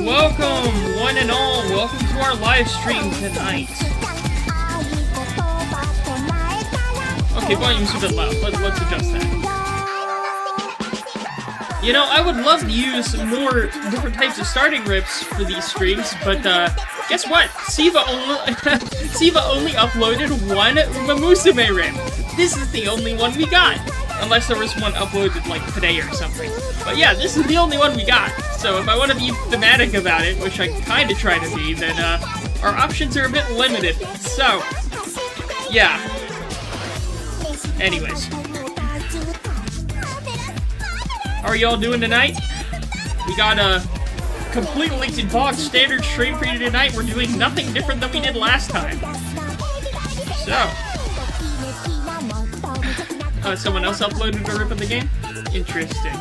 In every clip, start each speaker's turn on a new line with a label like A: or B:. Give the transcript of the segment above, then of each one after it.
A: Welcome, one and all. Welcome to our live stream tonight. Okay, volume's a bit loud. Let's adjust that. You know, I would love to use more different types of starting rips for these streams, but guess what? SiIva only uploaded one Umamusume rip. This is the only one we got. Unless there was one uploaded, like, today or something. But yeah, this is the only one we got. So if I want to be thematic about it, which I kind of try to be, then our options are a bit limited. So, yeah. Anyways. How are y'all doing tonight? We got a completely bog standard stream for you tonight. We're doing nothing different than we did last time. So. Someone else uploaded a rip of the game? Interesting.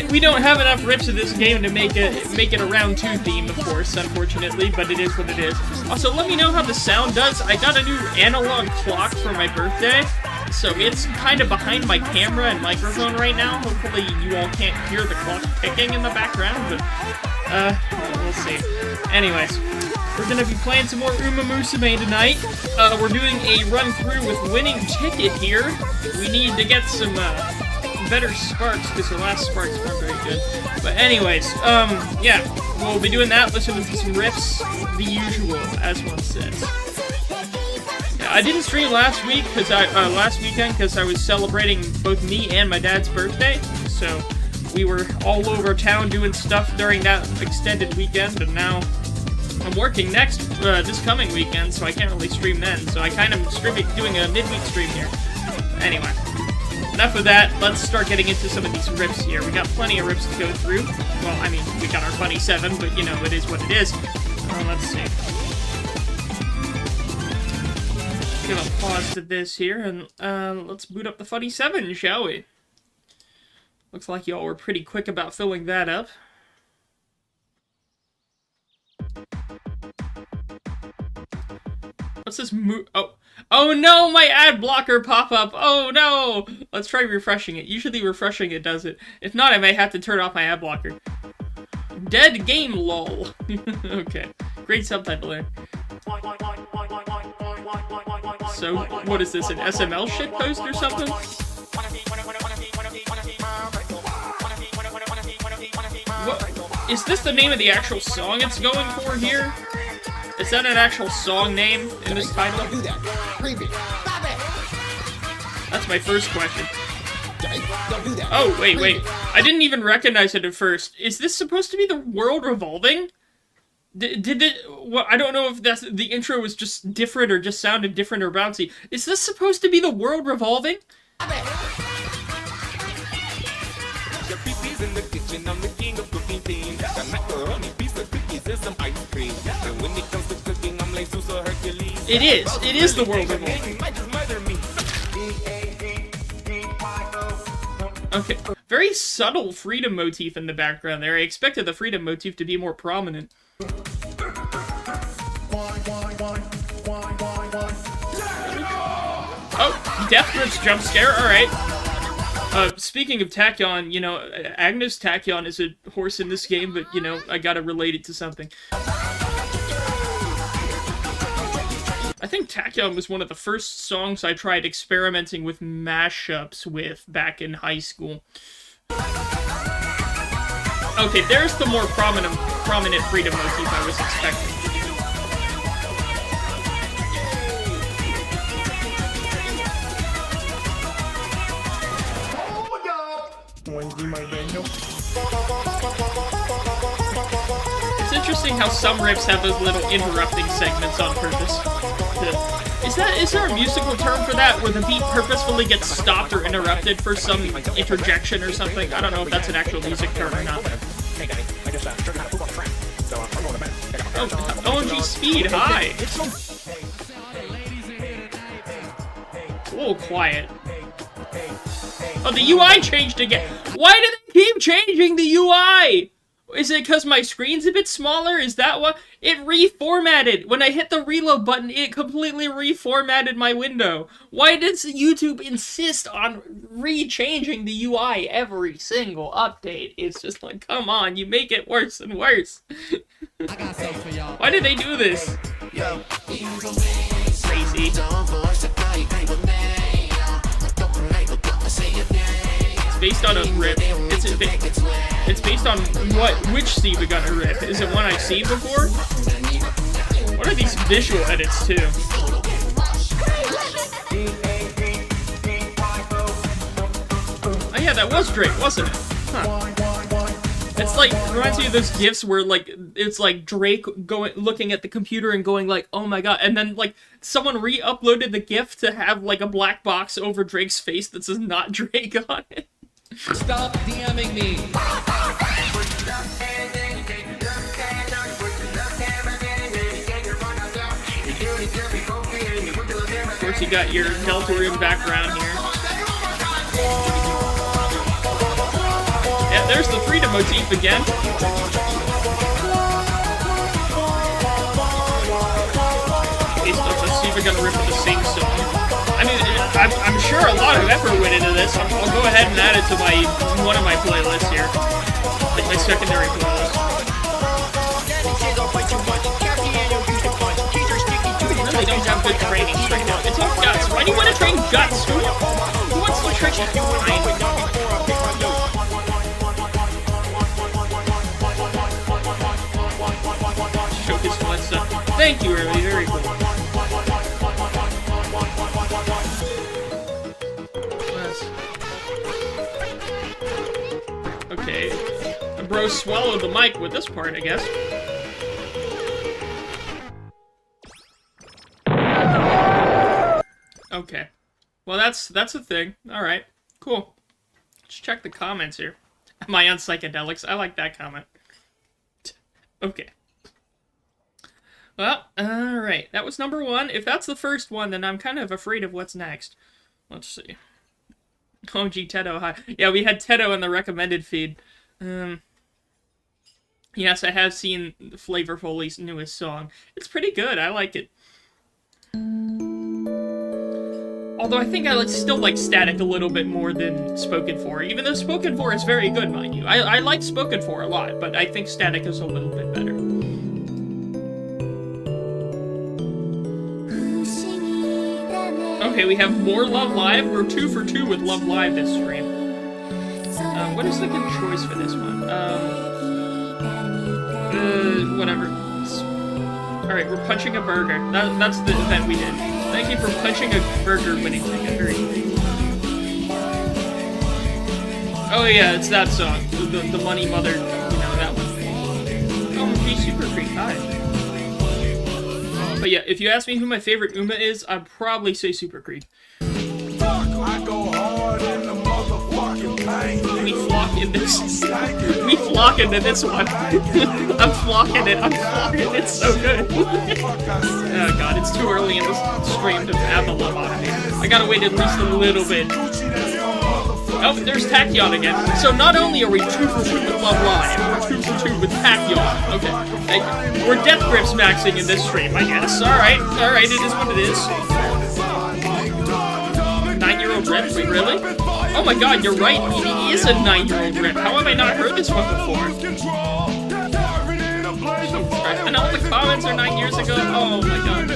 A: We don't have enough rips of this game to make it a round 2 theme, of course, unfortunately, but it is what it is. Also, let me know how the sound does. I got a new analog clock for my birthday, so it's kind of behind my camera and microphone right now. Hopefully you all can't hear the clock ticking in the background, but, we'll see. Anyways. We're gonna be playing some more Umamusume tonight. We're doing a run-through with winning ticket here. We need to get some, better sparks, because the last sparks weren't very good. But anyways, yeah, we'll be doing that, listening to some riffs, the usual, as one says. Yeah, I didn't stream last weekend, because I was celebrating both me and my dad's birthday, so we were all over town doing stuff during that extended weekend, and now I'm working this coming weekend, so I can't really stream then, so I kind of doing a midweek stream here. Anyway, enough of that, let's start getting into some of these rips here. We got plenty of rips to go through. Well, I mean, we got our funny 7, but, you know, it is what it is. Let's see. Give a pause to this here, and let's boot up the funny 7, shall we? Looks like y'all were pretty quick about filling that up. What's this Oh no, my ad blocker pop-up! Oh no! Let's try refreshing it. Usually refreshing it does it. If not, I may have to turn off my ad blocker. Dead game lol. Okay. Great subtitle there. So, what is this, an SML shitpost or something? What? Is this the name of the actual song it's going for here? Is that an actual song name in this title?
B: Don't do that. Creepy. Stop it.
A: That's my first question.
B: Don't do that.
A: Oh, wait. I didn't even recognize it at first. Is this supposed to be the world revolving? Did it... Well, I don't know if the intro was just different or just sounded different or bouncy. Is this supposed to be the world revolving?
B: Stop it.
C: Your pee-pee's in the kitchen, I'm the king of cooking things. Got macaroni, piece of cookies, and some ice cream. And when it comes to cooking, I'm like Zeus or Hercules.
A: It is the world revolving. Okay, very subtle freedom motif in the background there. I expected the freedom motif to be more prominent. Oh, Death Grips jump scare, alright. Speaking of Tachyon, you know, Agnes Tachyon is a horse in this game, but, you know, I gotta relate it to something. I think Tachyon was one of the first songs I tried experimenting with mashups with back in high school. Okay, there's the more prominent freedom motif I was expecting. interesting how some rips have those little interrupting segments on purpose. Is there a musical term for that, where the beat purposefully gets stopped or interrupted for some interjection or something? I don't know if that's an actual music term or not. Oh, OMG Speed, hi! It's a little quiet. Oh, the UI changed again! Why do they keep changing the UI? Is it because my screen's a bit smaller? Is that what? It reformatted! When I hit the reload button, it completely reformatted my window. Why does YouTube insist on re-changing the UI every single update? It's just like, come on, you make it worse and worse. Why did they do this? Crazy. It's based on a rip. It's based on which SiIvagunner rip? Is it one I've seen before? What are these visual edits too? Oh yeah, that was Drake, wasn't it? Huh. It's like, reminds me of those GIFs where, like, it's like Drake looking at the computer and going like, oh my god, and then, like, someone re-uploaded the GIF to have, like, a black box over Drake's face that says not Drake on it.
D: Stop DMing me.
A: Of course, you got your Deltorium background here. Yeah, there's the freedom motif again. Based off the SiIvagunner rip of the same song. I mean, I'm sure a lot of effort went into this. I'll go ahead and add it to one of my playlists here. Like my secondary playlist. I really don't have good training right now. It's all guts. Why do you want to train guts? Who wants to train Showcase fun stuff. Thank you, Early. Very cool. Okay. Bro swallowed the mic with this part, I guess. Okay. Well, that's a thing. Alright. Cool. Let's check the comments here. Am I on psychedelics? I like that comment. Okay. Well, alright. That was number 1. If that's the first one, then I'm kind of afraid of what's next. Let's see. Oh, gee, Tedo, hi. Yeah, we had Tedo in the recommended feed. Yes, I have seen Flavor Foley's newest song. It's pretty good. I like it. Although I think I still like Static a little bit more than Spoken For, even though Spoken For is very good, mind you. I like Spoken For a lot, but I think Static is a little bit better. Okay, we have more Love Live. We're 2 for 2 with Love Live this stream. What is the good choice for this one? Whatever. Alright, we're punching a burger. That's the event we did. Thank you for punching a burger winning ticket. Very cool. Oh yeah, it's that song. The Money Mother, you know, that one. Oh, be Super Creep, hi. But yeah, if you ask me who my favorite Uma is, I'd probably say Super Creep. We flock in this. We flock into this one. I'm flocking it. I'm flocking it. It's so good. Oh god, it's too early in this stream to have the love on it. I gotta wait at least a little bit. Oh, there's Tachyon again. So not only are we 2 for 2 with Love Live, we're 2 for 2 with Tachyon. Okay. We're Death Grips maxing in this stream, I guess. Alright, it is what it is. 9-year-old rip? Wait, really? Oh my god, you're right. He is a 9-year-old rip. How have I not heard this one before? Right, and all the comments are 9 years ago. Oh my god.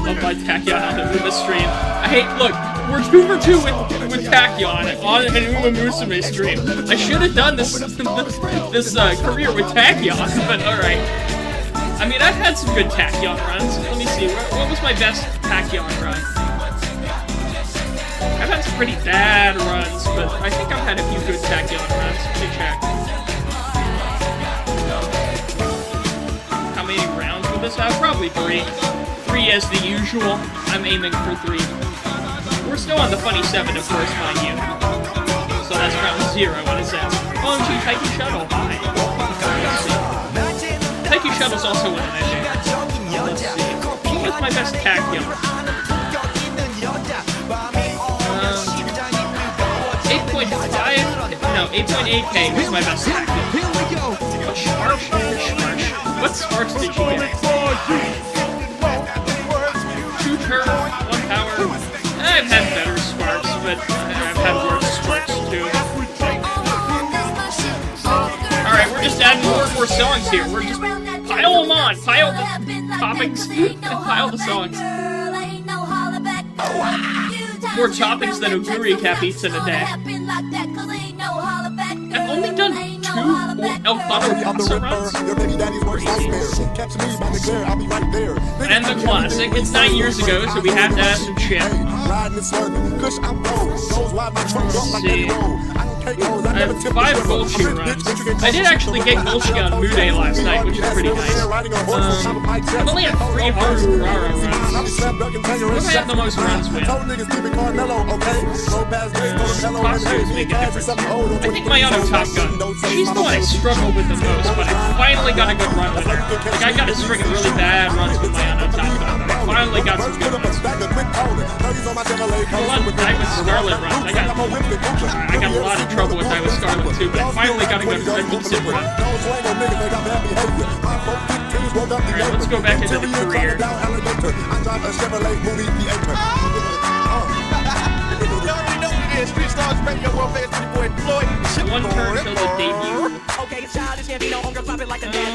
A: Love my Tachyon on the stream. Look, we're 2 for 2 with Tachyon on an Umamusume stream. I should have done this career with Tachyon, but alright. I mean, I've had some good Tachyon runs. Let me see, what was my best Tachyon run? I I've had some pretty bad runs, but I think I've had a few good tachyon runs. Let me check. How many rounds will this have? Probably 3. 3 as the usual. I'm aiming for 3. We're still on the funny 7, of course, mind you. So that's round 0 when it says, OMG, Taiki Shuttle, hi. Let's see. Taiki Shuttle's also one of my favorites. Let's see. What's my best tachyon? 8.5? No, 8.8K was my best tachyon. What Sparsh? What Sparsh did you get? 2 turf, 1 power. I've had better Sparks, but I've had worse Sparks too. Alright, we're just adding more songs here. We're just pile them on. Pile the topics. Pile the songs. More topics than Oguri Cap eats in a day. I've only done 2 Elfano Pizza runs. And the classic, it's 9 years ago, so we have to add some shit. Let's see. I have 5 Golchi runs. I did actually get Golchi on Mude last night, which is pretty nice. I've only had 3 Haru Rara runs. What do I have the most runs with? Costumes make a difference. I think Mayano Top Gun. She's the one I struggle with the most, but I finally got a good run with her. Like, I got a string of really bad runs with Mayano Top Gun, but I finally got some good ones. A lot of Die with Scarlet runs. I got a lot of trouble with Die with Scarlet too, but I finally got a decent run. Alright, let's go back into the career. One turn till the debut.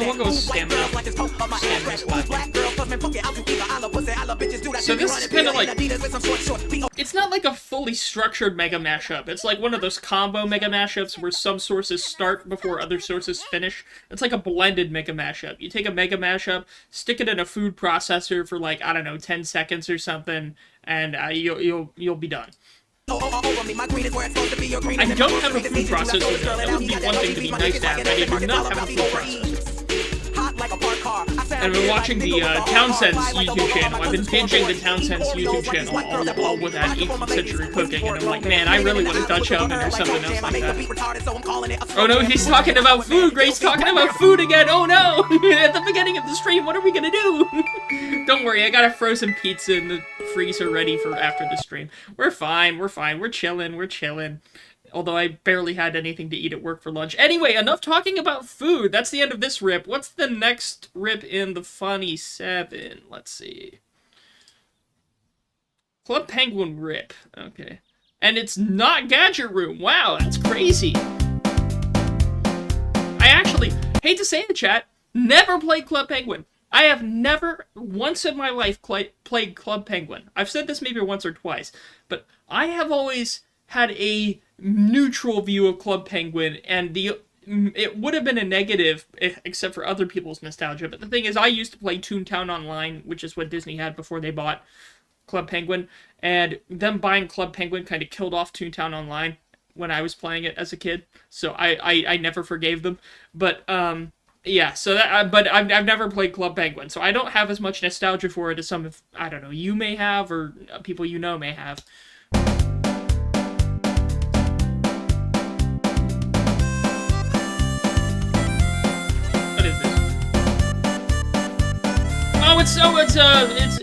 A: We'll go stamina. So this is kind of like... It's not like a fully structured mega mashup. It's like one of those combo mega mashups where some sources start before other sources finish. It's like a blended mega mashup. You take a mega mashup, stick it in a food processor for like, I don't know, 10 seconds or something, and you'll be done. I don't have a food processor though. That would be one thing to be nice to have, but I do not have a food processor. And I've been watching the Townsend's YouTube channel. I've been binging the Townsend's YouTube channel all with that 18th century cooking, and I'm like, man, I really want a Dutch oven or something else like that. Oh no, he's talking about food! Gray's talking about food again! Oh no! At the beginning of the stream, what are we gonna do? Don't worry, I got a frozen pizza in the freezer ready for after the stream. We're fine, we're chilling. Although I barely had anything to eat at work for lunch. Anyway, enough talking about food. That's the end of this rip. What's the next rip in the Funny 7? Let's see. Club Penguin rip. Okay. And it's not Gadget Room. Wow, that's crazy. I actually, hate to say it, chat, never played Club Penguin. I have never, once in my life, played Club Penguin. I've said this maybe once or twice, but I have always had a neutral view of Club Penguin, and it would have been a negative, except for other people's nostalgia, but the thing is, I used to play Toontown Online, which is what Disney had before they bought Club Penguin, and them buying Club Penguin kind of killed off Toontown Online when I was playing it as a kid, so I never forgave them, but, yeah, so that, but I've never played Club Penguin, so I don't have as much nostalgia for it as some of, I don't know, you may have, or people you know may have.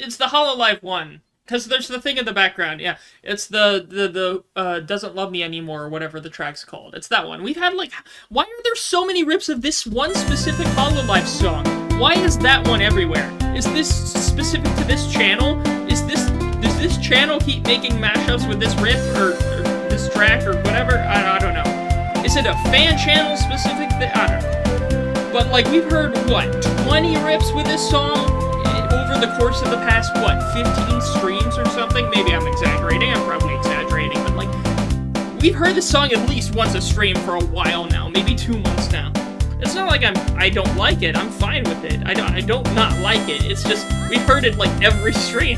A: It's the Hololive one, because there's the thing in the background. Yeah, it's the Doesn't Love Me Anymore or whatever the track's called. It's that one. We've had like, why are there so many rips of this one specific Hololive song? Why is that one everywhere? Is this specific to this channel? Does this channel keep making mashups with this riff or this track or whatever? I don't know. Is it a fan channel specific thing? I don't know. But like, we've heard what, 20 rips with this song over the course of the past, what, 15 streams or something? Maybe I'm exaggerating, I'm probably exaggerating, but like, we've heard this song at least once a stream for a while now, maybe 2 months now. It's not like I don't like it, I'm fine with it. I don't not like it, it's just, we've heard it like every stream.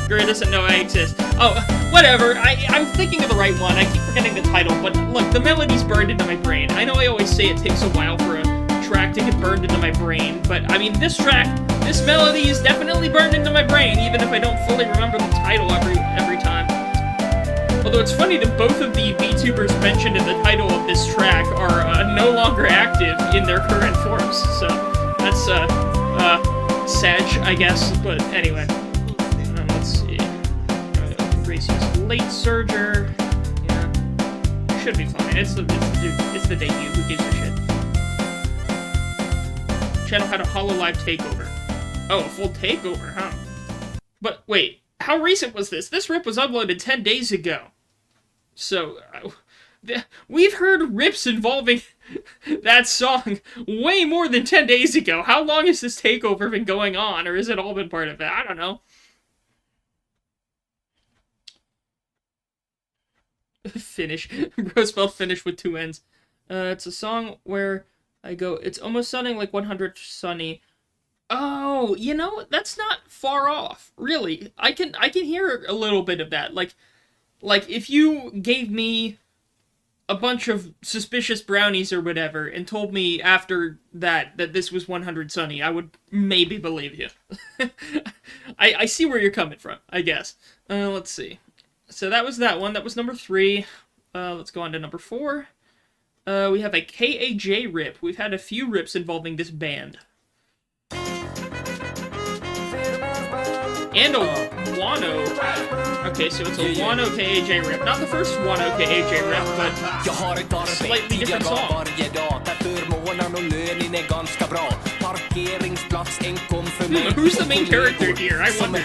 A: Girl doesn't know I exist. Oh, whatever. I'm thinking of the right one. I keep forgetting the title, but look, the melody's burned into my brain. I know I always say it takes a while for a track to get burned into my brain, but I mean, this melody is definitely burned into my brain, even if I don't fully remember the title every time. Although it's funny that both of the VTubers mentioned in the title of this track are no longer active in their current forms, so that's sad, I guess. But anyway, let's see. Grace uses late surger. Yeah, should be fine. It's the debut. Who gives a shit? Channel had a HoloLive takeover. Oh, a full takeover, huh? But wait, how recent was this? This rip was uploaded 10 days ago. So, we've heard rips involving that song way more than 10 days ago. How long has this takeover been going on? Or has it all been part of it? I don't know. Finish. Bro spelled finish with 2 N's. It's a song where I go, it's almost sounding like 100 Sunny. Oh, you know, that's not far off. Really. I can hear a little bit of that. Like if you gave me a bunch of suspicious brownies or whatever and told me after that this was 100 Sunny, I would maybe believe you. I see where you're coming from, I guess. Let's see. So that was that one. That was number 3. Let's go on to number 4. We have a KAJ rip. We've had a few rips involving this band. And a Wano. Okay, so it's a Wano KAJ rip. Not the first Wano KAJ rip, but a slightly different song. Who's the main character here? I wonder.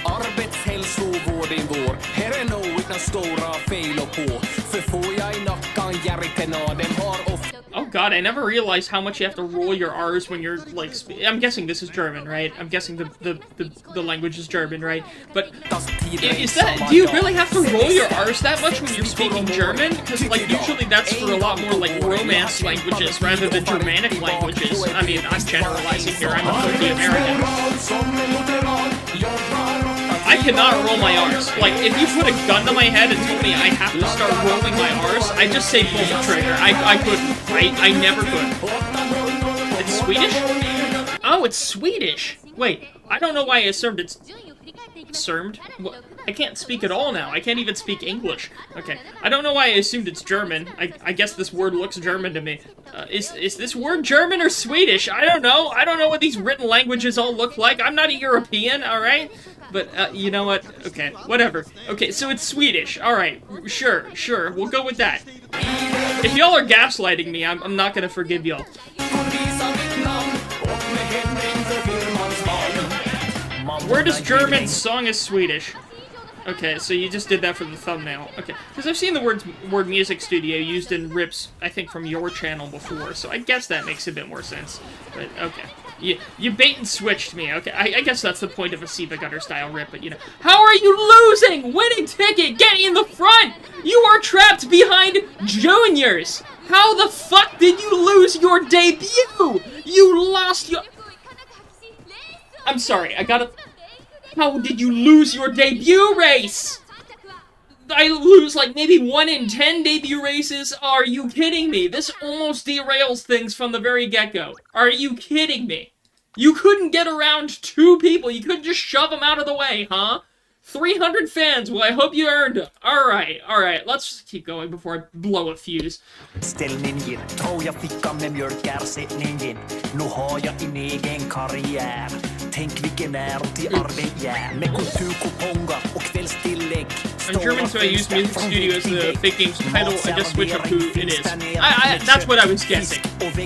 C: Arbetshälsovården vår. Här är något den stora fel på. För får jag i nacken järkenaden har ofta.
A: Oh god, I never realized how much you have to roll your R's when you're, like, I'm guessing this is German, right? I'm guessing the language is German, right? But, is that, do you really have to roll your R's that much when you're speaking German? Because, like, usually that's for a lot more, like, romance languages rather than Germanic languages. I mean, I'm generalizing here, I'm a totally American. I cannot roll my R's. Like, if you put a gun to my head and told me I have to start rolling my R's, I just say pull the trigger. I couldn't. I never could. It's Swedish? Oh, it's Swedish! Wait, I don't know why I assumed it's... Assumed? Well, I can't speak at all now. I can't even speak English. Okay, I don't know why I assumed it's German. I guess this word looks German to me. Is this word German or Swedish? I don't know. I don't know what these written languages all look like. I'm not a European, alright? But, you know what? Okay, whatever. Okay, so it's Swedish. Alright, sure, we'll go with that. If y'all are gaslighting me, I'm not gonna forgive y'all. Word is German, song is Swedish. Okay, so you just did that for the thumbnail. Okay, because I've seen the word music studio used in rips, I think, from your channel before, so I guess that makes a bit more sense. But, okay. You bait and switched me, okay? I guess that's the point of a SiIvagunner style rip, but you know. How are you losing? Winning ticket! Get in the front! You are trapped behind juniors! How the fuck did you lose your debut? You lost your... I'm sorry, I gotta... How did you lose your debut race? I lose like maybe 1 in 10 debut races? Are you kidding me? This almost derails things from the very get-go. Are you kidding me? You couldn't get around 2 people. You couldn't just shove them out of the way, huh? 300 fans. Well, I hope you earned them. Alright. Let's just keep going before I blow a fuse.
E: Ställningen, tror jag fickan med mjölkersättningen. Nu har jag en egen karriär. Tänk vilken ära till arbete med kulturkuponger och kvällstillägg.
A: In German, so I use Music Studio as the big game's title. I just switch up who it is. That's what I was guessing.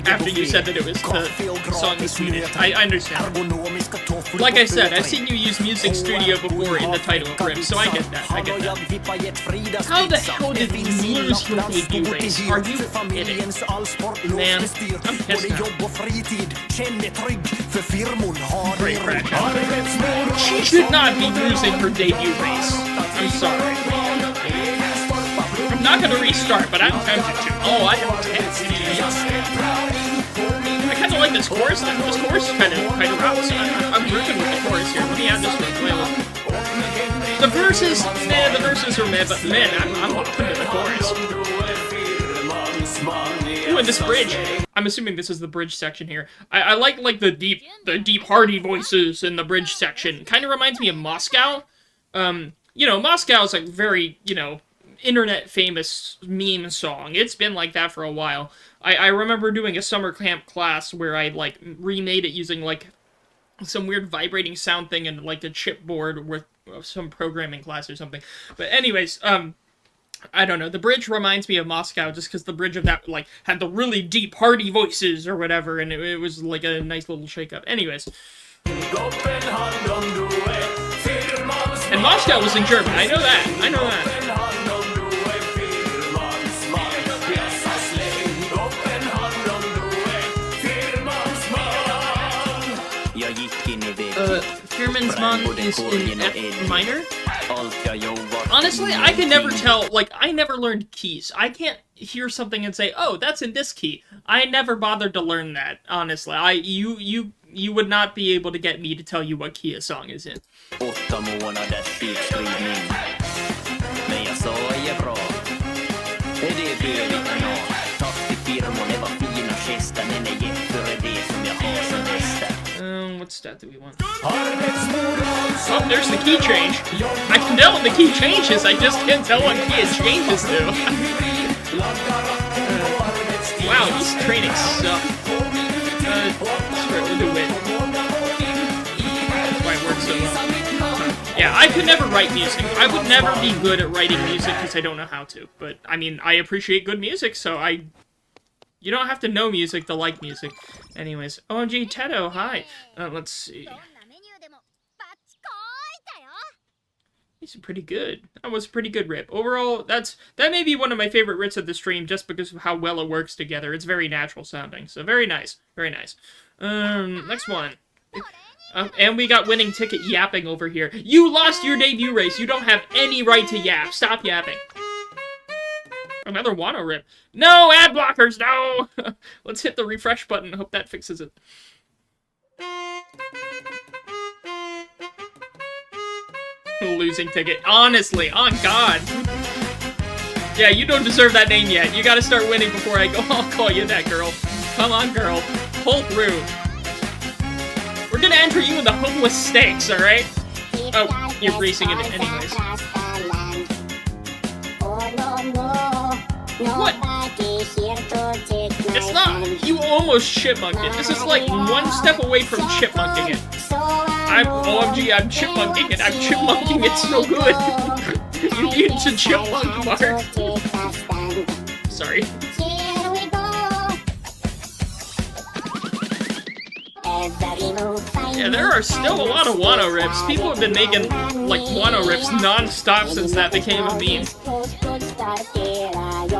A: After you said that it was the song in Swedish. I understand. Like I said, I've seen you use Music Studio before in the title of Rip, so I get that. How the hell did you lose your debut race? Are you kidding? Man, I'm pissed now. Great crash. She should not be losing her debut race. I'm sorry. I'm not gonna restart, but I'm tempted to. Oh, I am tempted. I kind of like this chorus though. This chorus kind of rocks. I'm rooting with the chorus here. Let me add this to the playlist. the verses are meh, but man, I'm hopping to the chorus. Ooh, and this bridge. I'm assuming this is the bridge section here. I like the deep hearty voices in the bridge section. Kind of reminds me of Moscow. Moscow is like very, internet famous meme song. It's been like that for a while. I remember doing a summer camp class where I like remade it using like some weird vibrating sound thing and like a chipboard with some programming class or something. But anyways, I don't know. The bridge reminds me of Moscow just because the bridge of that like had the really deep hearty voices or whatever, and it was like a nice little shake-up. Anyways. And Moscow was in German. I know that. Firman's Mon is in F minor? Honestly, I can never tell. Like, I never learned keys. I can't hear something and say, oh, that's in this key. I never bothered to learn that, honestly. You would not be able to get me to tell you what key a song is in. What stat do we want? Oh, there's the key change. I can tell when the key changes, I just can't tell what key it changes to. Wow, these trainings suck. Screw it, we'll do it. That's why it works so well. Yeah, I could never write music. I would never be good at writing music because I don't know how to. But, I mean, I appreciate good music, so you don't have to know music to like music. Anyways, OMG Tedo, hi. Let's see. These are pretty good. That was a pretty good rip. Overall, that may be one of my favorite rips of the stream just because of how well it works together. It's very natural sounding, so very nice. Very nice. Next one. And we got winning ticket yapping over here. You lost your debut race. You don't have any right to yap. Stop yapping. Another Wano rip. No, ad blockers, no! Let's hit the refresh button. Hope that fixes it. Losing ticket. Honestly, on God. Yeah, you don't deserve that name yet. You gotta start winning before I go. I'll call you that, girl. Come on, girl. Pull through. We're gonna enter you in the homeless stakes, alright? Oh, you're racing in it anyways. What? It's not. You almost chipmunked it. This is like one step away from chipmunking it. OMG, I'm chipmunking it. I'm chipmunking it so good. You need to chipmunk, Mark. Sorry. Yeah, there are still a lot of Wano rips. People have been making, like, Wano rips non-stop since that became a meme.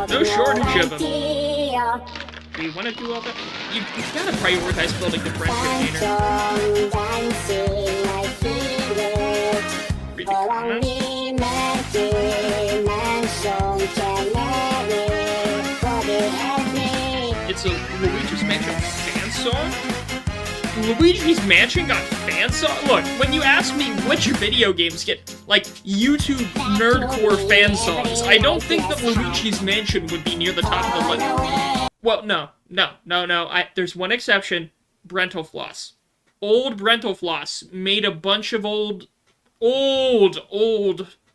A: No shortage of them. Do you want to do all that? You gotta prioritize building the friendship meter. Read the comments. It's a Luigi's Mansion fan song? Luigi's Mansion got fan song? Look, when you ask me which video games get, like, YouTube nerdcore fan songs, I don't think that Luigi's Mansion would be near the top of the list. Well, no. There's one exception. Brentalfloss. Old Brentalfloss made a bunch of old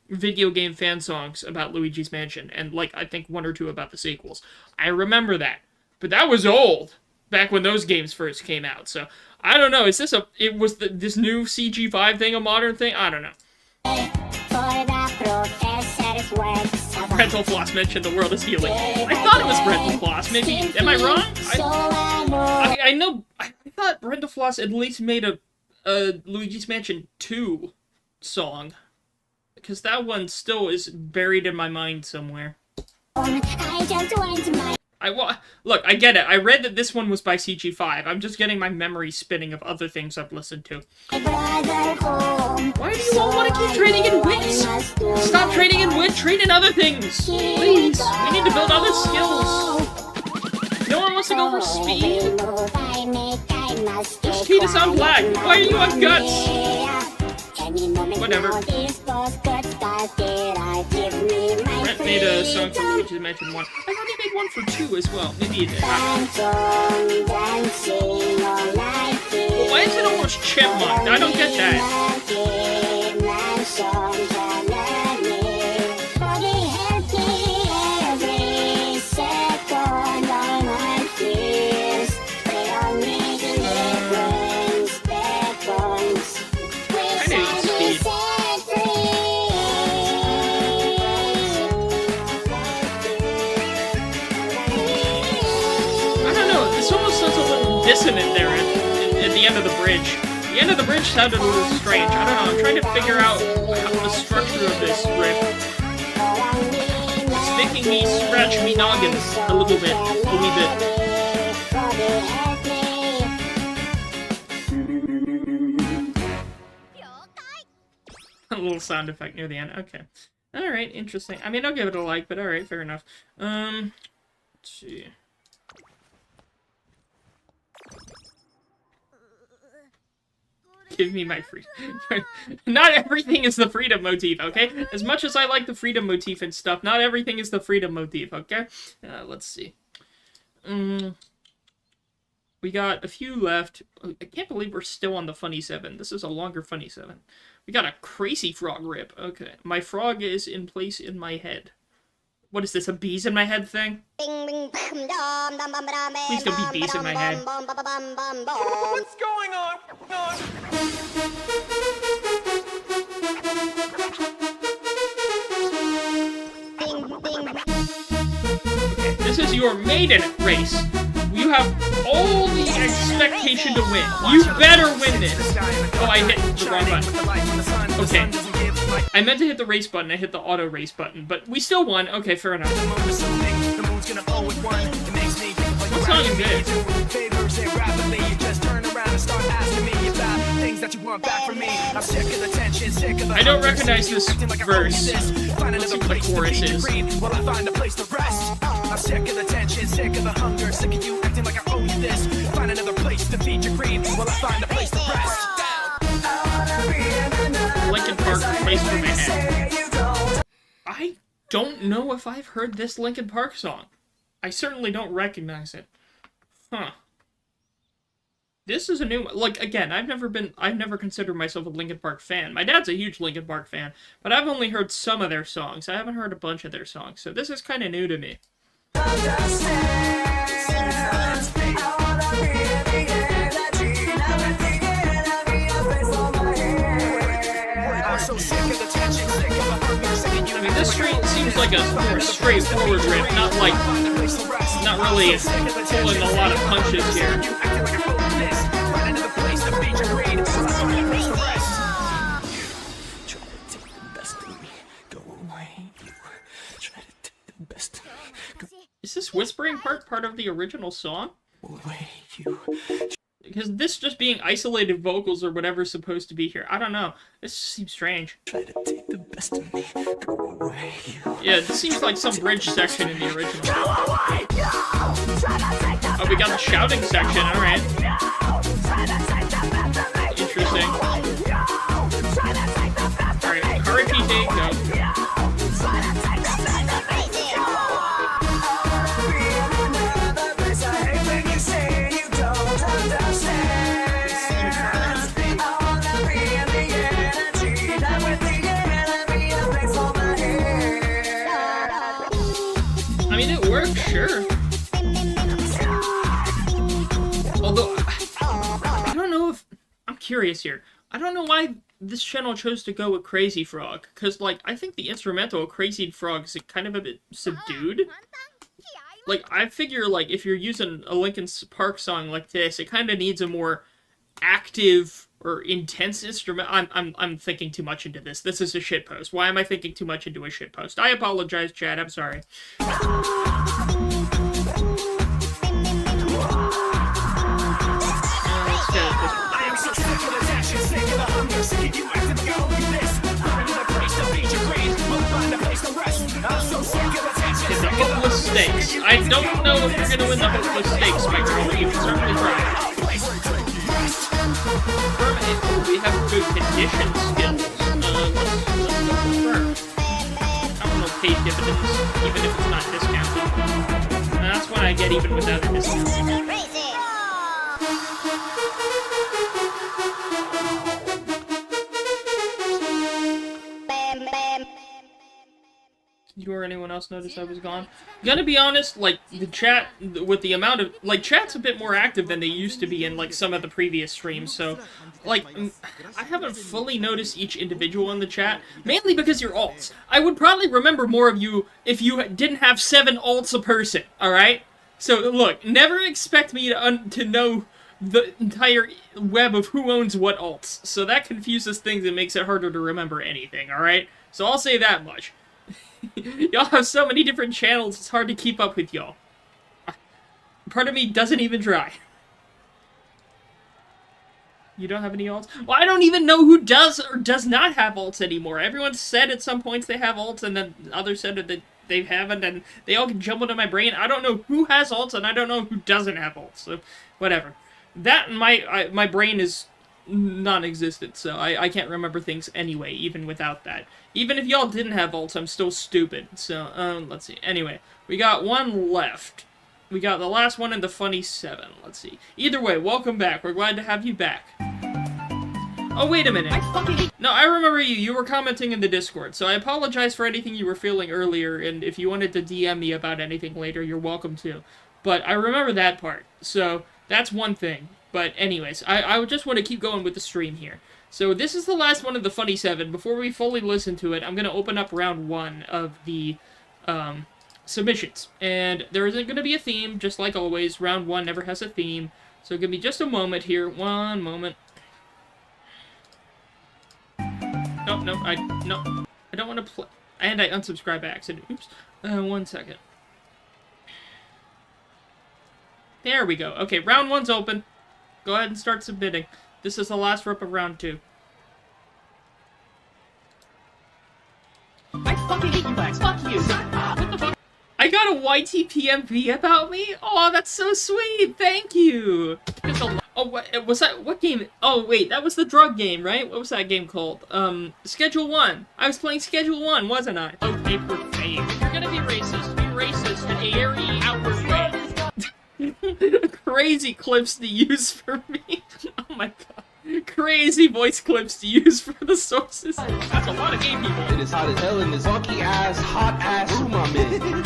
A: video game fan songs about Luigi's Mansion, and, like, I think one or two about the sequels. I remember that. But that was old, back when those games first came out, so... I don't know, is this this new CG5 thing a modern thing? I don't know. Brentalfloss mentioned the world is healing. I thought it was Brentalfloss, maybe, am I wrong? I know, I thought Brentalfloss at least made a Luigi's Mansion 2 song. Because that one still is buried in my mind somewhere. Look, I get it. I read that this one was by CG5. I'm just getting my memory spinning of other things I've listened to. Why do you all want to keep trading in wits? Stop trading in wit, trade in other things! Please! We need to build other skills! No one wants to go for speed? Just keep us on black. Why are you on guts? Whatever. Brent made a song for Luigi's Mansion 1. I thought he made one for 2 as well. Maybe he did. Well, why is it almost chipmunked? I don't get that. Dissonant there at the end of the bridge. The end of the bridge sounded a little strange. I don't know, I'm trying to figure out the structure of this riff. It's making me scratch me noggin a little bit, a wee bit. A little sound effect near the end, okay. Alright, interesting. I mean, I'll give it a like, but alright, fair enough. Let's see. Give me my freedom. Not everything is the freedom motif, okay? As much as I like the freedom motif and stuff, not everything is the freedom motif, okay? Let's see. We got a few left. I can't believe we're still on the Funny 7. This is a longer Funny 7. We got a crazy frog rip. Okay. My frog is in place in my head. What is this, a bees in my head thing? Please don't be bees in my head.
C: What's going on?
A: Okay, this is your maiden race. You have all the expectation to win. You better win this. Oh, I hit the wrong button. Okay. I meant to hit the race button, I hit the auto race button, but we still won. Okay, fair enough. What song is this? I don't recognize this verse. Let's see what the chorus is. I'm sick of the tension, sick of the hunger, sick of you acting like I owe you this. Find another place to feed your greed while I find a place to rest. Linkin Park replaced for my head. I don't know if I've heard this Linkin Park song. I certainly don't recognize it. Huh. This is a new one. Like, again, I've never considered myself a Linkin Park fan. My dad's a huge Linkin Park fan, but I've only heard some of their songs. I haven't heard a bunch of their songs, so this is kind of new to me. I mean, this seems like a more straightforward riff, not really pulling a lot of punches here. Is this whispering part of the original song? Because this just being isolated vocals or whatever's supposed to be here. I don't know. This seems strange. Yeah, this seems like some bridge section in the original. Oh, we got the shouting section, alright. Interesting. Alright, Haruki Deko. Sure. Although, I don't know if... I'm curious here. I don't know why this channel chose to go with Crazy Frog. Because, like, I think the instrumental of Crazy Frog is kind of a bit subdued. Like, I figure, like, if you're using a Linkin Park song like this, it kind of needs a more active or intense instrument. I'm thinking too much into this. This is a shitpost. Why am I thinking too much into a shitpost? I apologize, Chad. I'm sorry. The hopeless stakes. I don't know if you're gonna win the hopeless stakes, my girl, but you can certainly try. We have good condition skills. get even without a discount. You or anyone else notice I was gone? Gonna be honest, like, the chat, with the amount of, like, chat's a bit more active than they used to be in, like, some of the previous streams, so, like, I haven't fully noticed each individual in the chat, mainly because you're alts. I would probably remember more of you if you didn't have 7 alts a person, alright? So, look, never expect me to know the entire web of who owns what alts, so that confuses things and makes it harder to remember anything, alright? So I'll say that much. Y'all have so many different channels, it's hard to keep up with y'all. Part of me doesn't even try. You don't have any alts? Well, I don't even know who does or does not have alts anymore. Everyone said at some points they have alts, and then others said that they haven't, and they all jumbled in my brain. I don't know who has alts, and I don't know who doesn't have alts, so whatever. That and my brain is non-existent, so I can't remember things anyway, even without that. Even if y'all didn't have alts, I'm still stupid. So, let's see. Anyway, we got one left. We got the last one in the funny 7. Let's see. Either way, welcome back. We're glad to have you back. Oh, wait a minute. No, I remember you. You were commenting in the Discord, so I apologize for anything you were feeling earlier, and if you wanted to DM me about anything later, you're welcome to. But I remember that part, so that's one thing. But anyways, I just want to keep going with the stream here. So this is the last one of the Funny 7. Before we fully listen to it, I'm going to open up round 1 of the submissions. And there isn't going to be a theme, just like always. Round 1 never has a theme. So give me just a moment here. One moment. No, I don't want to play. And I unsubscribed by accident. Oops. 1 second. There we go. Okay, round 1's open. Go ahead and start submitting. This is the last rep of round 2.
F: I fucking hate you guys. Fuck you. What the fuck?
A: I got a YTPMV about me? Oh, that's so sweet. Thank you. Oh, what was that? What game? Oh, wait, that was the drug game, right? What was that game called? Schedule 1. I was playing Schedule 1, wasn't I? Okay, for fame. If you're gonna be racist in a very outward way. Crazy clips to use for me. Oh my god. Crazy voice clips to use for the sources. That's a lot of gay people.
G: It is hot as hell in this funky ass, hot ass Umamusume.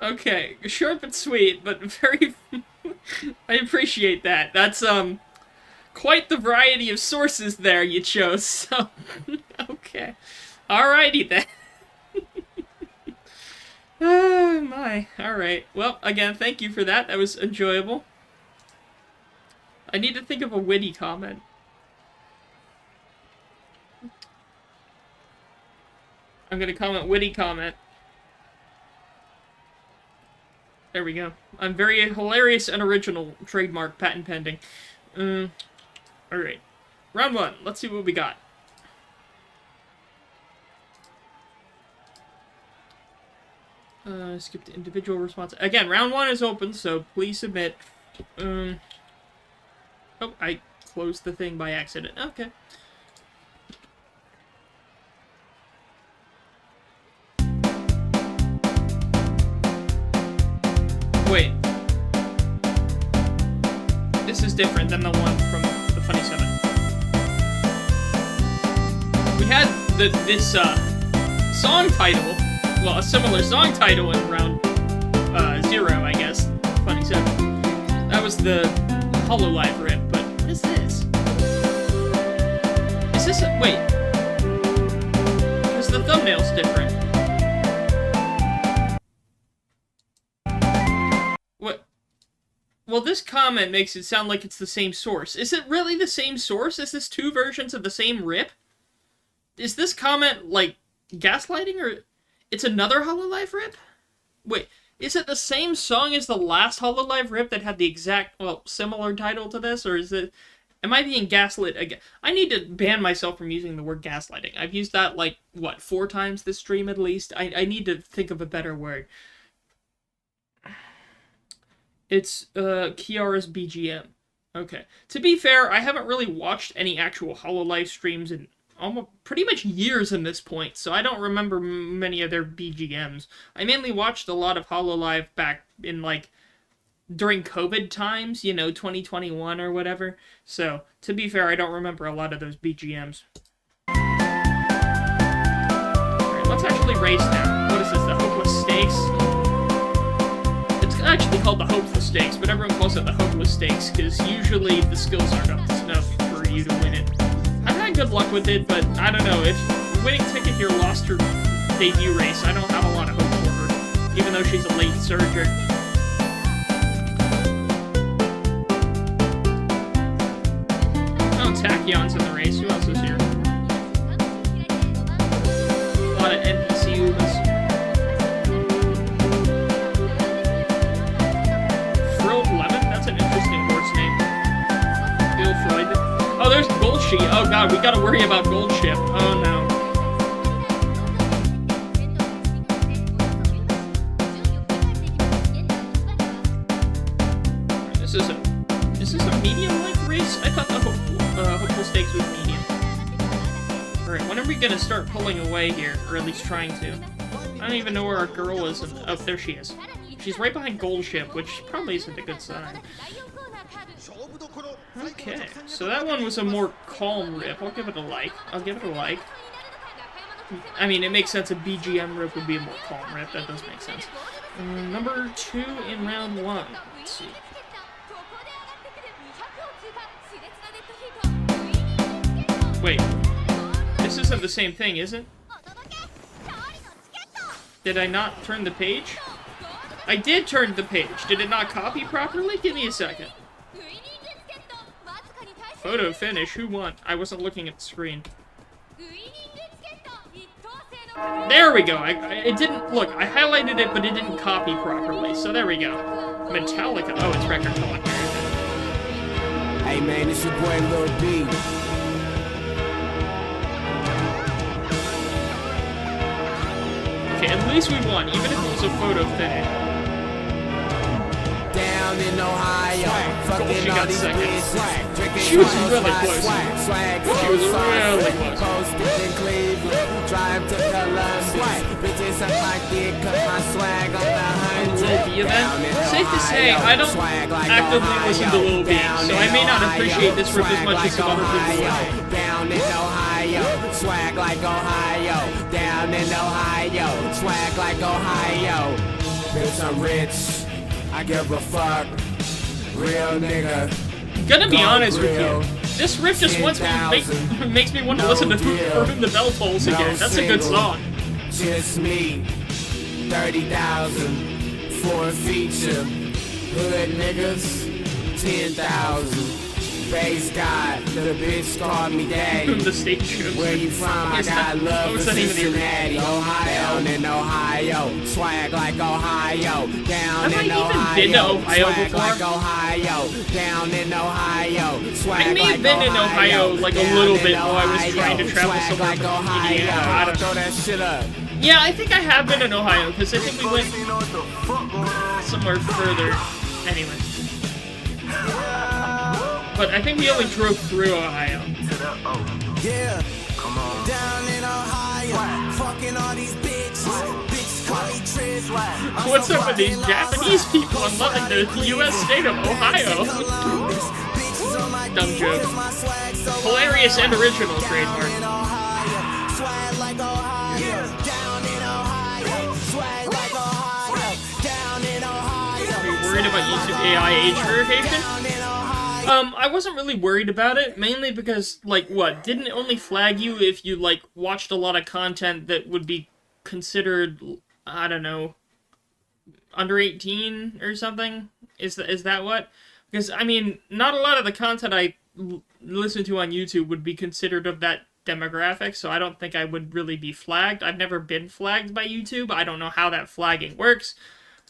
A: Okay, short but sweet, but very... I appreciate that. That's, quite the variety of sources there you chose, so... Okay. Alrighty then. Oh my. Alright. Well, again, thank you for that. That was enjoyable. I need to think of a witty comment. I'm gonna comment witty comment. There we go. I'm very hilarious and original. Trademark, patent pending. Alright. Round 1. Let's see what we got. Skip the individual response. Again, round 1 is open, so please submit. Oh, I closed the thing by accident. Okay. Wait. This is different than the one from the Funny 7. We had this song title. Well, a similar song title in round 0, I guess. Funny 7. That was the Hololive rip, but what is this? Is this a... Wait. Because the thumbnail's different. What? Well, this comment makes it sound like it's the same source. Is it really the same source? Is this 2 versions of the same rip? Is this comment, like, gaslighting, or... It's another Hololive rip? Wait, is it the same song as the last Hololive rip that had the exact, well, similar title to this? Or is it... Am I being gaslit again? I need to ban myself from using the word gaslighting. I've used that, like, what, 4 times this stream at least? I need to think of a better word. It's, Kiara's BGM. Okay. To be fair, I haven't really watched any actual Hololive streams in almost pretty much years in this point, so I don't remember many of their BGMs. I mainly watched a lot of Hololive back in, like, during COVID times, you know, 2021 or whatever. So, to be fair, I don't remember a lot of those BGMs. Alright, let's actually race now. What is this, the Hopeless Stakes? It's actually called the Hopeful Stakes, but everyone calls it the Hopeless Stakes, because usually the skills aren't up to snuff for you to win it. I've had good luck with it, but I don't know, if Winning Ticket here lost her debut race, I don't have a lot of hope for her, even though she's a late surger. Oh, Tachyon's in the race. Who else is here? A lot of NPC Umas. Frilled Lemon? That's an interesting horse name. Bill Floyd. Oh, there's Gold Sheep. Oh god, we gotta worry about Gold Ship. Oh no. Is this a medium-like race? I thought the Hopeful Stakes was medium. Alright, when are we gonna start pulling away here? Or at least trying to. I don't even know where our girl is. Oh, there she is. She's right behind Gold Ship, which probably isn't a good sign. Okay, so that one was a more calm rip. I'll give it a like. I mean, it makes sense a BGM rip would be a more calm rip. That does make sense. Number 2 in round 1. Let's see. Wait, this isn't the same thing, is it? Did I not turn the page? I did turn the page. Did it not copy properly? Give me a second. Photo finish. Who won? I wasn't looking at the screen. There we go. It didn't... Look, I highlighted it, but it didn't copy properly. So there we go. Metallica. Oh, it's Record Collector.
C: Hey man, it's your boy Lil B.
A: Okay, at least we won, even if it was a photo finish.
C: Down in Ohio,
A: She got second.
C: drinking
A: She was really close.
C: swag,
A: She was really close.
C: posted in Cleveland, drive to Columbia, bitches suck my dick, cut my swag on the
A: Lil B event? Safe to say, I don't actively listen to Lil B, so I may not appreciate this rip as much as some other people will.
C: Down in Ohio, swag like Ohio. Down in Ohio, swag like Ohio. Bitch, I'm rich. I give a fuck. Real nigga.
A: Gonna be honest with you, this riff just makes me want to listen to Whom the Bell Tolls again. That's a good song.
C: Just me. 30,000 for a feature. Hood niggas. 10,000. Base God, the bitch called me daddy.
A: The stage shows.
C: Where you from? I got love for Cincinnati, Ohio. Down in Ohio, swag like Ohio. Down in Ohio,
A: have I even been to Ohio
C: swag
A: before?
C: like Ohio. Down in Ohio, swag
A: I may have been in Ohio like a little bit while I was trying to travel somewhere from Indiana. I don't know.
C: Throw that shit up.
A: Yeah, I think I have been in Ohio, because I think we went somewhere further. Anyway. But I think we only drove through Ohio.
C: Yeah, come on. Down in Ohio, fucking all these bitches. Bitches call me Trish.
A: What's up with these Japanese people? I'm loving the U.S. state of Ohio. Dumb joke. Hilarious and original trademark.
C: Swag like Ohio. Down in Ohio. Swag like Ohio. Down in Ohio.
A: Are you worried about YouTube AI age verification? I wasn't really worried about it, mainly because, like, what? Didn't it only flag you if you, like, watched a lot of content that would be considered, I don't know, under 18 or something? Is that what? Because, I mean, not a lot of the content I listen to on YouTube would be considered of that demographic, so I don't think I would really be flagged. I've never been flagged by YouTube. I don't know how that flagging works.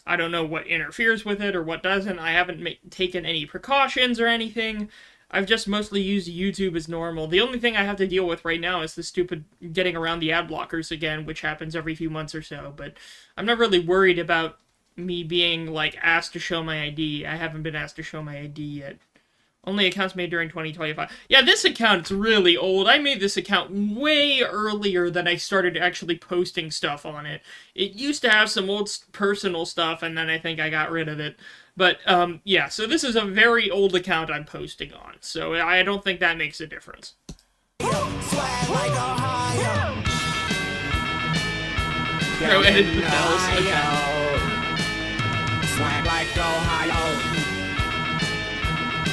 A: I don't know what interferes with it or what doesn't. I haven't taken any precautions or anything. I've just mostly used YouTube as normal. The only thing I have to deal with right now is the stupid getting around the ad blockers again, which happens every few months or so. But I'm not really worried about me being, like, asked to show my ID. I haven't been asked to show my ID yet. Only accounts made during 2025. Yeah, this account is really old. I made this account way earlier than I started actually posting stuff on it. It used to have some old personal stuff, and then I think I got rid of it. But, yeah, so this is a very old account I'm posting on. So I don't think that makes a difference. Oh, edited the bells. Okay.
C: Swag like Ohio.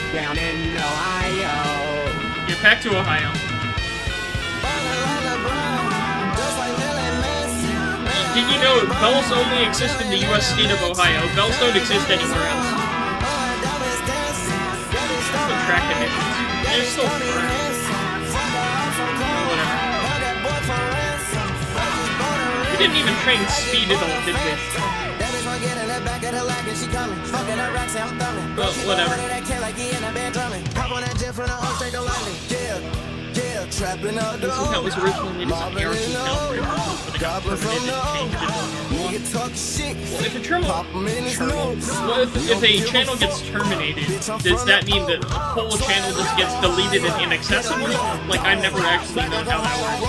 C: Down in Ohio.
A: Get back to Ohio. Did you know bells only exist in the U.S. state of Ohio? Bells don't exist anywhere else. Track emissions. They're still around. Whatever. We didn't even train speed at all, did we? Well, whatever. This account was originally made as an ARC account for but it got terminated and changed it. Well, if a channel gets terminated, does that mean that the whole channel just gets deleted and inaccessible? Like, I've never actually known how that works.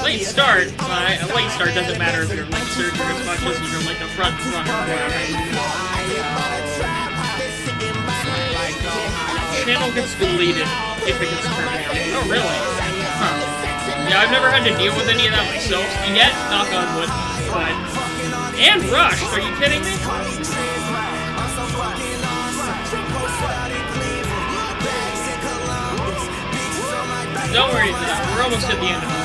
A: Late start? A late start doesn't matter if you're late surger as much as you're like a front runner or whatever. Channel gets deleted if it gets terminated. Oh, really? Huh. Yeah, I've never had to deal with any of that myself yet, knock on wood. But... And rushed, are you kidding me? Don't worry, we're almost at the end of it.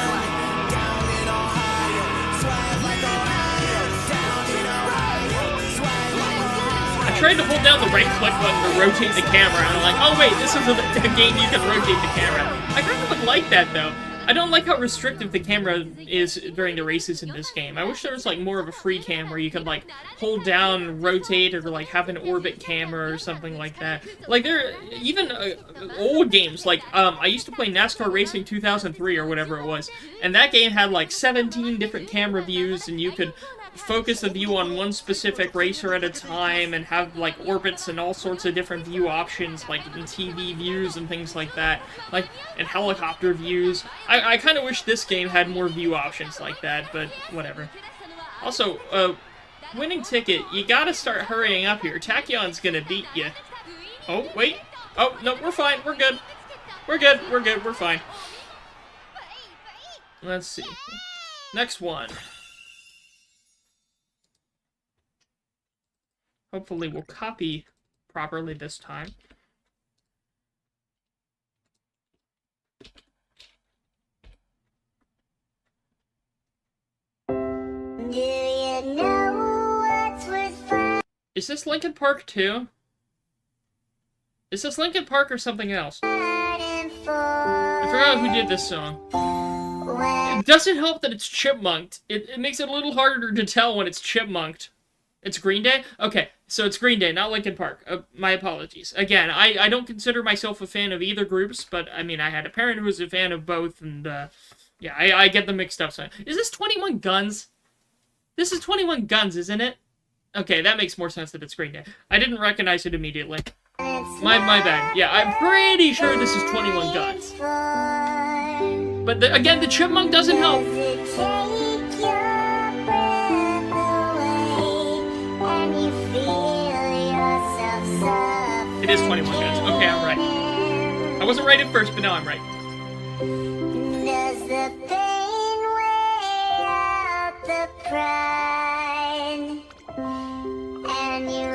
A: I tried to hold down the right click button to rotate the camera, and I'm like, oh wait, this is a game you can rotate the camera. I kind of would like that, though. I don't like how restrictive the camera is during the races in this game. I wish there was, like, more of a free cam where you could, like, hold down and rotate, or, like, have an orbit camera or something like that. Like, even old games, like, I used to play NASCAR Racing 2003 or whatever it was, and that game had, like, 17 different camera views, and you could focus the view on one specific racer at a time and have like orbits and all sorts of different view options, like in TV views and things like that, like and helicopter views. I kind of wish this game had more view options like that, but whatever. Also, winning ticket, you gotta start hurrying up here. Tachyon's gonna beat you. Oh, wait. Oh, no, we're fine. We're good. We're good. We're good. We're fine. Let's see. Next one. Hopefully we'll copy properly this time.
H: Do you know what's worth fun?
A: Is this Linkin Park too? Is this Linkin Park or something else? I forgot who did this song. It doesn't help that it's chipmunked. It makes it a little harder to tell when it's chipmunked. It's Green Day? Okay, so it's Green Day, not Linkin Park. My apologies. Again, I don't consider myself a fan of either groups, but, I mean, I had a parent who was a fan of both, and, yeah, I get them mixed up. So, is this 21 Guns? This is 21 Guns, isn't it? Okay, that makes more sense that it's Green Day. I didn't recognize it immediately. My bad. Yeah, I'm pretty sure this is 21 Guns. But, again, the chipmunk doesn't help. It is 21 Guns. Okay, I'm right. I wasn't right at first, but now I'm right.
H: Does the pain weigh out the pride? And you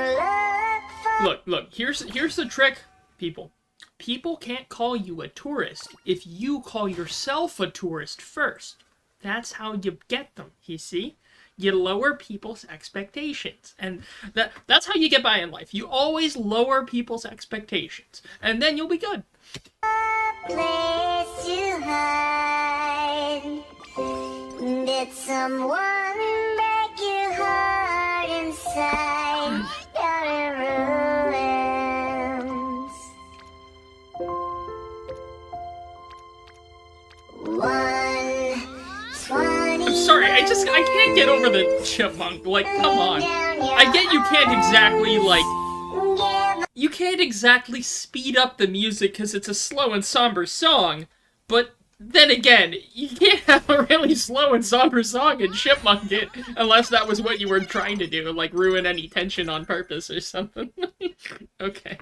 A: Look, here's the trick, people. People can't call you a tourist if you call yourself a tourist first. That's how you get them, you see? You lower people's expectations. And that's how you get by in life. You always lower people's expectations. And then you'll be good.
H: place to hide. Did someone break your heart inside your ruins?
A: sorry, I can't get over the chipmunk. Like, come on. I get you can't exactly, like... You can't exactly speed up the music because it's a slow and somber song, but then again, you can't have a really slow and somber song and chipmunk it unless that was what you were trying to do, like ruin any tension on purpose or something. Okay.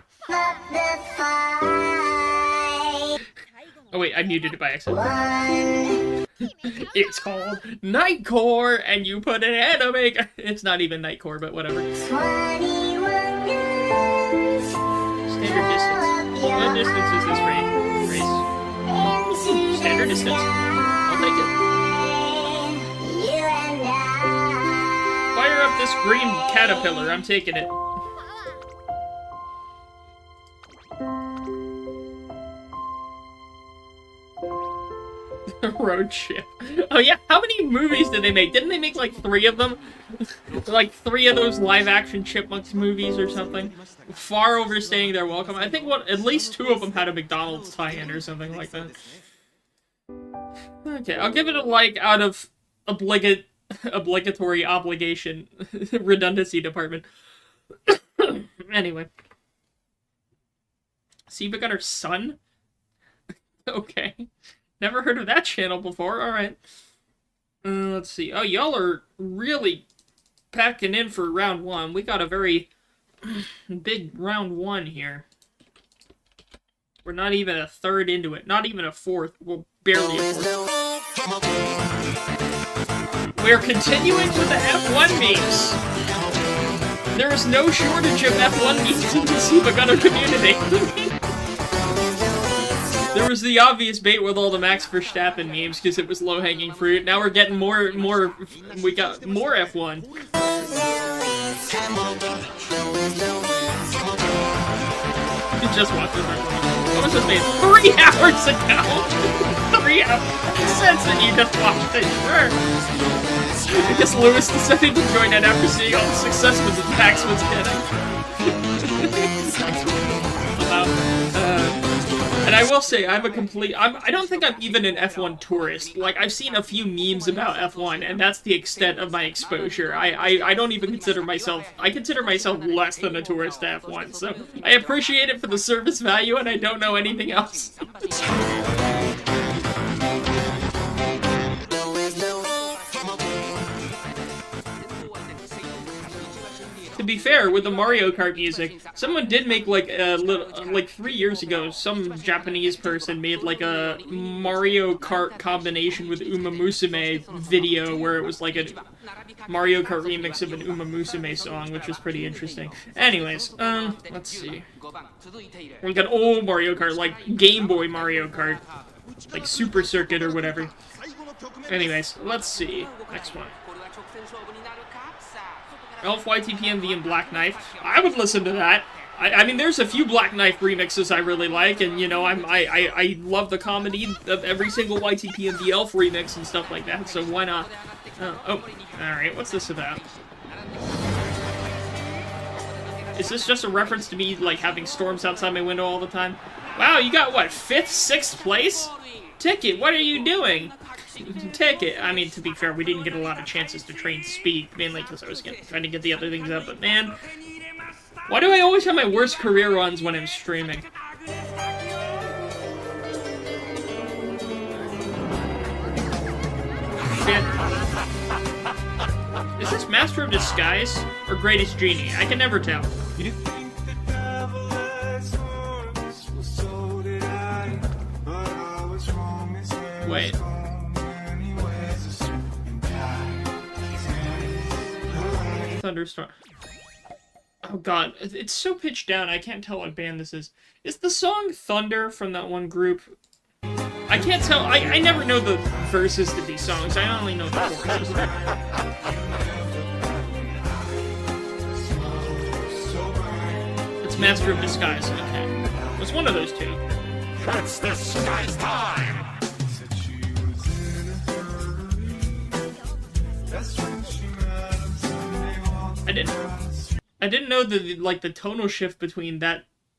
A: Oh wait, I muted it by accident. It's called Nightcore, and you put an anime. It's not even Nightcore, but whatever. Standard distance. What distance is this race? Standard distance. I'll take it. Fire up this green caterpillar. I'm taking it. Road trip. Oh yeah, how many movies did they make? Didn't they make like 3 of them? Like 3 of those live-action Chipmunks movies or something? Far overstaying their welcome. I think at least 2 of them had a McDonald's tie-in or something like that. Okay, I'll give it a like out of obligatory obligation. Redundancy department. Anyway. SiIvagunner son? Okay. Never heard of that channel before. Alright. Let's see. Oh, y'all are really packing in for round 1. We got a very big round 1 here. We're not even a third into it. Not even a fourth. Well, barely a fourth. We're continuing with the F1 memes. There is no shortage of F1 memes in the SiIvagunner community. There was the obvious bait with all the Max Verstappen memes because it was low-hanging fruit. Now we're getting more. We got more F1. You just watched this. What was this made? 3 hours ago. 3 hours. Since that you just watched it. Sure. I guess Lewis decided to join it after seeing all the success with Max was getting. And I will say, I don't think I'm even an F1 tourist. Like, I've seen a few memes about F1, and that's the extent of my exposure. I don't even consider myself, I consider myself less than a tourist to F1, so I appreciate it for the service value, and I don't know anything else. To be fair, with the Mario Kart music, someone did make like a like 3 years ago, some Japanese person made like a Mario Kart combination with Umamusume video where it was like a Mario Kart remix of an Umamusume song, which was pretty interesting. Anyways, let's see. We got old Mario Kart, like Game Boy Mario Kart, like Super Circuit or whatever. Anyways, let's see. Next one. Elf, YTPMV, and Black Knife. I would listen to that. I mean, there's a few Black Knife remixes I really like, and, you know, I love the comedy of every single YTPMV Elf remix and stuff like that, so why not? Oh, alright, what's this about? Is this just a reference to me, like, having storms outside my window all the time? Wow, you got, what, 5th, 6th place? Ticket, what are you doing? Ticket. I mean, to be fair, we didn't get a lot of chances to train speed, mainly because I was trying to get the other things up, but man, why do I always have my worst career runs when I'm streaming? Shit. Is this Master of Disguise or Greatest Genie? I can never tell. Wait. Thunderstorm. Oh god, it's so pitched down, I can't tell what band this is. Is the song Thunder from that one group? I can't tell, I never know the verses to these songs, I only know the choruses. It's Master of Disguise, okay. It's one of those two.
C: It's disguise time!
A: I didn't know that like the tonal shift between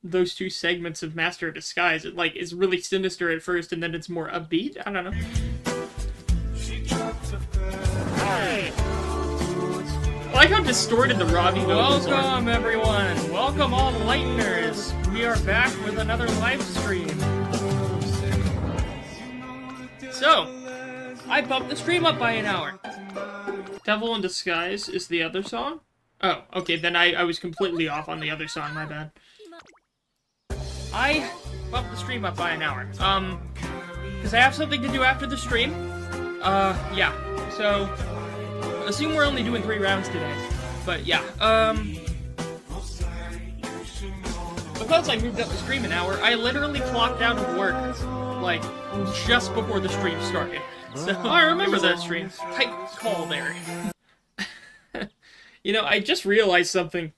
A: those two segments of Master of Disguise. It like is really sinister at first and then it's more upbeat. I don't know. I like how distorted the Robbie vocals are.
I: Welcome, everyone. Welcome, all the Lighteners. We are back with another live stream. So, I bumped the stream up by an hour.
A: Devil in Disguise is the other song? Oh, okay, then I was completely off on the other song, my bad.
I: I bumped the stream up by an hour. Because I have something to do after the stream. Yeah. So, assume we're only doing 3 rounds today. But yeah, because I moved up the stream an hour, I literally clocked out of work, like, just before the stream started. So,
A: I remember
I: it was
A: that
I: a
A: stream.
I: Tight call there.
A: You know, I just realized something.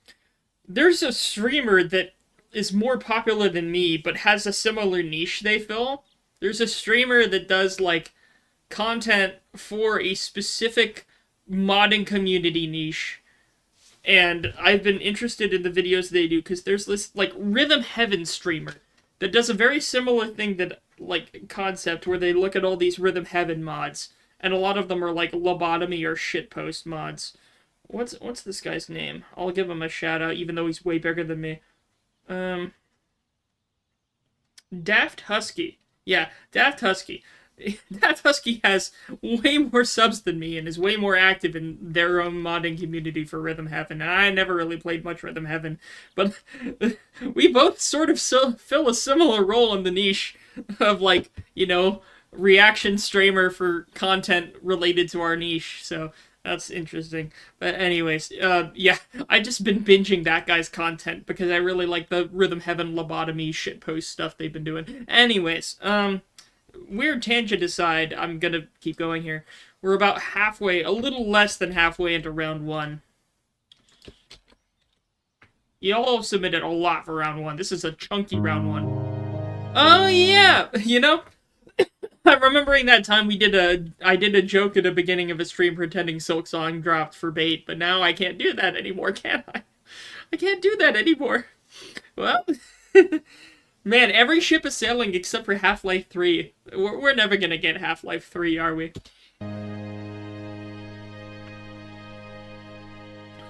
A: There's a streamer that is more popular than me, but has a similar niche they fill. There's a streamer that does, like, content for a specific modding community niche. And I've been interested in the videos they do, because there's this, like, Rhythm Heaven streamer that does a very similar thing that, like, concept, where they look at all these Rhythm Heaven mods, and a lot of them are, like, lobotomy or shitpost mods. What's this guy's name? I'll give him a shout-out, even though he's way bigger than me. Daft Husky. Yeah, Daft Husky. Daft Husky has way more subs than me and is way more active in their own modding community for Rhythm Heaven. And I never really played much Rhythm Heaven, but we both sort of fill a similar role in the niche of, like, you know, reaction streamer for content related to our niche. So that's interesting. But anyways, yeah, I've just been binging that guy's content because I really like the Rhythm Heaven lobotomy shitpost stuff they've been doing. Anyways, weird tangent aside, I'm gonna keep going here. We're about halfway, a little less than halfway into round 1. Y'all have submitted a lot for round 1. This is a chunky round 1. Oh yeah, you know, I'm remembering that time I did a joke at the beginning of a stream pretending Silk Song dropped for bait, but now I can't do that anymore, can I? I can't do that anymore. Well, man, every ship is sailing except for Half-Life 3. We're never gonna get Half-Life 3, are we?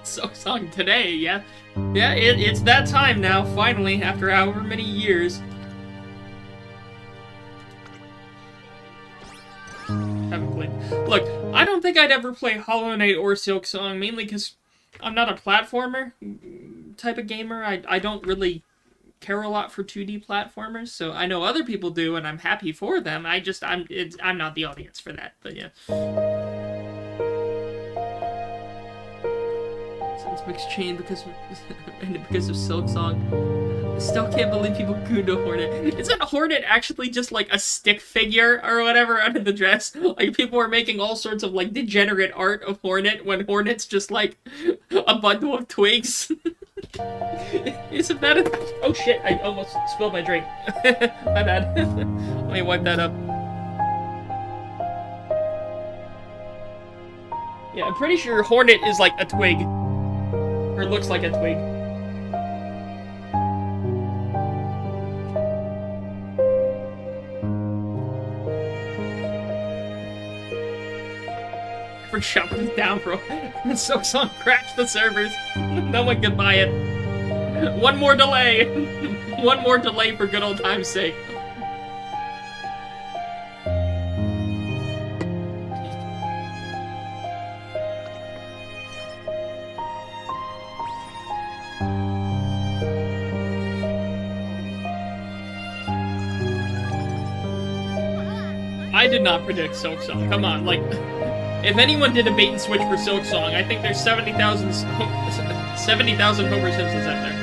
A: Silk Song today, yeah. Yeah, it's that time now, finally, after however many years. Haven't played. Look, I don't think I'd ever play Hollow Knight or Silk Song, mainly because I'm not a platformer type of gamer. I don't really care a lot for 2D platformers, so I know other people do, and I'm happy for them. I'm not the audience for that, but yeah. Sounds mixed chain because of Silk Song. I still can't believe people gooned a Hornet. Isn't Hornet actually just like a stick figure or whatever under the dress? Like, people are making all sorts of, like, degenerate art of Hornet when Hornet's just like a bundle of twigs. Isn't that a... Oh shit, I almost spilled my drink. My bad. Let me wipe that up. Yeah, I'm pretty sure Hornet is like a twig. Or looks like a twig. For shutting down, bro. Silk Song crashed the servers. No one can buy it. One more delay. One more delay for good old time's sake. I did not predict Silk Song. Come on, like... If anyone did a bait and switch for Silk Song, I think there's 70,000 Homer Simpsons out there.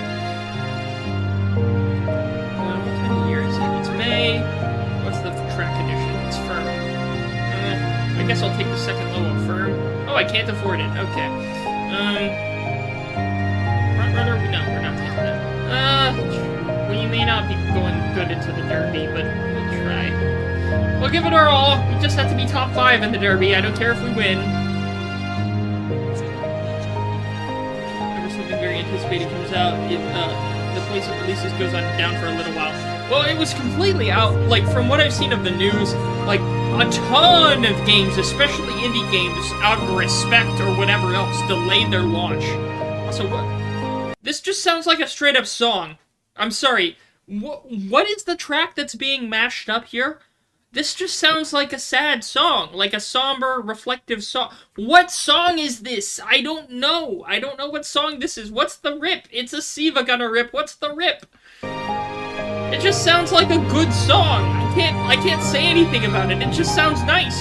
A: What time of year is it? It's May. What's the track edition? It's Firm. I guess I'll take the second level of Firm. Oh, I can't afford it. Okay. Front Runner? No, we're not taking that. We may not be going good into the Derby, but we'll try. We'll give it our all. We just have to be top 5 in the Derby. I don't care if we win. Whenever something very anticipated comes out, the place it releases goes on down for a little while. Well, it was completely out, like, from what I've seen of the news, like, a ton of games, especially indie games, out of respect or whatever else, delayed their launch. Also, what? This just sounds like a straight-up song. I'm sorry, what is the track that's being mashed up here? This just sounds like a sad song, like a somber, reflective song. What song is this? I don't know. I don't know what song this is. What's the rip? It's a SiIvagunner rip. What's the rip? It just sounds like a good song. I can't say anything about it. It just sounds nice.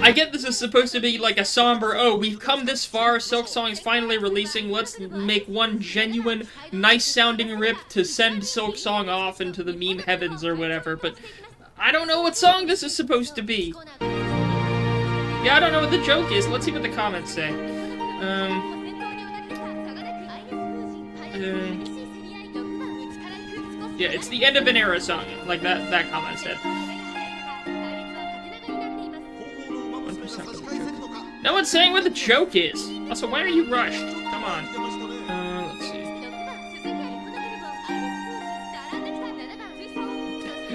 A: I get this is supposed to be like a somber, oh, we've come this far, Silksong is finally releasing, let's make one genuine, nice-sounding rip to send Silksong off into the meme heavens or whatever, but I don't know what song this is supposed to be. Yeah, I don't know what the joke is. Let's see what the comments say. Yeah, it's the end of an era song, like that comment said. No one's saying what the joke is. Also, why are you rushed? Come on. Let's see.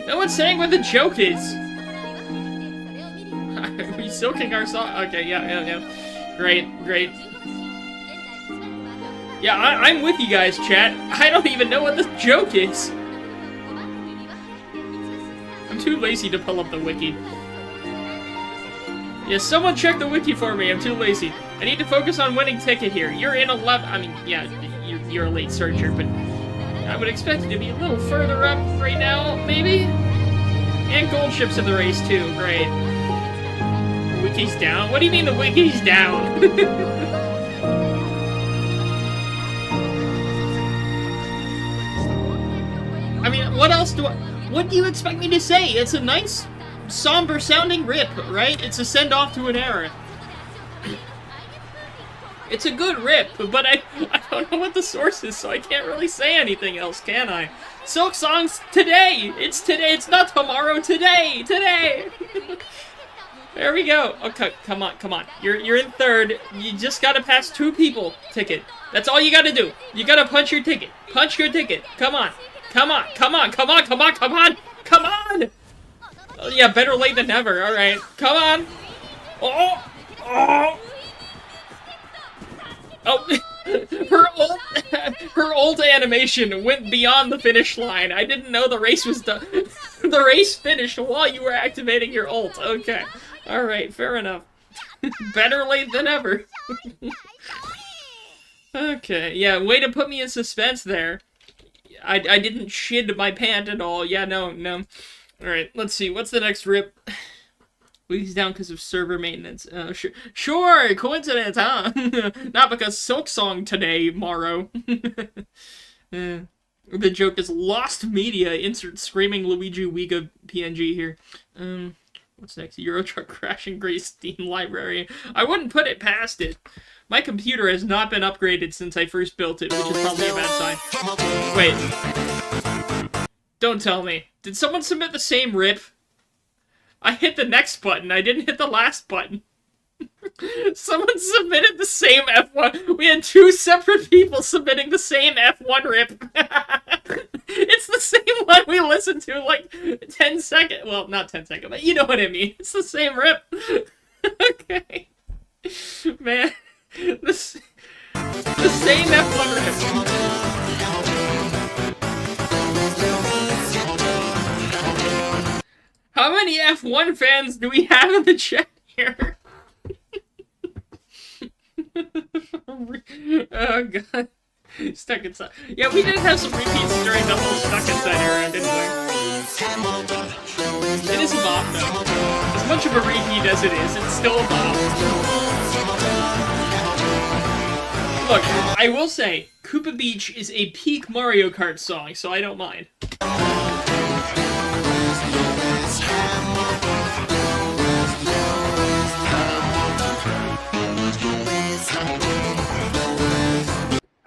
A: No one's saying what the joke is. Are we silking our song? Okay, yeah. Great. Yeah, I'm with you guys, chat. I don't even know what the joke is. I'm too lazy to pull up the wiki. Yeah, someone check the wiki for me. I'm too lazy. I need to focus on winning ticket here. You're in 11. I mean, yeah, you're a late searcher, but I would expect you to be a little further up right now, maybe? And gold ships in the race, too. Great. Wiki's down? What do you mean the wiki's down? I mean, what else what do you expect me to say? It's a nice, somber sounding rip, right? It's a send off to an era. It's a good rip, but I don't know what the source is, so I can't really say anything else, can I? Silksong's today! It's today, it's not tomorrow, today! There we go. Okay, come on. You're in third. You just gotta pass 2 people. Ticket. That's all you gotta do. You gotta punch your ticket. Punch your ticket. Come on. Oh, yeah, better late than never. All right, come on. Oh. Her ult animation went beyond the finish line. I didn't know the race was done. The race finished while you were activating your ult. Okay. All right, fair enough. Better late than ever. Okay, yeah, way to put me in suspense there. I didn't shit my pant at all. Yeah, no. Alright, let's see. What's the next rip? He's down because of server maintenance. Sure, coincidence, huh? Not because Silksong today, Morrow. The joke is lost media. Insert screaming Luigi Wiga PNG here. What's next? Euro truck crashing Gray Steam library. I wouldn't put it past it. My computer has not been upgraded since I first built it, which is probably a bad sign. Wait. Don't tell me. Did someone submit the same rip? I hit the next button. I didn't hit the last button. Someone submitted the same F1. We had 2 separate people submitting the same F1 rip. It's the same one we listened to like 10 seconds. Well, not 10 seconds, but you know what I mean. It's the same rip. Okay. Man. The same F1 rip. How many F1 fans do we have in the chat here? Oh god. Stuck Inside. Yeah, we did have some repeats during the whole Stuck Inside era, didn't we? It is a bop, though. As much of a repeat as it is, it's still a bop. Look, I will say, Koopa Beach is a peak Mario Kart song, so I don't mind.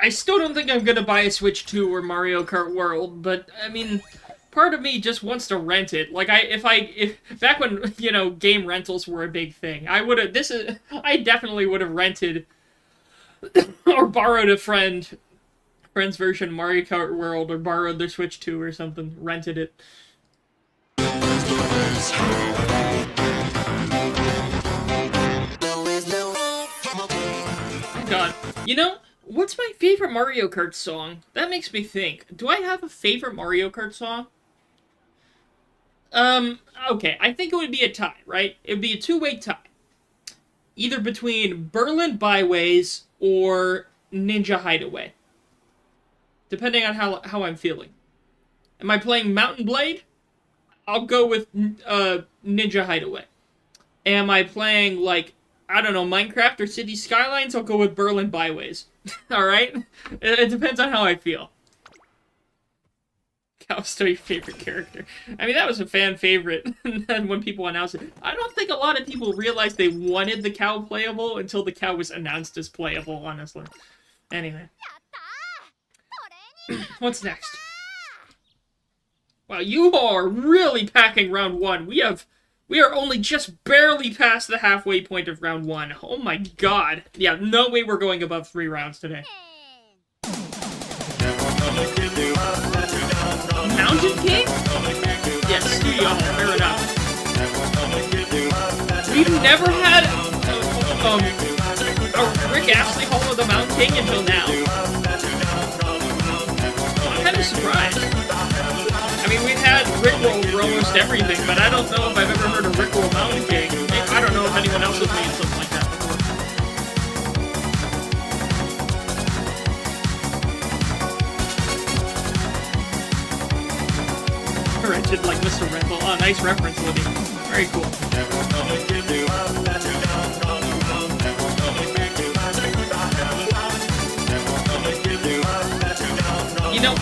A: I still don't think I'm gonna buy a Switch 2 or Mario Kart World, but, I mean, part of me just wants to rent it. Like, if back when, you know, game rentals were a big thing, I definitely would have rented or borrowed a friend's version of Mario Kart World, or borrowed their Switch 2 or something, rented it. Oh god. You know, what's my favorite Mario Kart song? That makes me think. Do I have a favorite Mario Kart song? Okay, I think it would be a tie, right? It would be a two-way tie. Either between Berlin Byways or Ninja Hideaway. Depending on how I'm feeling. Am I playing Mountain Blade? I'll go with Ninja Hideaway. Am I playing, like, I don't know, Minecraft or City Skylines? I'll go with Berlin Byways. Alright? It depends on how I feel. Cow's still your favorite character. I mean, that was a fan favorite when people announced it. I don't think a lot of people realized they wanted the cow playable until the cow was announced as playable, honestly. Anyway. What's next? Wow, you all are really packing round 1. We are only just barely past the halfway point of round 1. Oh my god. Yeah, no way we're going above 3 rounds today. Mountain King? Yes, Studio Hall, fair enough. We've never had a Rick Astley Hall of the Mountain King until now. I'm kind of surprised. I mean, we've had Rickroll for almost everything, but I don't know if I've ever heard of Rickroll Mountain King. I don't know if anyone else has made something like that before. Wretched like Mr. Rendell. Oh, nice reference, Libby. Very cool. You know,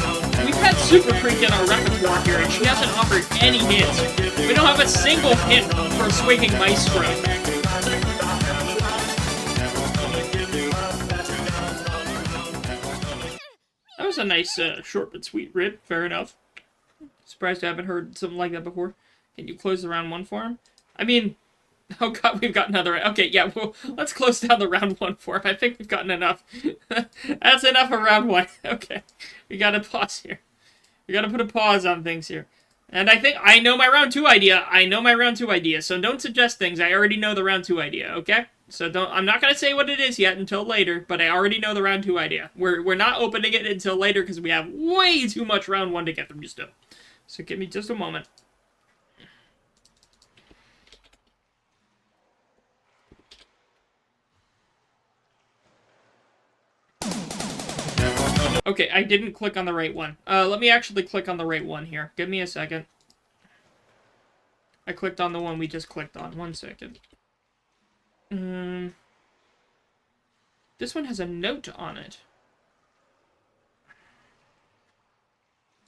A: we've had Super Creek in our repertoire here, and she hasn't offered any hints. We don't have a single hint for Swinging Maestro. That was a nice, short but sweet rip. Fair enough. Surprised I haven't heard something like that before. Can you close the round 1 for him? I mean, oh god, we've got another. Okay, yeah, well, let's close down the round 1 for him. I think we've gotten enough. That's enough of round 1. Okay, we gotta pause here. We gotta put a pause on things here. And I think I know my round 2 idea. So don't suggest things. I already know the round 2 idea, okay? So I'm not gonna say what it is yet until later, but I already know the round 2 idea. We're not opening it until later because we have way too much round 1 to get through still. So give me just a moment. Okay, I didn't click on the right one. Let me actually click on the right one here. Give me a second. I clicked on the one we just clicked on. 1 second. This one has a note on it.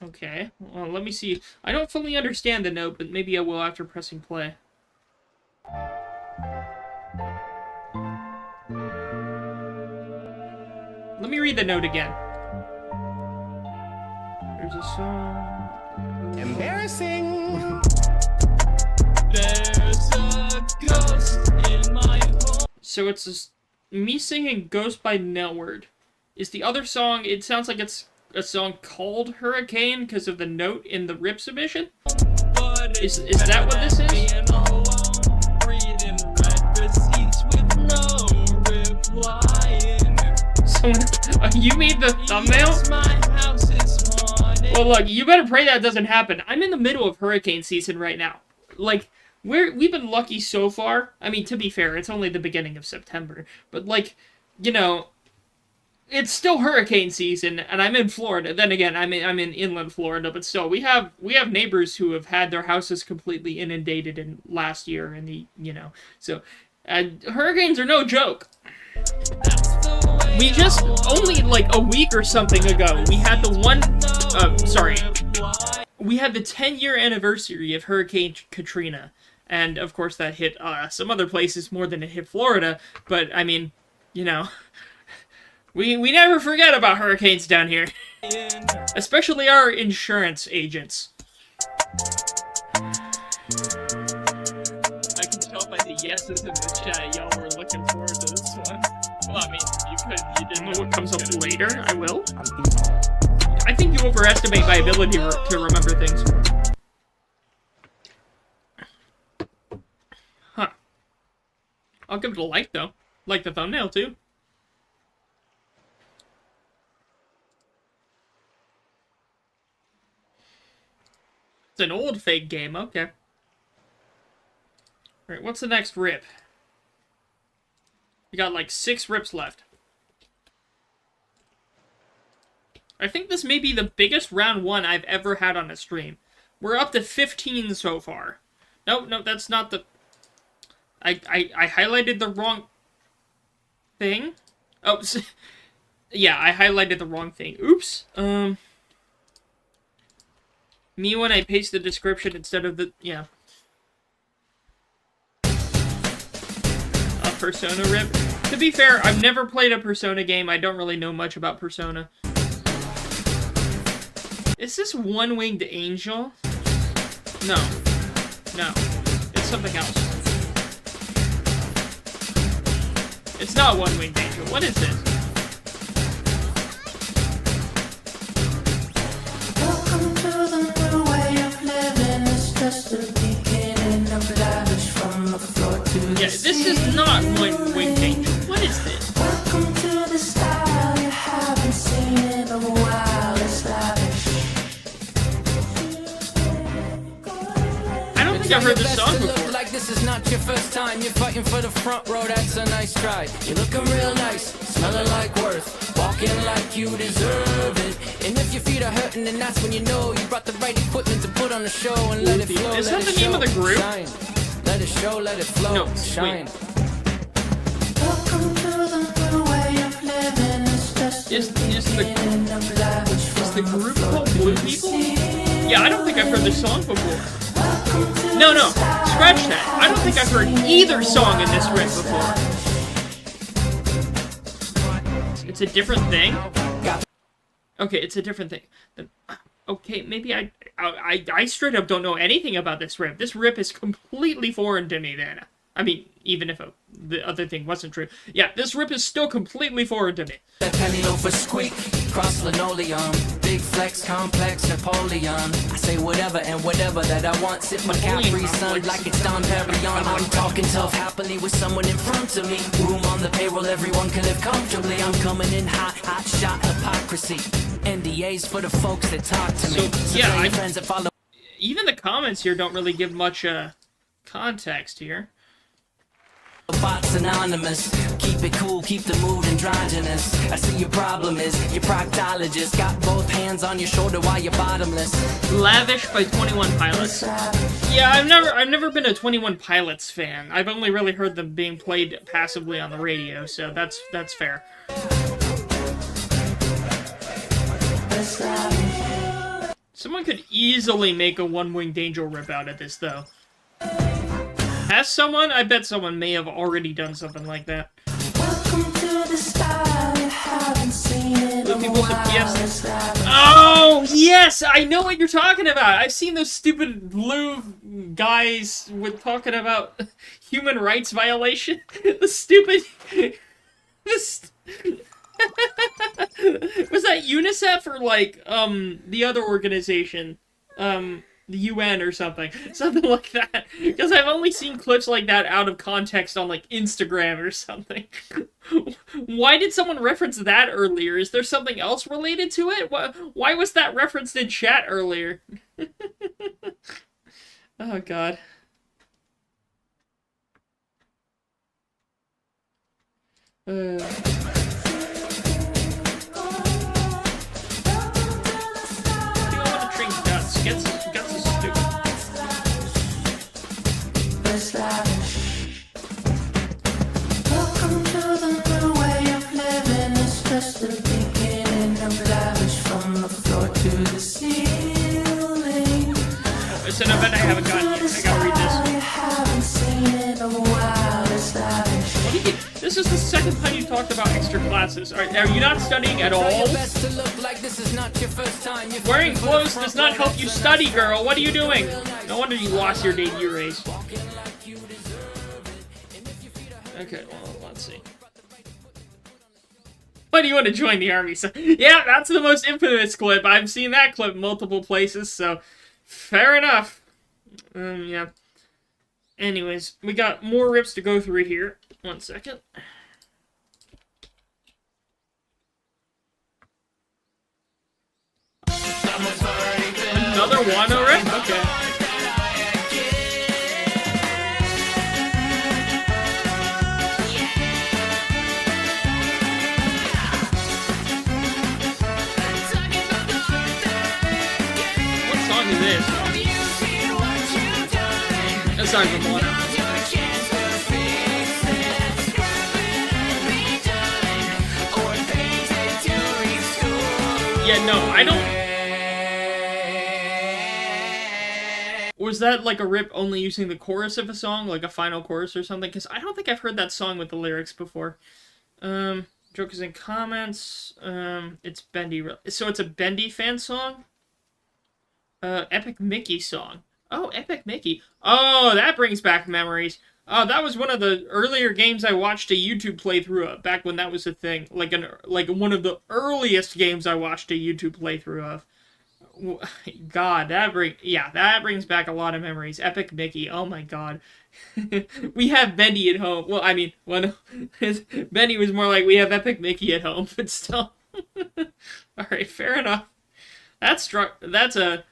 A: Okay, well, let me see. I don't fully understand the note, but maybe I will after pressing play. Let me read the note again. There's a song...
C: Embarrassing!
I: There's a ghost in my home.
A: So it's me singing Ghost by Nelward. Is the other song, it sounds like it's a song called Hurricane because of the note in the rip submission? Is that what this is? Someone, you made the thumbnail? Well, look, you better pray that doesn't happen. I'm in the middle of hurricane season right now. Like, we've been lucky so far. I mean, to be fair, it's only the beginning of September. But, like, you know, it's still hurricane season, and I'm in Florida. Then again, I'm in inland Florida, but still, we have neighbors who have had their houses completely inundated in last year, and so hurricanes are no joke. We just only like a week or something ago, we had we had the 10-year anniversary of Hurricane Katrina, and of course that hit some other places more than it hit Florida. But I mean, you know. We never forget about hurricanes down here. Especially our insurance agents. I can tell by the yeses in the chat, y'all were looking forward to this one. Well, I mean, you You didn't know what comes up later? I will. I think you overestimate my ability to remember things. Huh. I'll give it a like, though. Like the thumbnail, too. It's an old fake game, okay. Alright, what's the next rip? We got like 6 rips left. I think this may be the biggest round 1 I've ever had on a stream. We're up to 15 so far. No, that's not the... I highlighted the wrong thing. Oh, yeah, I highlighted the wrong thing. Oops. Me when I paste the description instead of the... Yeah. A Persona rip. To be fair, I've never played a Persona game. I don't really know much about Persona. Is this One-Winged Angel? No. No. It's something else. It's not One-Winged Angel. What is this?
C: Welcome to the new way of living. It's just the beginning of lavish from the floor to the
A: Yeah, this is not One-Winged Angel. What is this?
C: Welcome to the style you haven't seen in a while. It's lavish.
A: I don't think I've heard this song before.
C: Like this is not your first time. You're fighting for the front row. That's a nice try. You're looking real nice, smelling like worth, walking like you deserve it. And if your feet are hurting, then that's when you know you brought the right equipment to put on the show and let it flow.
A: Is that the name of the group?
C: Shine. Let it show, let it flow.
A: No,
C: shine.
A: wait.
C: Welcome to the new way of living. It's just
A: Is the group called Blue People? Yeah, I don't think I've heard this song before. No, scratch that. I don't think I've heard either song in this rip before. It's a different thing? Okay, it's a different thing. Okay, maybe I straight up don't know anything about this rip. This rip is completely foreign to me then. I mean, even if the other thing wasn't true. Yeah, this rip is still completely foreign to me.
C: that penny loaf for squeak, cross linoleum, big flex, complex, Napoleon. I say whatever and whatever that I want. Sip my Capri Sun like it's Dom Perignon. I'm talking tough happily with someone in front of me. Room on the payroll, everyone can live comfortably. I'm coming in hot, hot shot hypocrisy. NDAs for the folks that talk to me.
A: So, yeah,
C: friends that follow.
A: Even the comments here don't really give much context here.
C: Bots anonymous, keep it cool, keep the mood androgynous. I see your problem is your proctologist got both hands on your shoulder while you're bottomless.
A: Lavish by 21 Pilots. Yeah, I've never been a 21 Pilots fan. I've only really heard them being played passively on the radio, so that's fair. Someone could easily make a One-Winged Angel rip out of this, though. Has someone? I bet someone may have already done something like that.
C: Welcome to the style you haven't seen in a while.
A: Oh, yes! I know what you're talking about! I've seen those stupid blue guys with talking about human rights violation. The stupid... Was that UNICEF or, like, the other organization? The UN or something. Something like that. Because I've only seen clips like that out of context on, like, Instagram or something. Why did someone reference that earlier? Is there something else related to it? Why was that referenced in chat earlier? Oh, God. Guts is stupid.
C: Welcome to the new way of living. It's just the beginning of lavish from the floor to the ceiling.
A: It's an event I haven't gotten yet. I gotta read this.
C: You haven't seen it in a while. It's lavish.
A: What do you, this is the second time you talked about extra classes. Are you not studying at all? Wearing clothes does not help you study, girl. What are you doing? No wonder you lost your debut race. Okay, well, let's see. Why do you want to join the army? So, yeah, that's the most infamous clip. I've seen that clip multiple places, so fair enough. Yeah. Anyways, we got more rips to go through here. 1 second. Another Wano rip? Okay. What song is this? That's not even Wano. Yeah, no, I don't... Was that like a rip only using the chorus of a song? Like a final chorus or something? Because I don't think I've heard that song with the lyrics before. Jokers in comments. It's Bendy. So it's a Bendy fan song? Epic Mickey song. Oh, Epic Mickey. Oh, that brings back memories. Oh, that was one of the earlier games I watched a YouTube playthrough of, back when that was a thing. Like one of the earliest games I watched a YouTube playthrough of. God, that brings back a lot of memories. Epic Mickey, oh my god. We have Bendy at home. Well, I mean, Bendy was more like we have Epic Mickey at home, but still. Alright, fair enough. That's a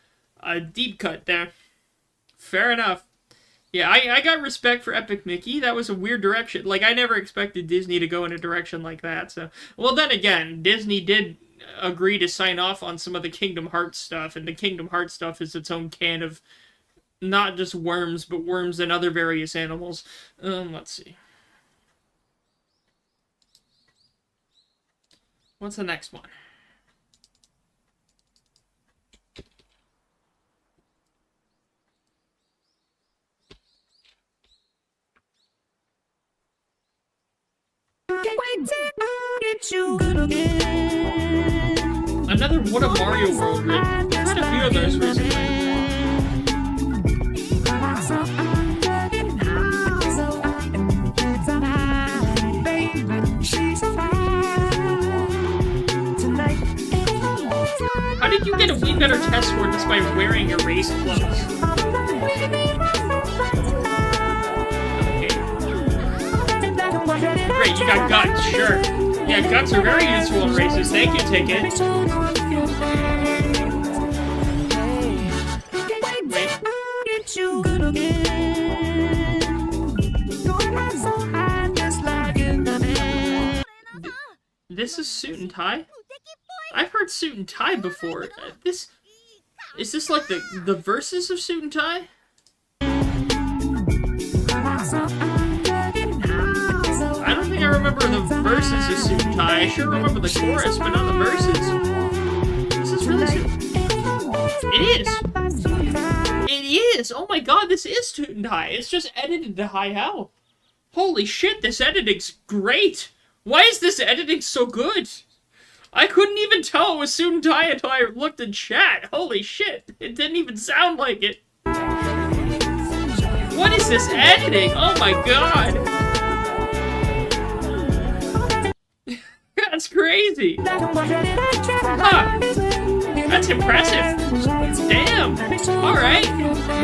A: deep cut there. Fair enough. Yeah, I got respect for Epic Mickey. That was a weird direction. Like, I never expected Disney to go in a direction like that, so... Well, then again, Disney did agree to sign off on some of the Kingdom Hearts stuff, and the Kingdom Hearts stuff is its own can of not just worms, but worms and other various animals. Let's see. What's the next one? Another What a Mario World rip. I've had a few of those recently. How did you get a way better test score just by wearing your race clothes? Great, you got guts, sure. Yeah, guts are very useful in races. Thank you, Ticket. This is Suit and Tie? I've heard Suit and Tie before. Is this like the verses of Suit and Tie? I don't think I remember the verses of Suit and Tie. I sure remember the chorus, but not the verses. This is really Suit. It is. It is. Oh my god, this is Suit and Tie. It's just edited to high hell. Holy shit, this editing's great. Why is this editing so good? I couldn't even tell it was Suit and Tie until I looked in chat. Holy shit, it didn't even sound like it. What is this editing? Oh my god. That's crazy. Huh. That's impressive. Damn. Alright.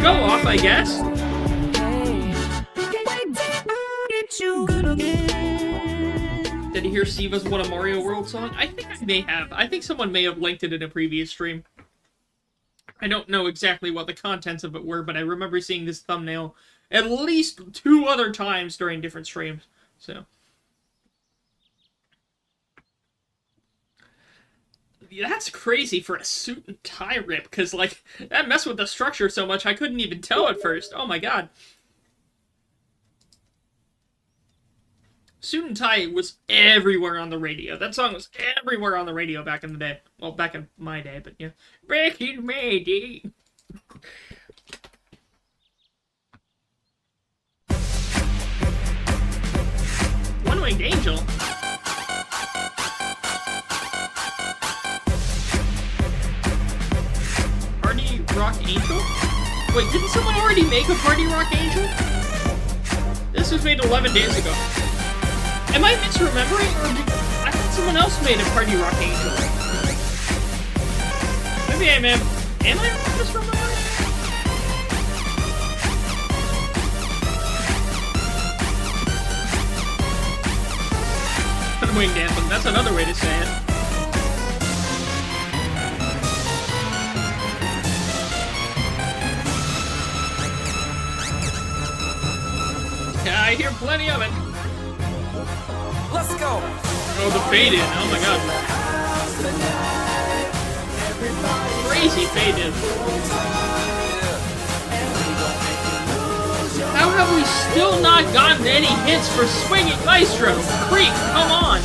A: Go off, I guess. Did you hear SiIva's What a Mario World song? I think I may have. I think someone may have linked it in a previous stream. I don't know exactly what the contents of it were, but I remember seeing this thumbnail at least 2 other times during different streams. So... That's crazy for a Suit and Tie rip, because, like, that messed with the structure so much I couldn't even tell at first. Oh my god. Suit and Tie was everywhere on the radio. That song was everywhere on the radio back in the day. Well, back in my day, but yeah. Back in my day. One-Winged Angel? Party Rock Angel? Wait, didn't someone already make a Party Rock Angel? This was made 11 days ago. Am I misremembering, or I thought someone else made a Party Rock Angel. Maybe I am I misremembering? Winged Anthem, that's another way to say it. Yeah, I hear plenty of it.
C: Let's go.
A: Oh, the fade in. Oh my god. Crazy fade in. How have we still not gotten any hits for Swinging Maestro? Creep, come on.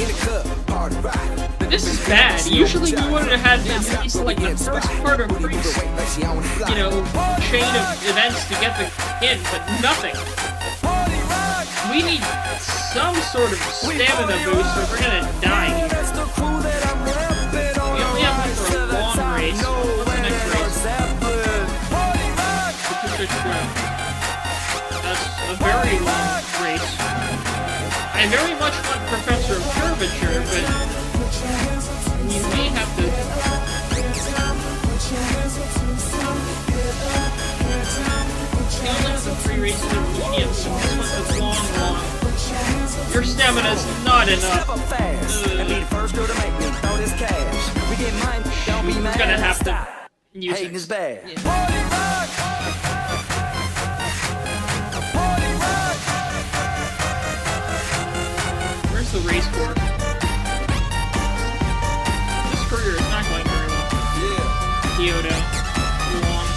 A: This is bad. Usually we would have had at least like the first part of Creep's, you know, chain of events to get the hit, but nothing. We need some sort of stamina boost or we're gonna die here. We only have time for a long race. What's the next race? That's a very long race. I very much want Professor of Curvature, but we may have to... We only have the 3 races of medium, so this one's a long. Your stamina's not enough. We're gonna have to use it. Where's the race course? This career is not going very well. Kyoto. Long.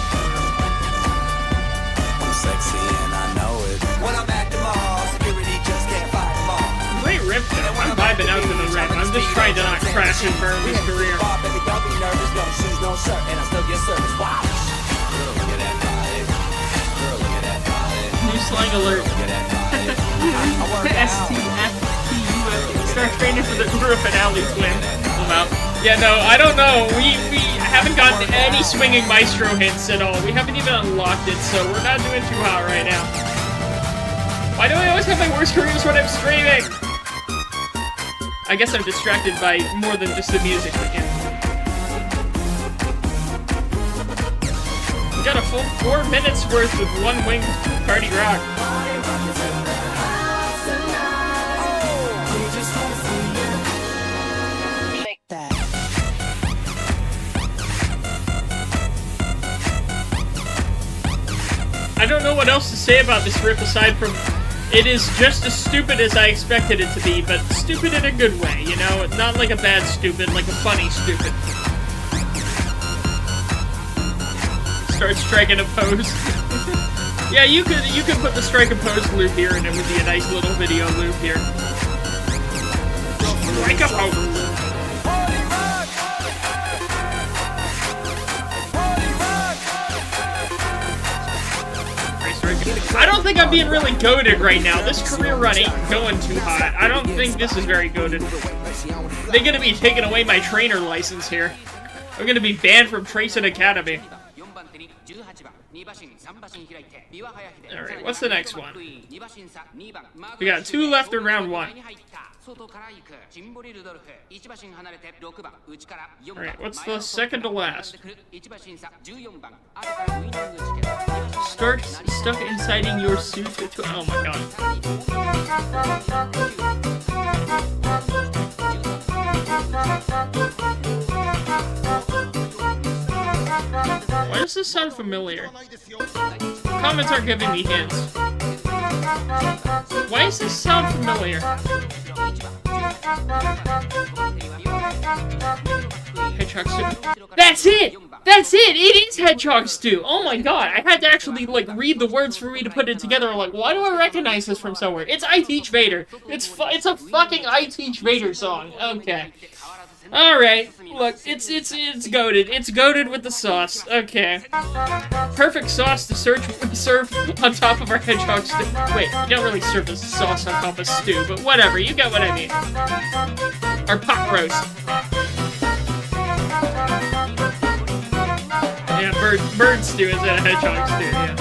C: I'm sexy and I know it. When I'm at the mall, security just can't fight them all.
A: Great rip though. I'm vibing out to the rip. I'm just trying to not crash and burn this career.
C: Baby, don't be nervous, no shoes, no shirt, and I still get service. Wow. Girl, look at that body. Girl, look at that body.
A: New slang alert. STFTU. Start training for the Uber finale swim. I'm out. Yeah, no, I don't know. We haven't gotten any Swinging Maestro hits at all. We haven't even unlocked it, so we're not doing too hot right now. Why do I always have my worst careers when I'm streaming? I guess I'm distracted by more than just the music again. We got a full 4 minutes worth of one winged Party Rock. I don't know what else to say about this riff aside from it is just as stupid as I expected it to be, but stupid in a good way, you know? Not like a bad stupid, like a funny stupid. Start striking a pose. Yeah, you could put the strike a pose loop here and it would be a nice little video loop here. Strike a pose. I don't think I'm being really goated right now. This career run ain't going too hot. I don't think this is very goated. They're gonna be taking away my trainer license here. I'm gonna be banned from Tracing Academy. Alright, what's the next one? We got 2 left in round 1. Alright, what's the second to last? Start stuck inside in your suit. Oh my god. Why does this sound familiar? Comments are giving me hints. Why does this sound familiar? Hedgehog stew. That's it! That's it! It is hedgehog stew! Oh my god, I had to actually, like, read the words for me to put it together. I'm like, why do I recognize this from somewhere? It's I Teach Vader. It's a fucking I Teach Vader song. Okay. Alright, look, it's goated. It's goated with the sauce. Okay. Perfect sauce to serve on top of our hedgehog stew. Wait, you don't really serve the sauce on top of stew, but whatever, you get what I mean. Our pot roast. Yeah, bird stew instead of hedgehog stew, yeah.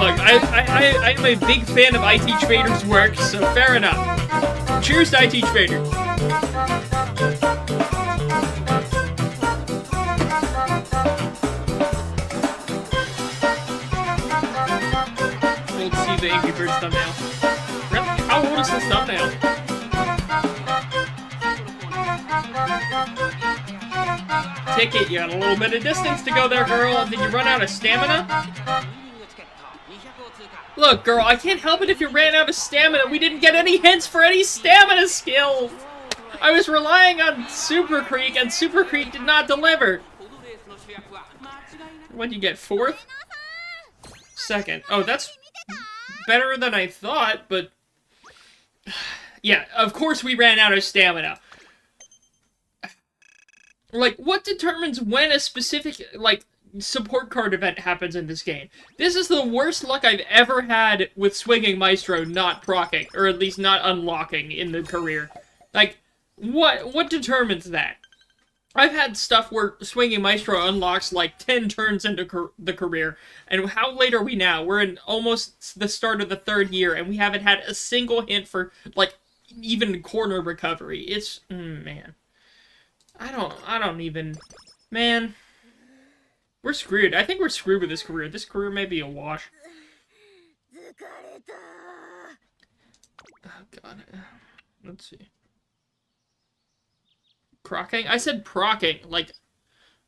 A: Look, I am a big fan of I Teach Vader's work, so fair enough. Cheers to I Teach Vader. We'll see the Angry Birds thumbnail. Really? How old is this thumbnail? Ticket, you got a little bit of distance to go there, girl. Did you run out of stamina? Look, girl, I can't help it if you ran out of stamina. We didn't get any hints for any stamina skills. I was relying on Super Creek, and Super Creek did not deliver. What'd you get, 4th? 2nd. Oh, that's better than I thought, but... Yeah, of course we ran out of stamina. Like, what determines when a specific, like, support card event happens in this game? This is the worst luck I've ever had with Swinging Maestro not proccing, or at least not unlocking in the career. Like, what determines that? I've had stuff where Swinging Maestro unlocks, like, 10 turns into the career, and how late are we now? We're in almost the start of the 3rd year, and we haven't had a single hint for, like, even corner recovery. It's, man. I don't even... Man. We're screwed. I think we're screwed with this career. This career may be a wash. Oh, God. Let's see. Procking? I said procking. Like,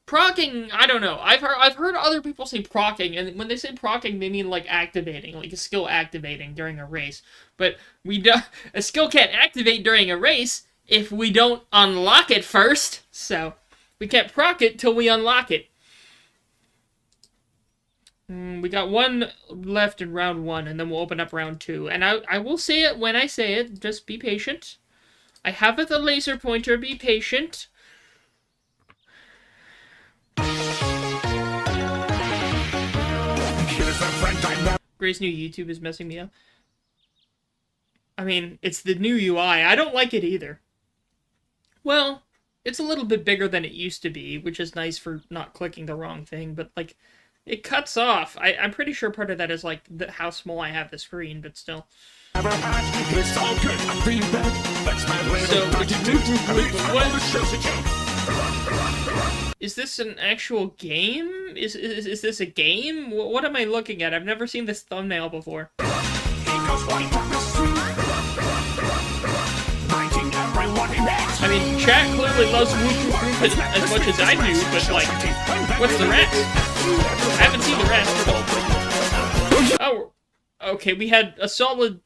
A: procking, I don't know. I've heard other people say procking, and when they say procking, they mean, like, activating. Like, a skill activating during a race. But a skill can't activate during a race if we don't unlock it first. So, we can't proc it till we unlock it. We got 1 left in round 1, and then we'll open up round 2. And I will say it when I say it. Just be patient. I have the laser pointer. Be patient. Gray's new YouTube is messing me up. I mean, it's the new UI. I don't like it either. Well, it's a little bit bigger than it used to be, which is nice for not clicking the wrong thing, but, like, it cuts off. I'm pretty sure part of that is, like, how small I have the screen, but still. So, is this an actual game? Is this a game? What am I looking at? I've never seen this thumbnail before. I mean, chat clearly loves Woohoo Group as much as I do, but, like, what's the rest? I haven't seen the rest. Oh, okay, we had a solid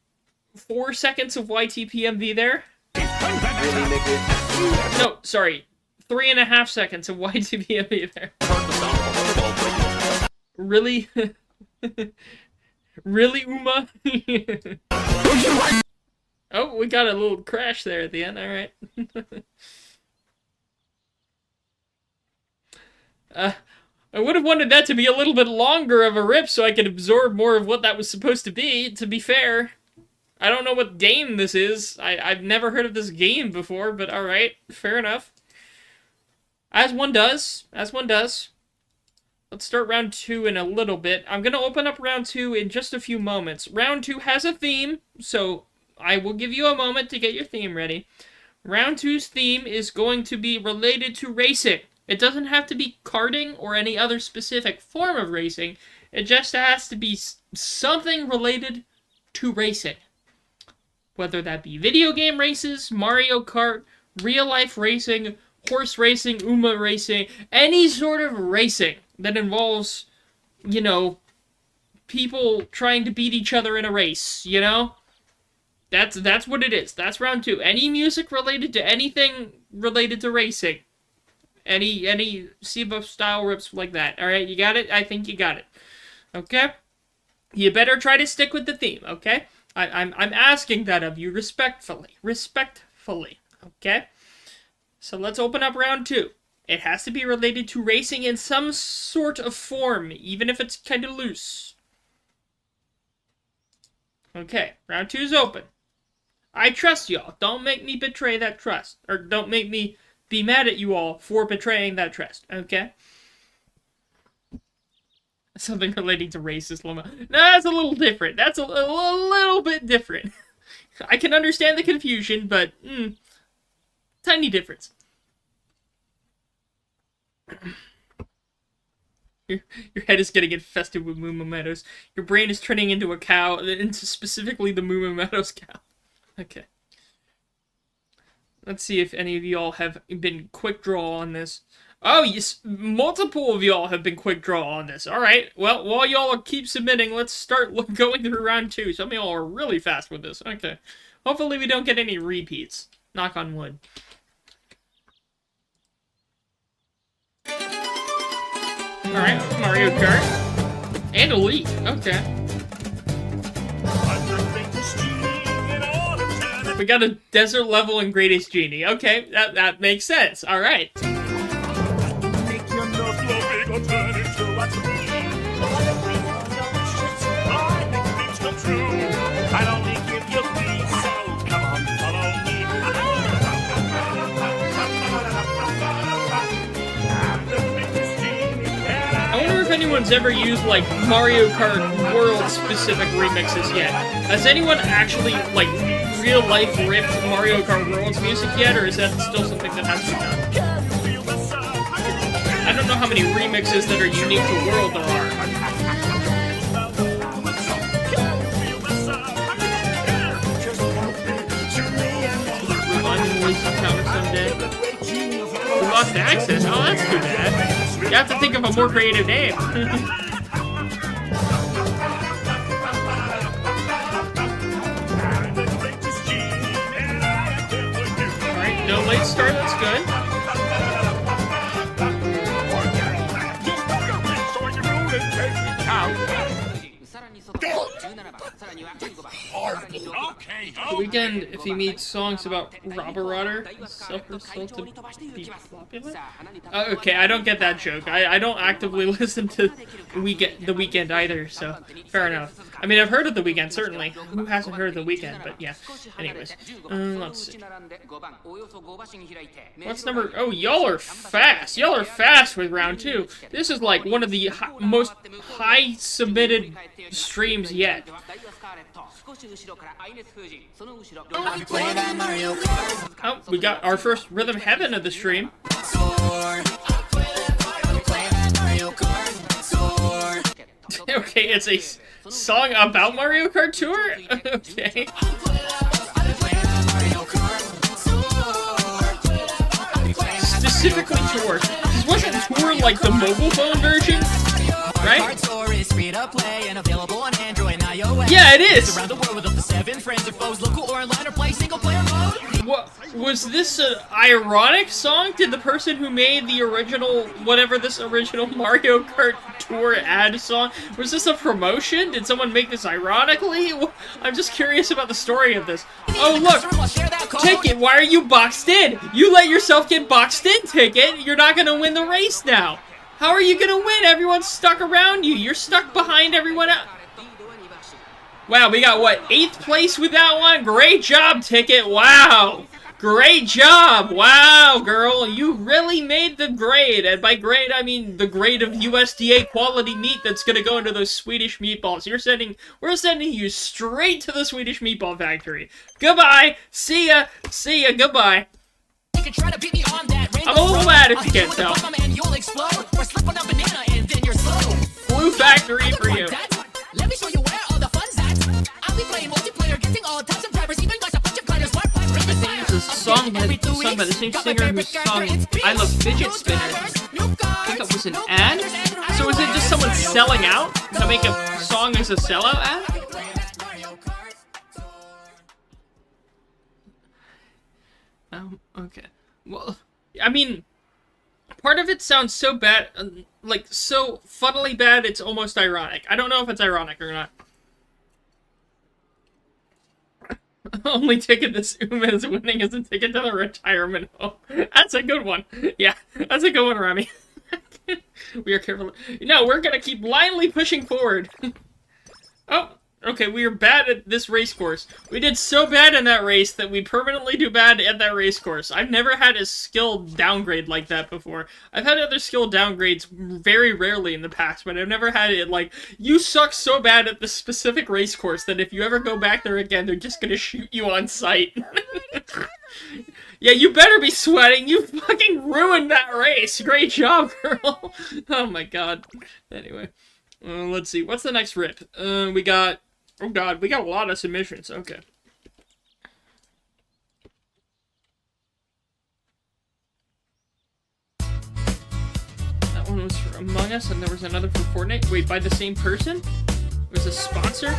A: 4 seconds of YTPMV there. No, sorry, 3.5 seconds of YTPMV there. Really? Really, Uma? Oh, we got a little crash there at the end, alright. I would have wanted that to be a little bit longer of a rip so I could absorb more of what that was supposed to be fair. I don't know what game this is. I've never heard of this game before, but alright, fair enough. As one does. Let's start round 2 in a little bit. I'm gonna open up round 2 in just a few moments. Round 2 has a theme, so I will give you a moment to get your theme ready. Round 2's theme is going to be related to racing. It doesn't have to be karting or any other specific form of racing. It just has to be something related to racing. Whether that be video game races, Mario Kart, real-life racing, horse racing, Uma racing, any sort of racing that involves, you know, people trying to beat each other in a race, you know? That's what it is. That's round 2. Any music related to anything related to racing. Any SiIva style rips like that. Alright, you got it? I think you got it. Okay? You better try to stick with the theme, okay? I'm asking that of you respectfully. Okay? So let's open up round 2. It has to be related to racing in some sort of form, even if it's kind of loose. Okay, round 2's open. I trust y'all. Don't make me betray that trust. Or don't make me be mad at you all for betraying that trust, okay? Something relating to racist Loma. No, that's a little different. That's a little bit different. I can understand the confusion, but tiny difference. Your head is getting infested with Moo Meadows. Your brain is turning into a cow, into specifically the Moo Meadows cow. Okay. Let's see if any of y'all have been quick draw on this. Oh, yes, multiple of y'all have been quick draw on this. Alright, well, while y'all keep submitting, let's start going through round 2. Some of y'all are really fast with this. Okay. Hopefully we don't get any repeats. Knock on wood. Alright, Mario Kart. And Elite. Okay. We got a desert level in Greatest Genie. Okay, that makes sense. Alright. I wonder if anyone's ever used, like, Mario Kart World-specific remixes yet. Has anyone actually, like, real-life ripped Mario Kart World's music yet, or is that still something that has to be done? I don't know how many remixes that are unique to World there are. Someday. We lost access. Oh, that's too bad. You have to think of a more creative name. Alright, no late start, that's good. The Weeknd, if he meets songs about Robber Rotter, self-result to be popular? Okay, I don't get that joke. I don't actively listen to The Weeknd either, so fair enough. I mean, I've heard of The Weeknd, certainly. Who hasn't heard of The Weeknd? But yeah. Anyways, let's see. What's number... Oh, y'all are fast. Y'all are fast with round 2. This is like one of the most high submitted streams yet. Oh, we got our first Rhythm Heaven of the stream. Okay, it's a song about Mario Kart Tour? Okay. Specifically Tour. This wasn't Tour like the mobile phone version, right? Yeah, it is! What, was this an ironic song? Did the person who made the original, whatever this original Mario Kart Tour ad song, was this a promotion? Did someone make this ironically? I'm just curious about the story of this. Oh look! Ticket, why are you boxed in? You let yourself get boxed in, Ticket! You're not gonna win the race now! How are you gonna win? Everyone's stuck around you. You're stuck behind everyone else. Wow, we got, what, 8th place with that one? Great job, Ticket. Wow. Great job. Wow, girl. You really made the grade. And by grade, I mean the grade of USDA quality meat that's gonna go into those Swedish meatballs. We're sending you straight to the Swedish meatball factory. Goodbye. See ya. See ya. Goodbye. I'm a little mad if you can't tell. Blue factory for you. Let me show you where all the fun's at. I'll be playing multiplayer, getting all types of drivers, even guys a bunch of gliders, smart pipes. I think it's a song by the same singer who sung I Love Fidget Spinners. I think it was an ad? So is it just someone selling out to make a song as a sellout ad? Okay. Well, I mean, part of it sounds so bad, like, so funnily bad, it's almost ironic. I don't know if it's ironic or not. Only ticket this Uma is winning is a ticket to the retirement home. That's a good one. Yeah, that's a good one, Rami. We are careful. No, we're gonna keep blindly pushing forward. Oh, Okay, we are bad at this race course. We did so bad in that race that we permanently do bad at that race course. I've never had a skill downgrade like that before. I've had other skill downgrades very rarely in the past, but I've never had it like, you suck so bad at this specific race course that if you ever go back there again, they're just gonna shoot you on sight. Yeah, you better be sweating. You fucking ruined that race. Great job, girl. Oh my god. Anyway. Let's see. What's the next rip? We got... Oh god, we got a lot of submissions. Okay. That one was for Among Us, and there was another for Fortnite. Wait, by the same person? It was a sponsor?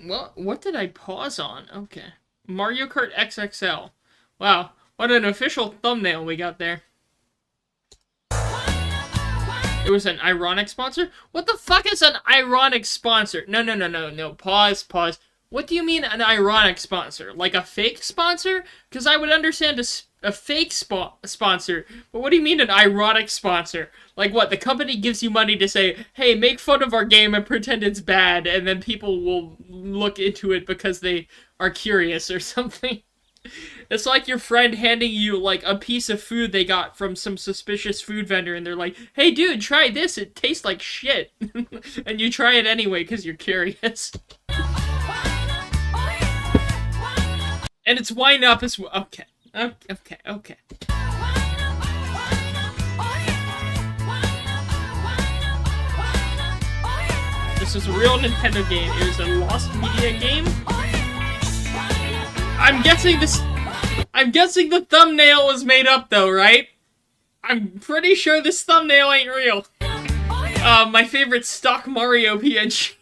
A: Well, what did I pause on? Okay. Mario Kart XXL. Wow, what an official thumbnail we got there. It was an ironic sponsor? What the fuck is an ironic sponsor? No. Pause. What do you mean an ironic sponsor? Like a fake sponsor? Because I would understand a fake sponsor. But what do you mean an ironic sponsor? Like what, the company gives you money to say, hey, make fun of our game and pretend it's bad, and then people will look into it because they are curious or something? It's like your friend handing you, like, a piece of food they got from some suspicious food vendor, and they're like, hey, dude, try this, it tastes like shit. And you try it anyway, because you're curious. And it's wind up as well. Okay. This is a real Nintendo game. It was a lost media game. I'm guessing the thumbnail was made up though, right? I'm pretty sure this thumbnail ain't real. My favorite stock Mario PNG.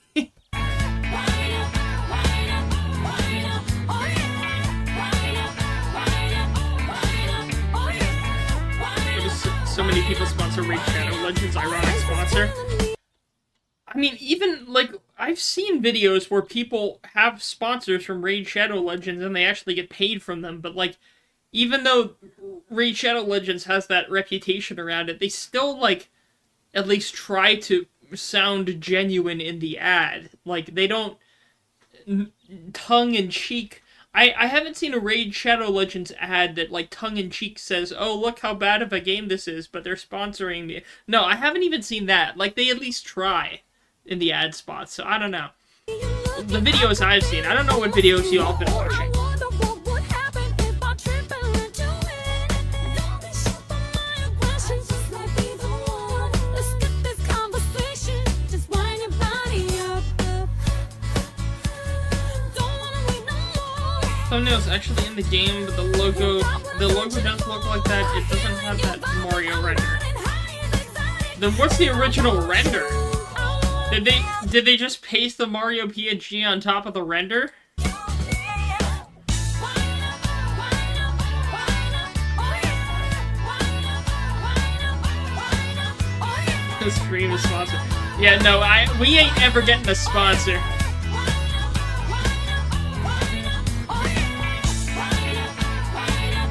A: So many people sponsor Raid Shadow Legends, ironic sponsor. I mean, even, like, I've seen videos where people have sponsors from Raid Shadow Legends and they actually get paid from them, but, like, even though Raid Shadow Legends has that reputation around it, they still, like, at least try to sound genuine in the ad. Like, they don't tongue-in-cheek... I haven't seen a Raid Shadow Legends ad that, like, tongue-in-cheek says, oh, look how bad of a game this is, but they're sponsoring me. No, I haven't even seen that. Like, they at least try in the ad spots, so I don't know. The videos I've seen, I don't know what videos you all been watching. Thumbnail's actually in the game, but the logo doesn't look like that. It doesn't have that Mario render. Then what's the original render? Did they just paste the Mario PNG on top of the render? The stream is sponsored. Yeah, no, we ain't ever getting a sponsor.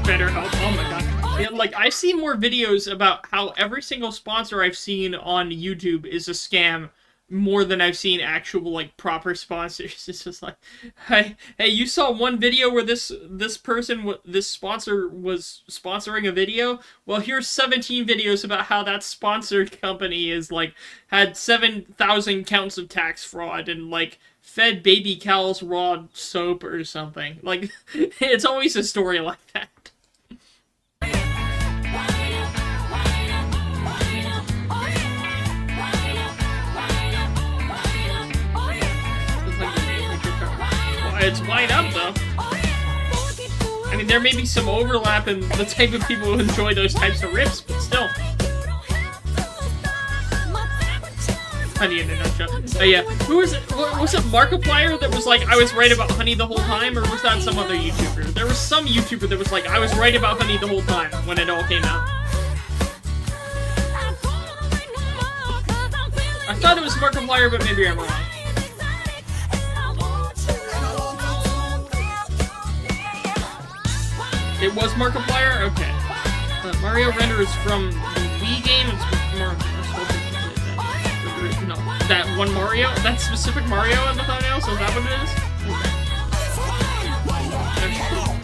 A: Better help. Oh my god. Yeah, like, I've seen more videos about how every single sponsor I've seen on YouTube is a scam more than I've seen actual, like, proper sponsors. It's just like, hey, you saw one video where this sponsor was sponsoring a video? Well, here's 17 videos about how that sponsored company is, like, had 7,000 counts of tax fraud and, like, fed baby cows raw soap or something. Like, it's always a story like that. It's wide up, though. I mean, there may be some overlap in the type of people who enjoy those types of rips, but still. Honey in a nutshell. Oh, yeah. Who was it? Was it Markiplier that was like, I was right about Honey the whole time? Or was that some other YouTuber? There was some YouTuber that was like, I was right about Honey the whole time when it all came out. I thought it was Markiplier, but maybe I'm wrong. It was Markiplier? Okay. Mario render is from the Wii game. It's more... no, that one Mario, that specific Mario in the thumbnail, so is that what it is?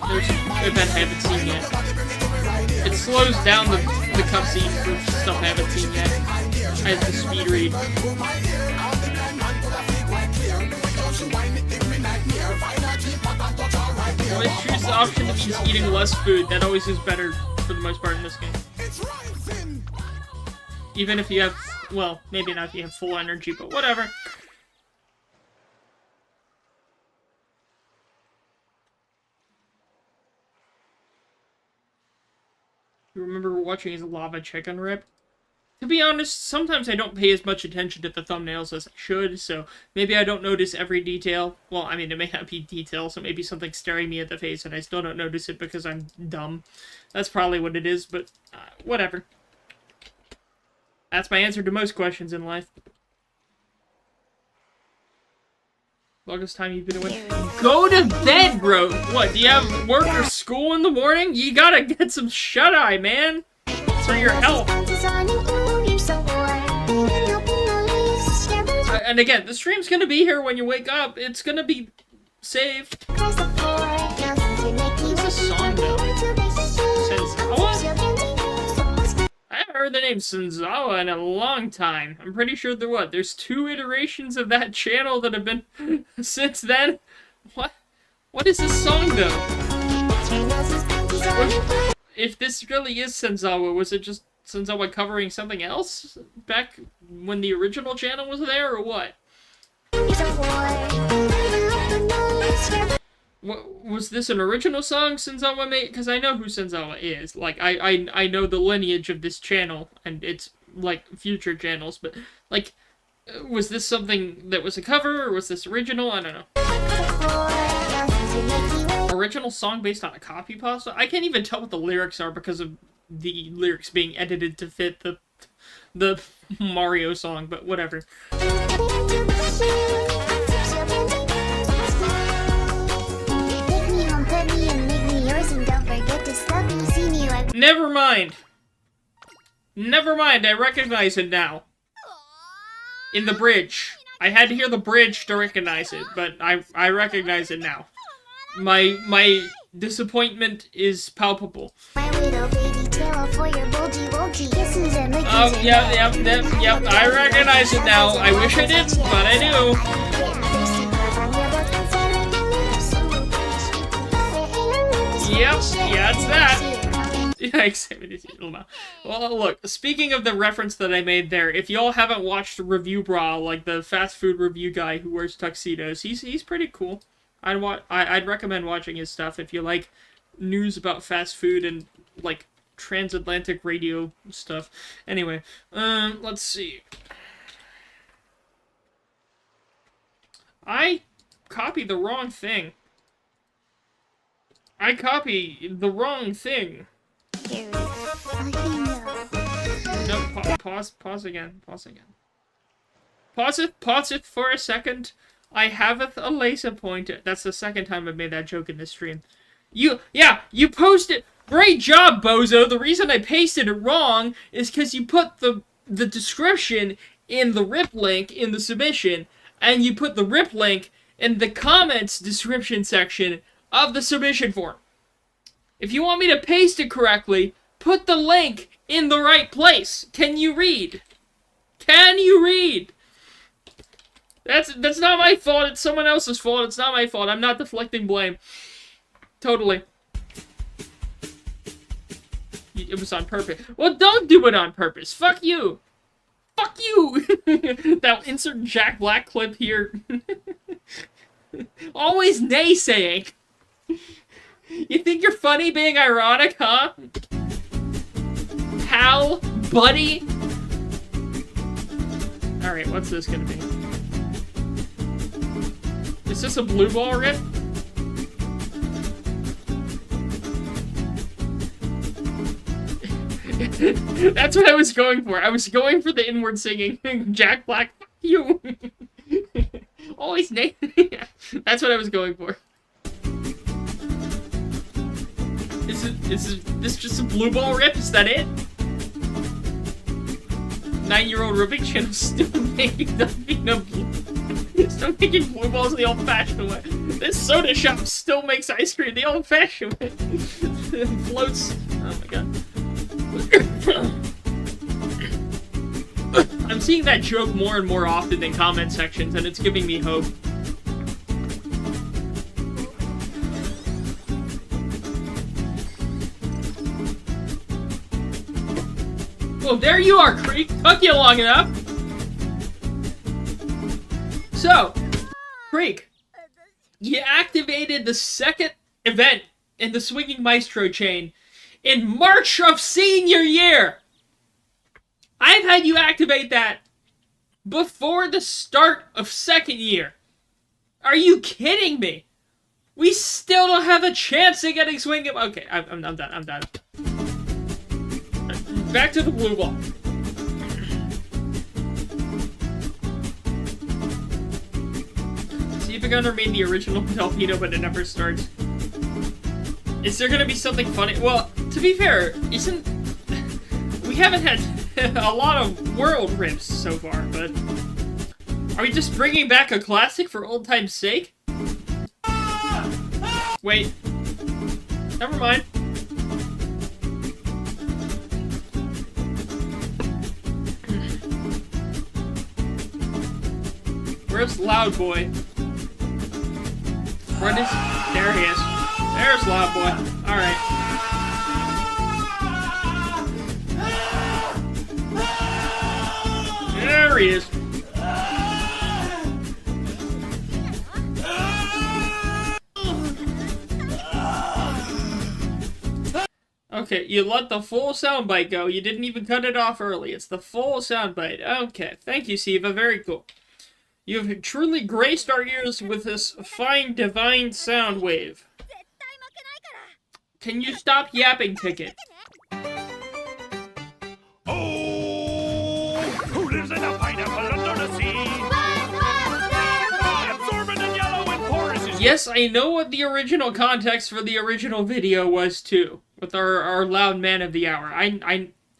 A: There's an event I haven't seen yet. It slows down the cutscenes for stuff I haven't seen yet. I have to speed read. Always choose the option that means eating less food. That always is better for the most part in this game. Even if you have, well, maybe not if you have full energy, but whatever. You remember watching his lava chicken rip? To be honest, sometimes I don't pay as much attention to the thumbnails as I should, so maybe I don't notice every detail. Well, I mean, it may not be detail, so maybe something's staring me at the face and I still don't notice it because I'm dumb. That's probably what it is, but whatever. That's my answer to most questions in life. Longest time you've been away. Go to bed, bro! What, do you have work or school in the morning? You gotta get some shut-eye, man! It's for your health. And again, the stream's gonna be here when you wake up. It's gonna be saved. What's this song, though? Senzawa? I haven't heard the name Senzawa in a long time. I'm pretty sure there's 2 iterations of that channel that have been since then? What? What is this song, though? If this really is Senzawa, was it just Senzawa covering something else back when the original channel was there, or what? Was this an original song Senzawa made? Because I know who Senzawa is. Like, I know the lineage of this channel, and it's, like, future channels, but, like, was this something that was a cover, or was this original? I don't know. Original song based on a copy pasta? I can't even tell what the lyrics are because of the lyrics being edited to fit the Mario song, but whatever. Never mind. Never mind, I recognize it now. In the bridge. I had to hear the bridge to recognize it, but I recognize it now. My disappointment is palpable. Yep, I recognize it now. I wish I didn't, but I do. Yep, yeah, it's that. Well, look, speaking of the reference that I made there, if y'all haven't watched Review Bra, like the fast food review guy who wears tuxedos, he's pretty cool. I'd recommend watching his stuff if you like news about fast food and, like, transatlantic radio stuff. Anyway, let's see. I copied the wrong thing. I copy the wrong thing. No, pause again. Pause it for a second. I haveth a laser pointer. That's the second time I've made that joke in this stream. You posted. Great job, Bozo. The reason I pasted it wrong is because you put the description in the rip link in the submission, and you put the rip link in the comments description section of the submission form. If you want me to paste it correctly, put the link in the right place. Can you read? Can you read? That's not my fault. It's someone else's fault. It's not my fault. I'm not deflecting blame. Totally. It was on purpose. Well, don't do it on purpose. Fuck you. Fuck you. Now insert Jack Black clip here. Always naysaying. You think you're funny being ironic, huh? Pal? Buddy? Alright, what's this gonna be? Is this a blue ball rip? That's what I was going for. I was going for the inward singing. Jack Black, fuck you. Always That's what I was going for. Is this just a blue ball rip? Is that it? 9-year-old Rubik channel still making still making blue balls the old-fashioned way. This soda shop still makes ice cream the old-fashioned way. It floats. Oh my god. I'm seeing that joke more and more often in comment sections, and it's giving me hope. Oh, there you are, Creek. Took you long enough. So, Creek, you activated the second event in the Swinging Maestro chain in March of senior year. I've had you activate that before the start of second year. Are you kidding me? We still don't have a chance of getting Swinging... Okay, I'm done. I'm done. Back to the blue ball. SiIvagunner made the original torpedo, but it never starts. Is there gonna be something funny? Well, to be fair, we haven't had a lot of world rips so far, but are we just bringing back a classic for old time's sake? Wait. Never mind. Where's Loud Boy? Where is... There he is. There's Loud Boy. Alright. There he is. Okay, you let the full soundbite go. You didn't even cut it off early. It's the full soundbite. Okay, thank you, Siva. Very cool. You have truly graced our ears with this fine, divine sound wave. Can you stop yapping, Ticket?
E: Oh, who lives in a pineapple under the sea? Absorbent and yellow and porous is...
A: Yes, I know what the original context for the original video was, too. With our loud man of the hour.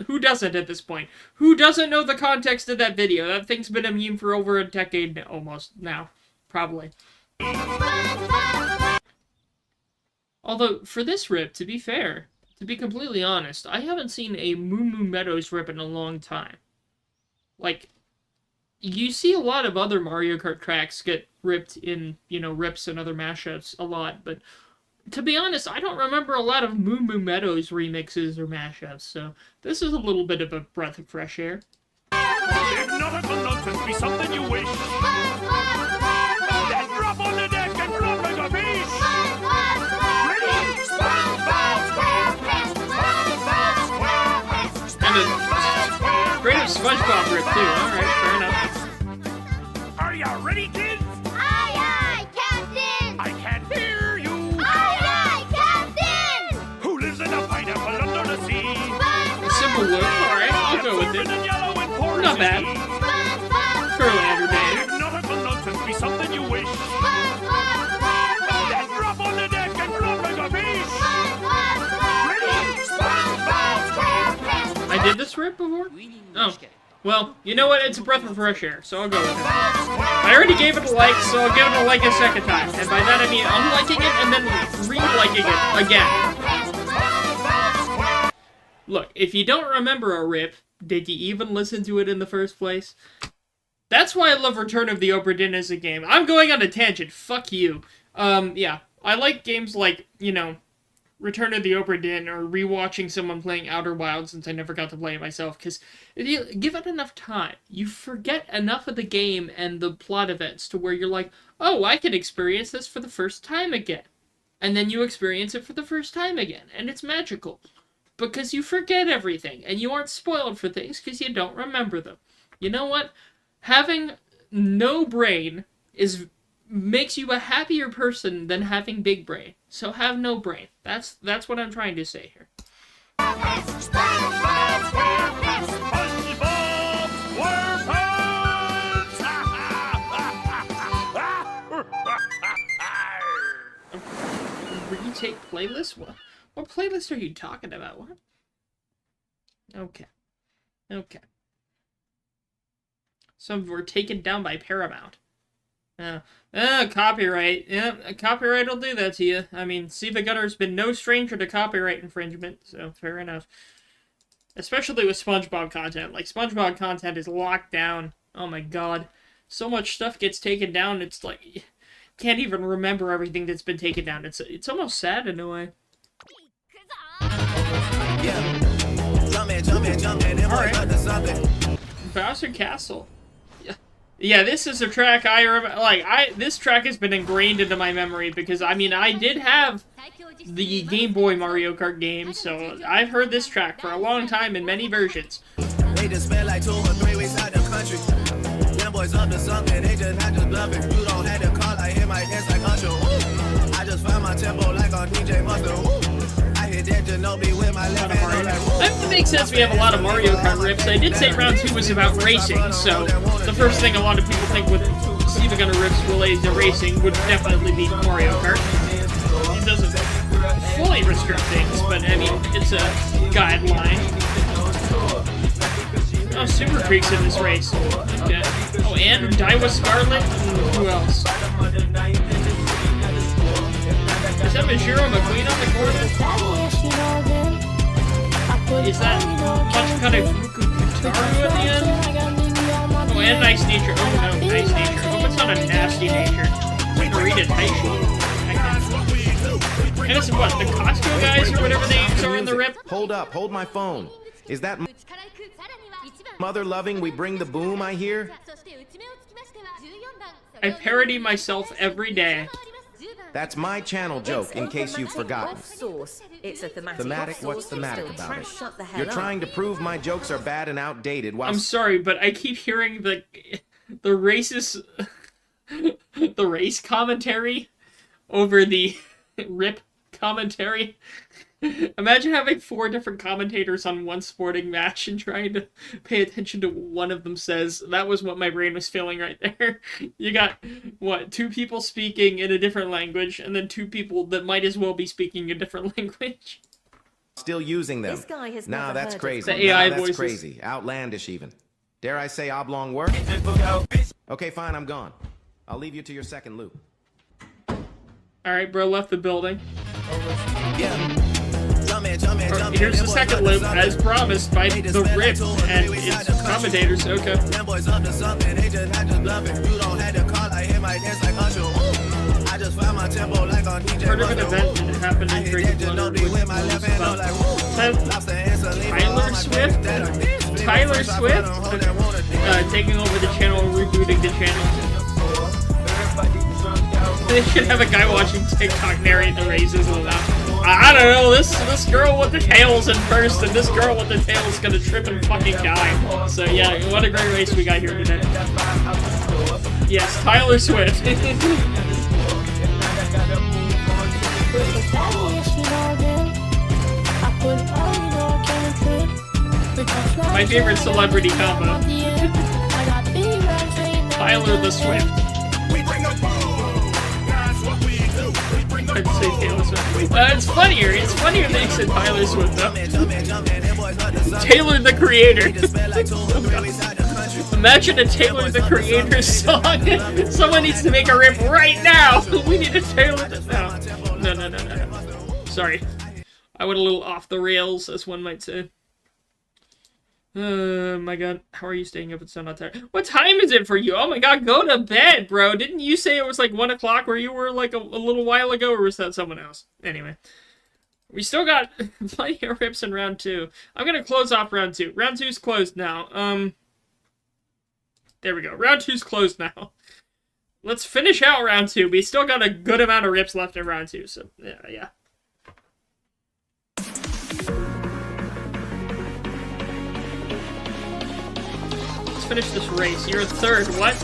A: Who doesn't at this point? Who doesn't know the context of that video? That thing's been a meme for over a decade almost now. Probably. Although, for this rip, to be fair, to be completely honest, I haven't seen a Moo Moo Meadows rip in a long time. Like, you see a lot of other Mario Kart tracks get ripped in, you know, rips and other mashups a lot, but... To be honest, I don't remember a lot of Moo Moo Meadows remixes or mashups, so this is a little bit of a breath of fresh air.
E: If nautical nonsense be something you wish, then drop on the deck and flop like a fish!
A: And a great SpongeBob rip, too. Alright, fair enough.
E: Are ya ready, kids?
H: Aye, aye, Captain!
E: I can't hear you!
H: Aye, aye, Captain!
E: Who lives in a pineapple under the sea?
A: Simple look, alright, I'll go with it. Not bad. Fairly entertaining.
E: If nautical nonsense be something you wish, then drop on the deck and flop like a fish!
A: I did this rip before? Oh. Well, you know what? It's a breath of fresh air, so I'll go with it. I already gave it a like, so I'll give it a like a second time. And by that I mean unliking it and then re-liking it again. Look, if you don't remember a rip, did you even listen to it in the first place? That's why I love Return of the Obra Dinn as a game. I'm going on a tangent. Fuck you. Yeah. I like games like, you know, Return of the Obra Dinn or rewatching someone playing Outer Wilds since I never got to play it myself, because if you give it enough time, you forget enough of the game and the plot events to where you're like, oh, I can experience this for the first time again. And then you experience it for the first time again, and it's magical. Because you forget everything, and you aren't spoiled for things because you don't remember them. You know what? Having no brain makes you a happier person than having big brain. So have no brain. That's what I'm trying to say here. Retake playlist? What playlist are you talking about? What? Okay. Some were taken down by Paramount. Copyright. Yeah, copyright will do that to you. I mean, SiIvagunner's been no stranger to copyright infringement, so fair enough. Especially with SpongeBob content. Like, SpongeBob content is locked down. Oh my god. So much stuff gets taken down, it's like... You can't even remember everything that's been taken down. It's almost sad in a way. Alright. Bowser Castle. Yeah, this is a track I remember. Like, this track has been ingrained into my memory because, I mean, I did have the Game Boy Mario Kart game, so I've heard this track for a long time in many versions.
C: They just spent like 2 or 3 weeks out the country. Them boys up to something, they just not just bluffing. You don't have to call, I hit my dance like Usher. Ooh. I just found my tempo like on DJ Mustard. Ooh. I hit that Genobi with my left hand.
A: That makes sense. We have a lot of Mario Kart rips. I did say round 2 was about racing, so the first thing a lot of people think with SiIvagunner rips related to racing would definitely be Mario Kart. It doesn't fully restrict things, but I mean, it's a guideline. Oh, Super Creek's in this race. Okay. Oh, and Daiwa Scarlet? Who else? Is that Majiro McQueen on the corner? Is that Machikane Fukutaru at the end? Oh, and Nice Nature. Oh no, Nice Nature. Oh, it's not a nasty nature. It's like Marita Taishi. And it's what, the Costco guys or whatever names are in the rip?
J: Hold up, hold my phone. Is that mother loving we bring the boom, I hear?
A: I parody myself every day.
J: That's my channel joke, in case you've forgotten.
K: It's a
J: Thematic? What's thematic about it? You're trying to prove my jokes are bad and outdated while...
A: I'm sorry, but I keep hearing the racist... the race commentary over the rip commentary. Imagine having 4 different commentators on one sporting match and trying to pay attention to what one of them says. That was what my brain was feeling right there. You got, what, 2 people speaking in a different language, and then 2 people that might as well be speaking a different language.
J: Still using them.
K: This guy has
J: Nah, that's crazy.
A: The AI
J: that's
A: voices.
J: crazy. Outlandish even. Dare I say oblong work? Okay, fine, I'm gone. I'll leave you to your second loop.
A: Alright, bro left the building.
C: Jump
A: Here's the second loop, as promised by the rip and its commentators. Okay.
C: Them boys up to something, they just not just bluffing. You don't have to call, I hit my dance like Usher. Ooh. I just found my tempo like on DJ
A: Part of an event that happened in Great Thunder, which was about Tyler Swift taking over the channel, rebooting the channel. They should have a guy watching TikTok narrate the races without. I don't know, this girl with the tail's in first, and this girl with the tail's gonna trip and fucking die. So yeah, what a great race we got here today. Yes, Tyler Swift. My favorite celebrity combo. Tyler the Swift. I'd say Taylor Swift. It's funnier that you said Tyler Swift, though. Taylor the Creator. Imagine a Taylor the Creator song. Someone needs to make a rip right now. We need a Taylor the... No. Sorry. I went a little off the rails, as one might say. Oh my god, how are you staying up and so not tired? What time is it for you? Oh my god, go to bed, bro. Didn't you say it was like 1 o'clock where you were like a little while ago, or was that someone else? Anyway. We still got plenty of rips in round 2. I'm gonna close off round 2. Round 2's closed now. There we go. Round 2's closed now. Let's finish out round 2. We still got a good amount of rips left in round 2, so yeah. Finish this race. You're 3rd. What?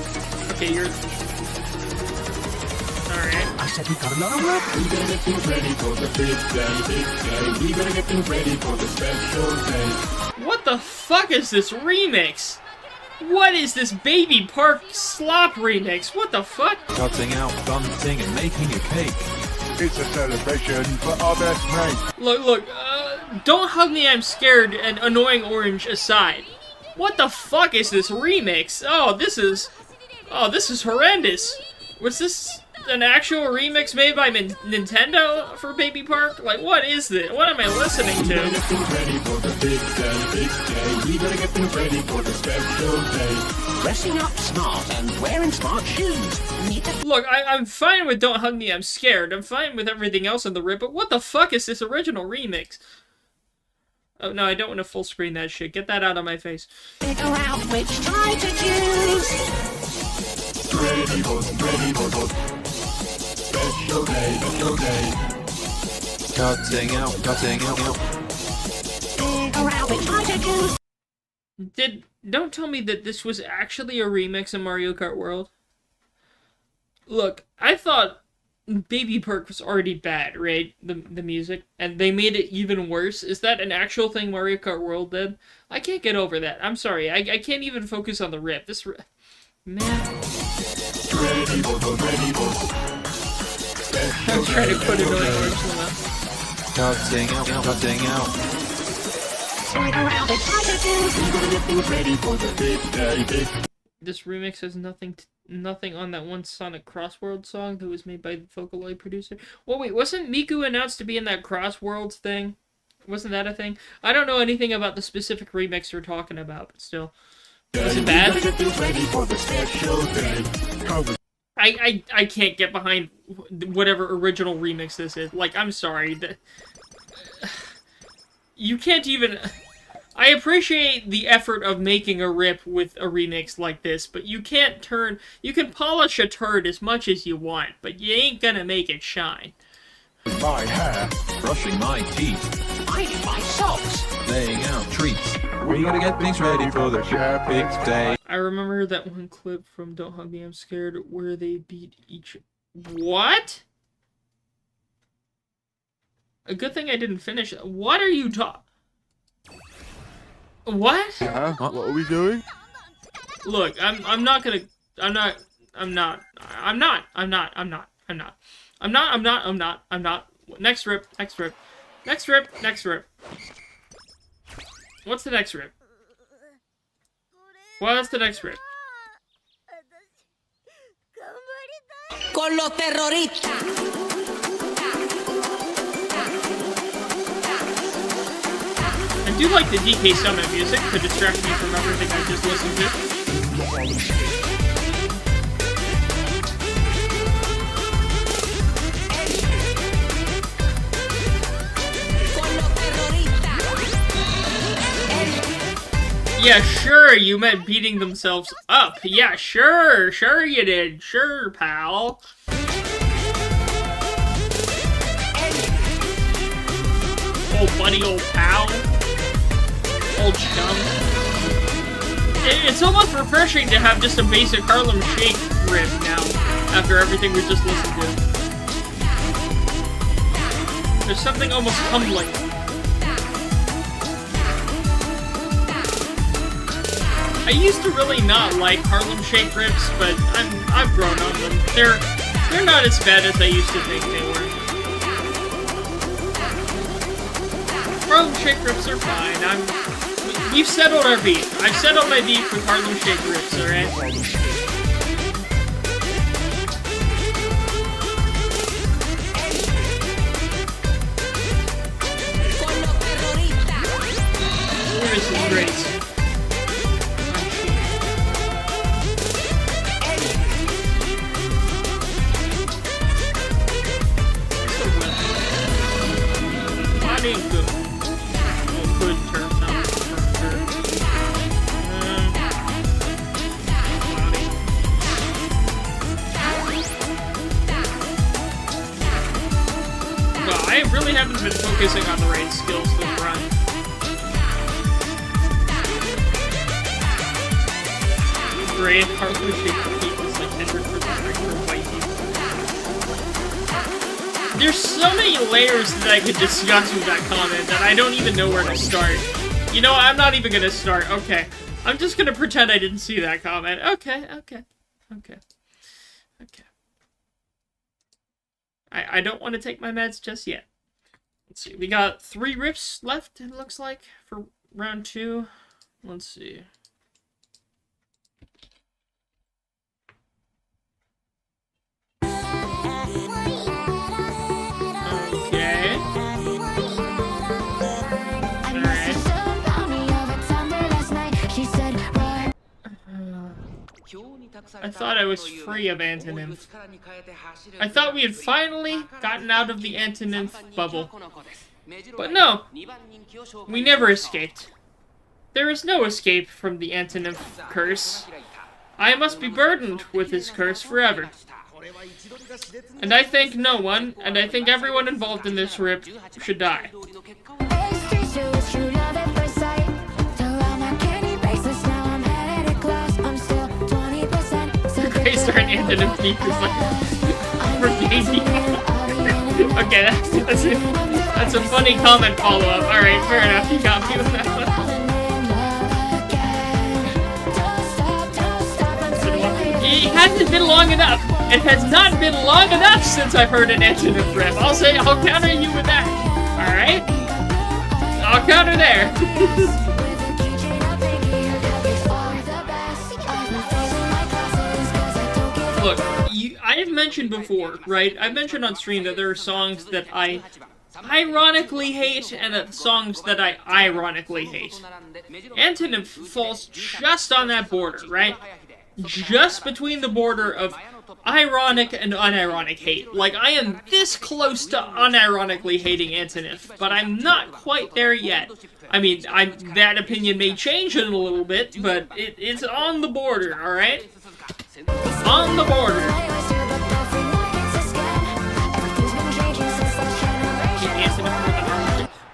A: Okay, you're... Alright. What the fuck is this remix? What is this Baby Park Slop remix? What the fuck?
L: Cutting out, bunting, and making a cake. It's a celebration for our best mate.
A: Look, Don't Hug Me, I'm Scared and Annoying Orange aside. What the fuck is this remix? Oh, this is horrendous. Was this an actual remix made by Nintendo for Baby Park? Like, what is this? What am I listening to?
E: Dressing up smart and wearing smart shoes.
A: Look, I'm fine with Don't Hug Me, I'm Scared. I'm fine with everything else in the rip, but what the fuck is this original remix? Oh, no, I don't want to full screen that shit. Get that out of my face.
E: Figure out which tie to choose.
L: Special day, special day. Cutting out, cutting out.
E: Figure out which tie to choose.
A: Don't tell me that this was actually a remix of Mario Kart World. Look, I thought Baby Park was already bad, right? The music, and they made it even worse. Is that an actual thing Mario Kart World did? I can't get over that. I'm sorry. I can't even focus on the rip. Man. I'm trying to put it really original now.
L: Cutting out, cutting out.
E: Figure out which tie to choose.
L: Ready for the big day, big.
A: This remix has nothing on that one Sonic Crossworld song that was made by the Vocaloid producer. Well, wait, wasn't Miku announced to be in that Crossworlds thing? Wasn't that a thing? I don't know anything about the specific remix you're talking about, but still. Was it bad? I can't get behind whatever original remix this is. Like, I'm sorry. You can't even... I appreciate the effort of making a rip with a remix like this, but you can't turn... You can polish a turd as much as you want, but you ain't gonna make it shine.
L: My hair, brushing my teeth,
E: Ironing my socks.
L: laying out treats. We gotta get things ready for the big day.
A: I remember that one clip from Don't Hug Me, I'm Scared, where they beat each... What? A good thing I didn't finish. What are you talking... What?
L: Yeah, what are we doing?
A: Look, I'm not. Next rip. What's the next rip? What's the next rip?
E: Con los terroristas.
A: I do like the DK Summit music to distract me from everything I just listened to. Yeah, sure, you meant beating themselves up. Yeah, sure you did. Sure, pal. Old buddy, old pal. Old chum. It's almost refreshing to have just a basic Harlem Shake riff now, after everything we just listened to. There's something almost humbling. I used to really not like Harlem Shake riffs, but I've grown on them. They're not as bad as I used to think they were. Harlem Shake riffs are fine. We've settled our beef. I've settled my beef with Harlem Shake riffs, alright? Where is his grace? Good. Oh, good turn. No, turn. Well, I really haven't been focusing on the right skills this run. Great Harlem Shake repeat is like 100% right for white people. There's so many layers that I could discuss with that comment that I don't even know where to start. You know, I'm not even gonna start. Okay. I'm just gonna pretend I didn't see that comment. Okay. I don't want to take my meds just yet. Let's see. We got 3 rips left, it looks like, for round 2. Let's see. Okay. I thought I was free of antonym. I thought we had finally gotten out of the antonym bubble. But no, we never escaped. There is no escape from the antonym curse. I must be burdened with this curse forever. And I think no one, and I think everyone involved in this rip, should die. Grace our antonym thief is like, for baby. Okay, that's a funny comment follow-up. Alright, fair enough, you got me with that one. It hasn't been long enough. It has not been long enough since I've heard an antonym rip. I'll counter you with that. Alright? I'll counter there. Look, I have mentioned before, right? I've mentioned on stream that there are songs that I ironically hate and songs that I ironically hate. Antonym falls just on that border, right? Just between the border of ironic and unironic hate. Like, I am this close to unironically hating Antonym, but I'm not quite there yet. I mean, that opinion may change in a little bit, but it's on the border, alright? On the border.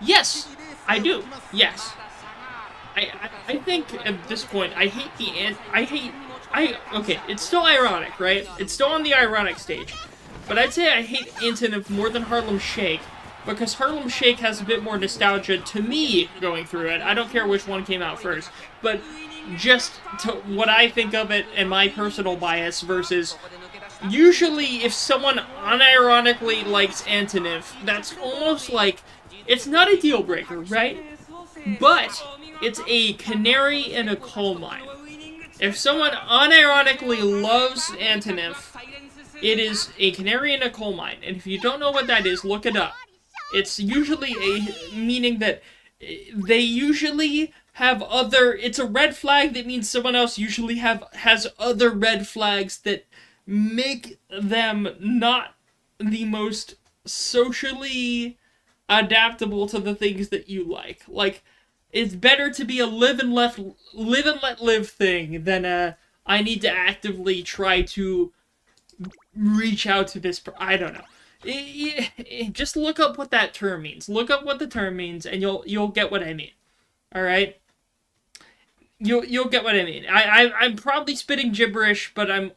A: Yes, I do. Yes. I think at this point, I hate okay, it's still ironic, right? It's still on the ironic stage. But I'd say I hate Antonym more than Harlem Shake, because Harlem Shake has a bit more nostalgia to me going through it. I don't care which one came out first, but just to what I think of it and my personal bias versus usually if someone unironically likes Antonym, that's almost like, it's not a deal breaker, right? But it's a canary in a coal mine. If someone unironically loves Antonym, it is a canary in a coal mine. And if you don't know what that is, look it up. It's usually meaning that they usually have it's a red flag that means someone else usually has other red flags that make them not the most socially adaptable to the things that you like. Like, it's better to be a live and let live thing than a I need to actively try to reach out to this I don't know. Just look up what that term means. Look up what the term means, and you'll get what I mean. All right. You'll get what I mean. I'm probably spitting gibberish, but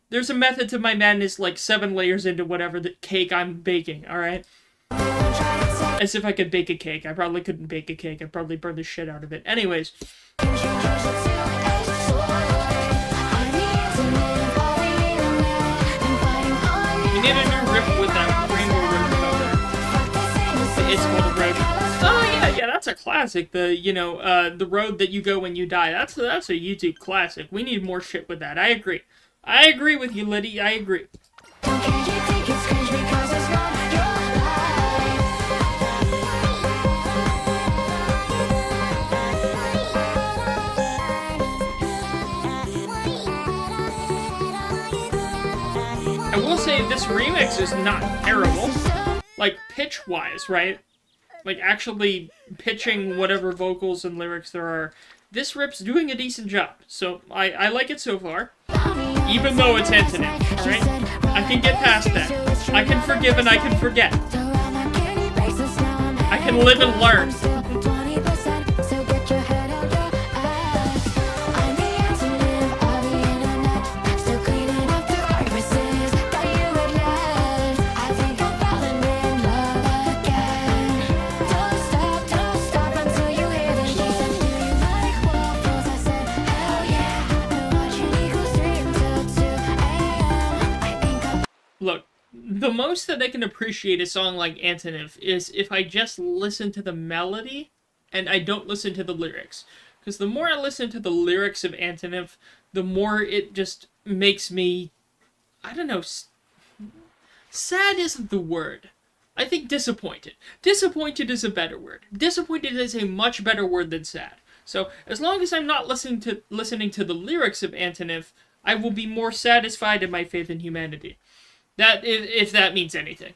A: there's a method to my madness, like 7 layers into whatever the cake I'm baking. All right. As if I could bake a cake. I probably couldn't bake a cake. I'd probably burn the shit out of it. Anyways. We need a new riff with that rainbow riff cover. It's called Road. Oh yeah, that's a classic. The road that you go when you die. That's a YouTube classic. We need more shit with that. I agree. I agree with you, Liddy. I agree. I will say this remix is not terrible. Like, pitch-wise, right? Like, actually pitching whatever vocals and lyrics there are. This rip's doing a decent job. So, I like it so far. Even though it's Antonym, alright? I can get past that. I can forgive and I can forget. I can live and learn. Look, the most that I can appreciate a song like Antonym is if I just listen to the melody and I don't listen to the lyrics. Because the more I listen to the lyrics of Antonym, the more it just makes me, I don't know, sad isn't the word. I think disappointed. Disappointed is a better word. Disappointed is a much better word than sad. So, as long as I'm not listening to the lyrics of Antonym, I will be more satisfied in my faith in humanity. That, if that means anything.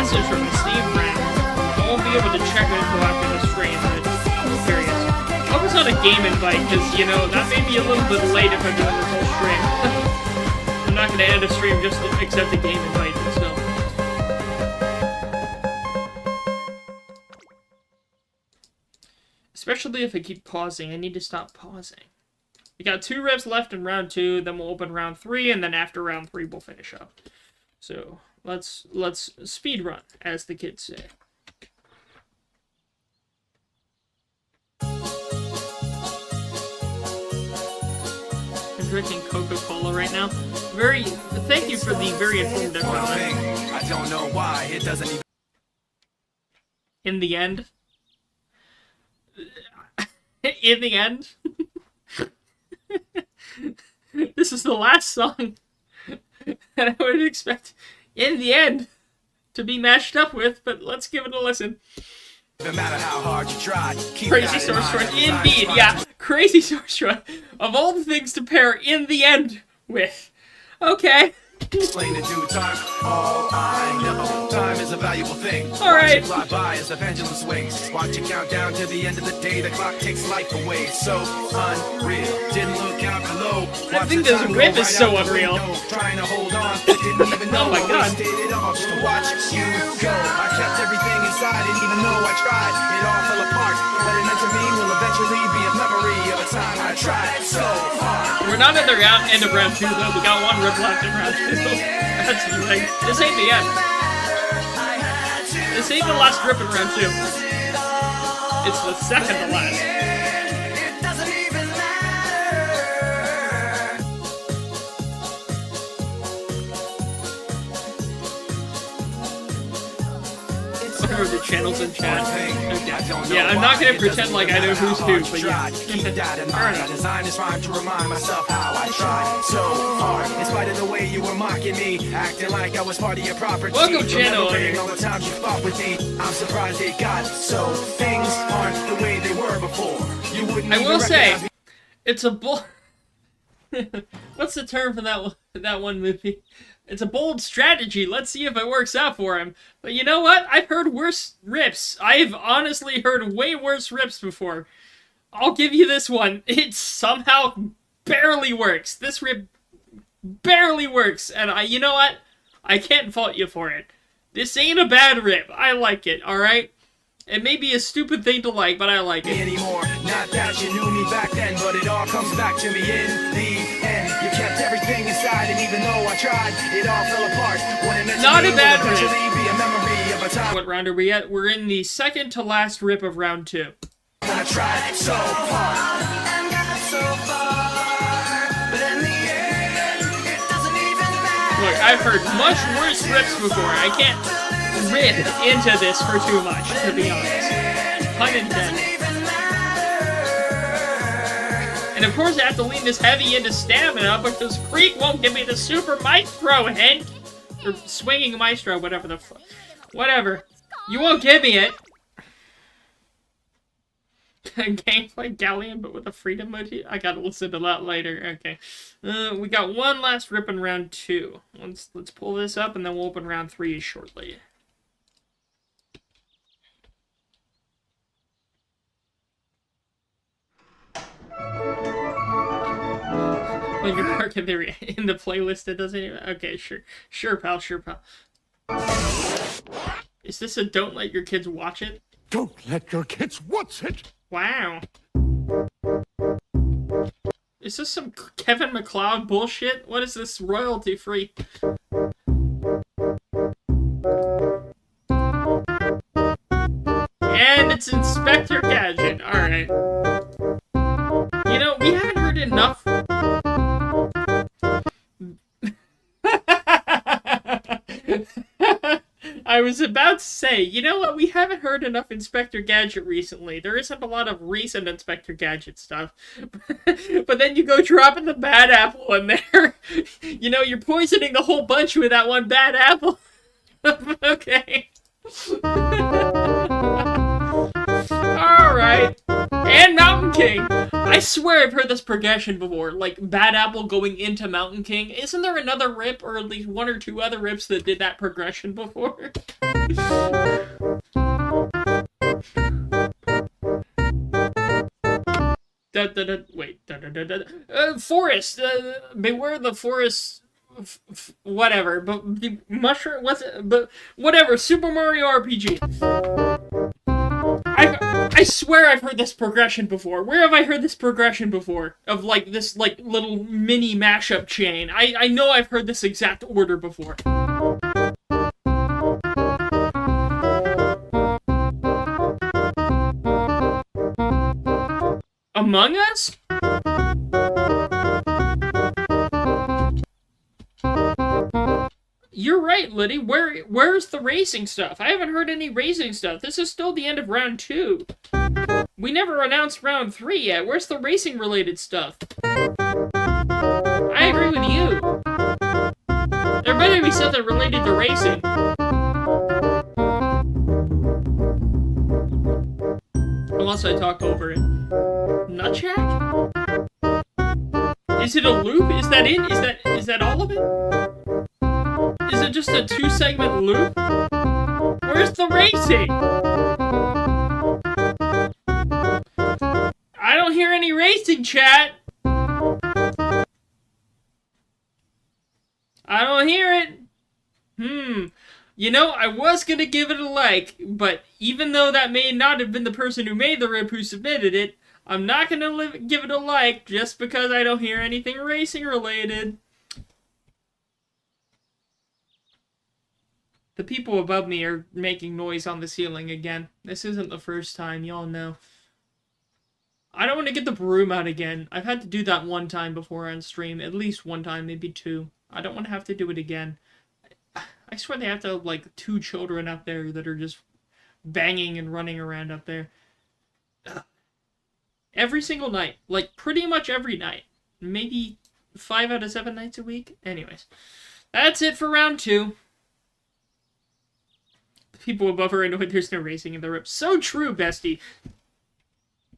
A: From the Steam brand. I won't be able to check it until after the stream, but I'm curious. I hope it's not a game invite, because, you know, that may be a little bit late if I'm doing this whole stream. I'm not going to end a stream just to accept a game invite, so. Especially if I keep pausing. I need to stop pausing. We got 2 reps left in round 2, then we'll open round 3, and then after round 3 we'll finish up. So... Let's speed run, as the kids say. I'm drinking Coca-Cola right now. Thank you for the very informative comment.
C: I don't know why it doesn't even...
A: In the end. In the end. This is the last song that I would expect in the end to be mashed up with, but let's give it a listen.
C: No matter how hard you try,
A: Crazy Sorcerer, indeed, yeah. Crazy Sorcerer, of all the things to pair in the end with. Okay.
C: Explain in due time. All I know, time is a valuable thing.
A: All right.
C: Watch it fly by as the pendulum swings. Watch it count down to the end of the day. The clock takes life away. So unreal. Didn't look out below.
A: I think this whip is so unreal.
C: Trying to hold on. Didn't even know.
A: Oh my god.
C: Did it all just to watch you go. I kept everything inside, and even though I tried, it all fell apart. What it meant to me will eventually be a memory of a time I tried so hard.
A: We're not at the end of round 2 though. We got 1 rip left in round 2. That's like, this ain't the end. This ain't the last rip in round 2. It's the second to last. Whatever the channels in chat. Okay. Yeah, I'm not gonna pretend like I know who's who, but yeah.
C: Design is rhyme to remind myself how I tried so hard. In spite of the way you were mocking me, acting like I was part of your property.
A: Welcome, channel.
C: All the times you fought with me, I'm surprised it got so. Things aren't the way they were before. You wouldn't.
A: I will say, it's a bull. What's the term for that one movie? It's a bold strategy. Let's see if it works out for him. But you know what? I've heard worse rips. I've honestly heard way worse rips before. I'll give you this one. It somehow barely works. This rip barely works. And you know what? I can't fault you for it. This ain't a bad rip. I like it, alright? It may be a stupid thing to like, but I like it.
C: Anymore. Not that you knew me back then, but it all comes back to me in the end. You kept everything inside, and even though I tried, it all fell apart. When it meant
A: Not
C: to
A: a bad rip.
C: be a memory of a time.
A: What round are we at? We're in the second to last rip of round 2.
C: I tried so hard and got so far, but in the end, it doesn't even matter.
A: Look, I've heard much worse rips before. I can't rip into this for too much, to be honest. Pun intended. And of course I have to lean this heavy into stamina because Creek won't give me the Super Maestro hint. Or Swinging Maestro, whatever the fuck. Whatever. You won't give me it. Gameplay Galleon, but with a freedom motif. I gotta listen to that later. Okay. We got one last rip in round 2. Let's pull this up and then we'll open round 3 shortly. When you're parking there in the playlist, it doesn't even... Okay, sure. Sure, pal. Sure, pal. Is this a don't let your kids watch it?
L: Don't let your kids watch it!
A: Wow. Is this some Kevin MacLeod bullshit? What is this royalty free? And it's Inspector Gadget. Alright. I was about to say, you know what? We haven't heard enough Inspector Gadget recently. There isn't a lot of recent Inspector Gadget stuff. But then you go dropping the bad apple in there. You know, you're poisoning the whole bunch with that one bad apple. Okay. Alright. And Mountain King. I swear I've heard this progression before. Like, Bad Apple going into Mountain King. Isn't there another rip, or at least one or two other rips that did that progression before? Forest. Beware the forest. Whatever. But the mushroom. What's it? But whatever. Super Mario RPG. I swear I've heard this progression before. Where have I heard this progression before? Of, like, this, like, little mini mashup chain. I know I've heard this exact order before. Among Us? You're right, Liddy. Where's the racing stuff? I haven't heard any racing stuff. This is still the end of round 2. We never announced round 3 yet. Where's the racing-related stuff? I agree with you. There better be something related to racing. Unless I talk over it. Nutjack? Is it a loop? Is that it? Is that all of it? Is it just a 2-segment loop? Where's the racing? I don't hear any racing, chat. I don't hear it. You know, I was gonna give it a like, but even though that may not have been the person who made the rip who submitted it, I'm not gonna give it a like just because I don't hear anything racing related. The people above me are making noise on the ceiling again. This isn't the first time, y'all know. I don't want to get the broom out again. I've had to do that one time before on stream. At least one time, maybe 2. I don't want to have to do it again. I swear they have to have, like, 2 children up there that are just banging and running around up there. Every single night. Like, pretty much every night. Maybe 5 out of 7 nights a week. Anyways. That's it for round 2. People above are annoyed there's no racing in the rip. So true, bestie.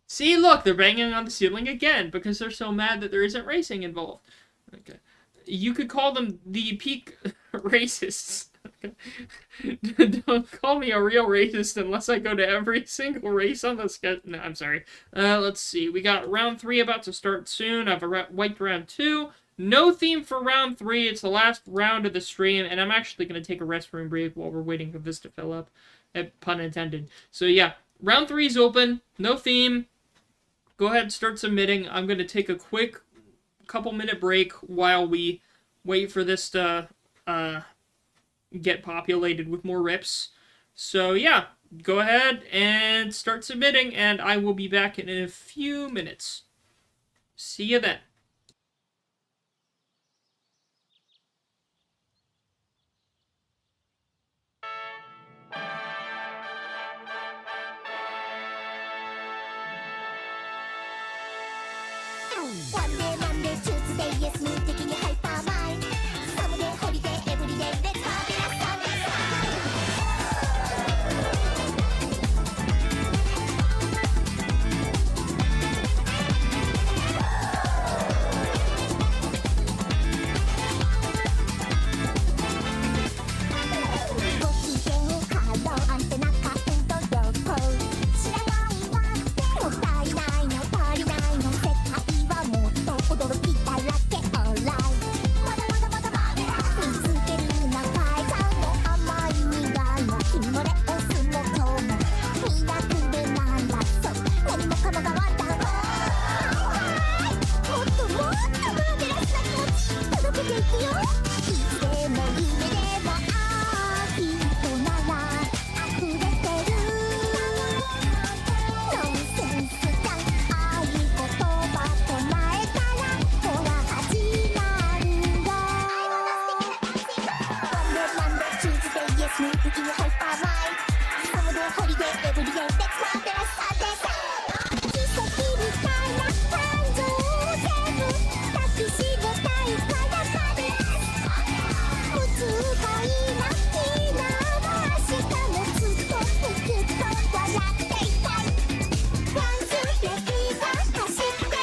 A: See, look, they're banging on the ceiling again because they're so mad that there isn't racing involved. Okay. You could call them the peak racists. Don't call me a real racist unless I go to every single race on the schedule. No, I'm sorry. Let's see. We got round 3 about to start soon. I've wiped round 2. No theme for round 3. It's the last round of the stream, and I'm actually going to take a restroom break while we're waiting for this to fill up. Pun intended. So yeah, round 3 is open. No theme. Go ahead and start submitting. I'm going to take a quick couple-minute break while we wait for this to get populated with more rips. So yeah, go ahead and start submitting, and I will be back in a few minutes. See you then.
H: One day, Monday, Tuesday, yes, me taking your hyper mind. Someday, holiday, every day, let's party, let's party, let's スムー的にハイパーマイサムデーホリデーエブリデーレッツマーベラスサンデーさ奇跡みたいな感情を全部抱きしめたいからサです普通がいいな昨日も明日もずっとずっと笑っていたいワンツーレディーが走っていたい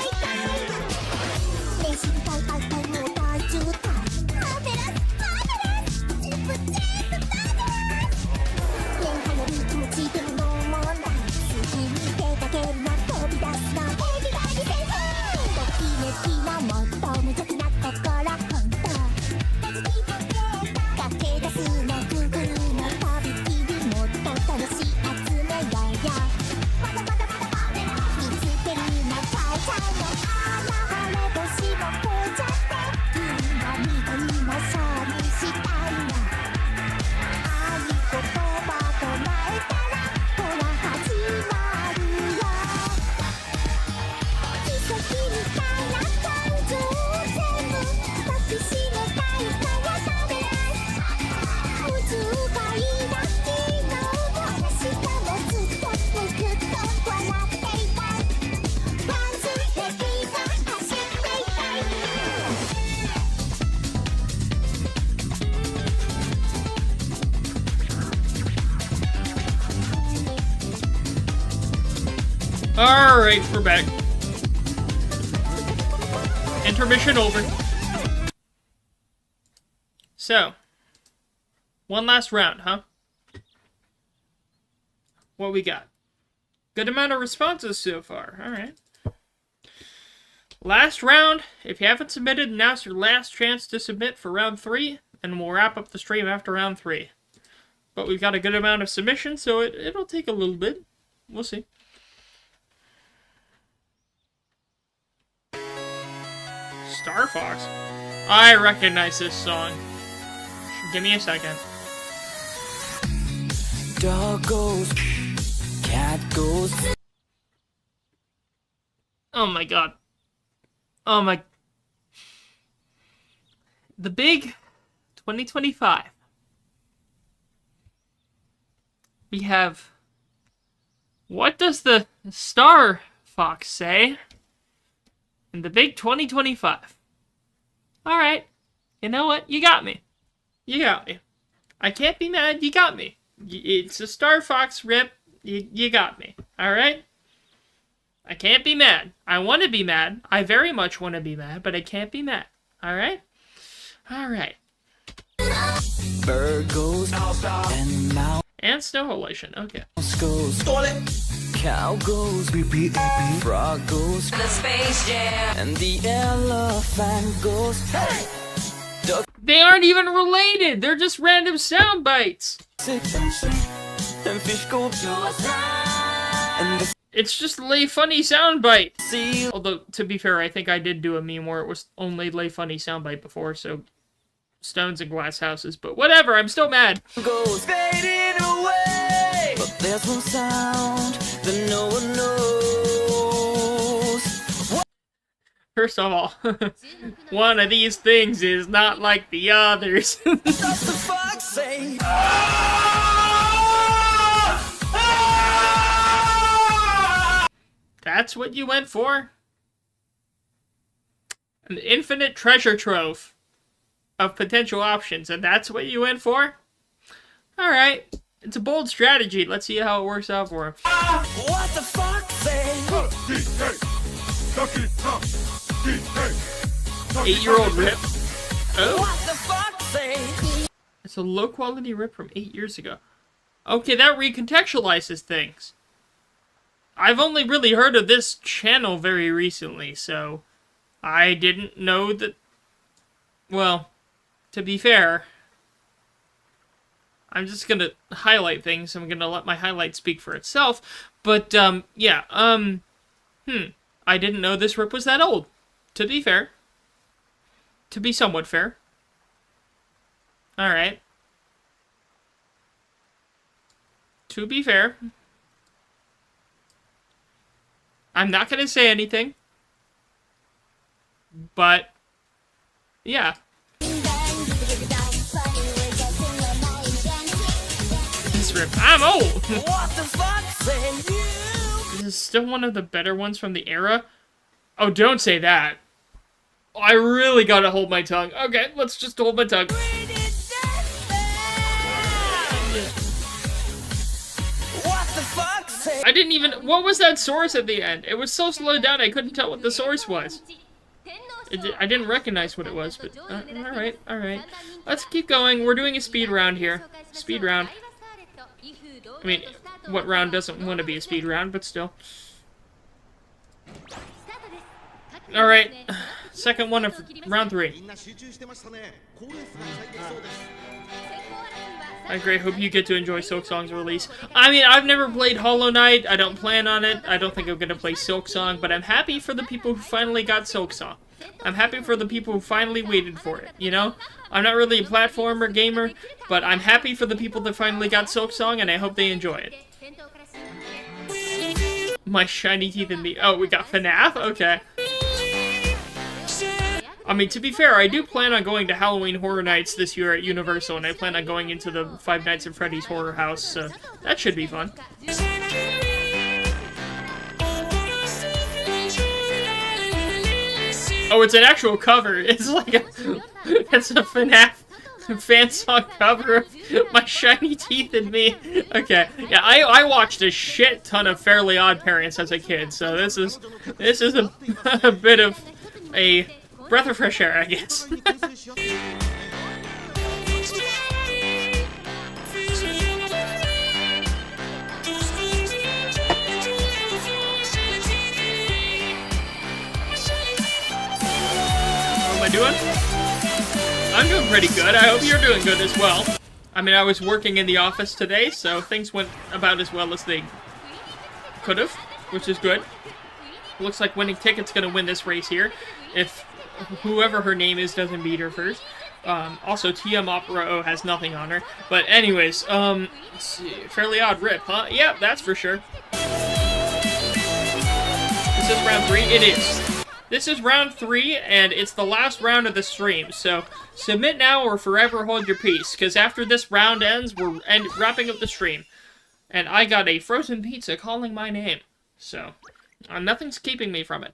H: 練習大会もう大渋滞マーベラスチップチップマーベラス恋愛より気持ちでもノー問題好きに出かけるな飛び出すなエビバディ先生ときめきはもっと無邪気な心本当駆け出すのくぐるの旅きりもっと楽しい集めようよまだまだまだマーベラス見つけるな会社のあら晴れ星もこちゃって君が緑のショーにしたいのあい言葉唱えたらほら始まるよ奇跡みたいな感情を全部抱きしめたいからマーベラス普通がいいな昨日も明日もずっとずっと笑っていたいワンツーレディーが走っていたい
A: Alright, we're back. Intermission over. So, one last round, huh? What we got? Good amount of responses so far. Alright. Last round. If you haven't submitted, now's your last chance to submit for round 3, and we'll wrap up the stream after round 3. But we've got a good amount of submissions, so it'll take a little bit. We'll see. Star Fox? I recognize this song. Give me a second.
C: Dog goes, cat goes.
A: Oh my god. Oh my... The big 2025. We have... What does the Star Fox say? In the big 2025. Alright. You know what? You got me. You got me. I can't be mad. You got me. It's a Star Fox rip. You got me. Alright? I can't be mad. I want to be mad. I very much want to be mad, but I can't be mad. Alright? Alright.
C: Bird goes, and mouse
A: And Snow Halation. Okay.
C: goes, cow goes, frog goes, the Space Jam, and the elephant goes, duck,
A: They aren't even related! They're just random sound bites!
C: and fish go, and the
A: It's just Lay Funny soundbite!
C: seal
A: Although, to be fair, I think I did do a meme where it was only Lay Funny soundbite before, so... Stones and glass houses, but whatever, I'm still mad!
C: goes fading away, but there's no sound that no one knows.
A: First of all, one of these things is not like the others.
C: What does the fox say?
A: That's what you went for? An infinite treasure trove of potential options, and that's what you went for? Alright, it's a bold strategy. Let's see how it works out for him.
C: What the fox say?
A: 8-year-old rip. Oh,
C: What the fox say?
A: it's a low-quality rip from 8 years ago. Okay, that recontextualizes things. I've only really heard of this channel very recently, so I didn't know that... Well, to be fair, I'm just gonna highlight things. I'm gonna let my highlight speak for itself. But, yeah, I didn't know this rip was that old. To be fair. To be somewhat fair. Alright. To be fair. I'm not gonna say anything. But, yeah. this rip. I'm old.
C: What the fuck say you?
A: This is still one of the better ones from the era. Oh, don't say that. I really gotta hold my tongue. Okay, let's just hold my tongue.
C: What the fuck say?
A: I didn't even... What was that source at the end? It was so slowed down I couldn't tell what the source was. I didn't recognize what it was, but... alright, alright. Let's keep going. We're doing a speed round here. Speed round. I mean, what round doesn't want to be a speed round, but still. Alright. Second one of round 3. I agree. Hope you get to enjoy Silk Song's release. I mean, I've never played Hollow Knight. I don't plan on it. I don't think I'm going to play Silk Song, but I'm happy for the people who finally got Silk Song. I'm happy for the people who finally waited for it, you know? I'm not really a platformer gamer, but I'm happy for the people that finally got Silk Song, and I hope they enjoy it. My shiny teeth in me. Oh, we got FNAF? Okay. I mean, to be fair, I do plan on going to Halloween Horror Nights this year at Universal, and I plan on going into the Five Nights at Freddy's Horror House, so that should be fun. Oh, it's an actual cover. It's like a... It's a FNAF fan song cover of My Shiny Teeth and Me. Okay, yeah, I watched a shit ton of Fairly Odd Parents as a kid, so this is a bit of a breath of fresh air, I guess. How am I doing? I'm doing pretty good. I hope you're doing good as well. I mean, I was working in the office today, so things went about as well as they could have, which is good. Looks like Winning Ticket's gonna win this race here, if whoever her name is doesn't beat her first. Also, TM Opera O has nothing on her. But anyways, let's see. Fairly Odd Rip, huh? Yep, that's for sure. Is this round 3? It is. This is round 3, and it's the last round of the stream, so submit now or forever hold your peace, because after this round ends, we're wrapping up the stream. And I got a frozen pizza calling my name, so nothing's keeping me from it.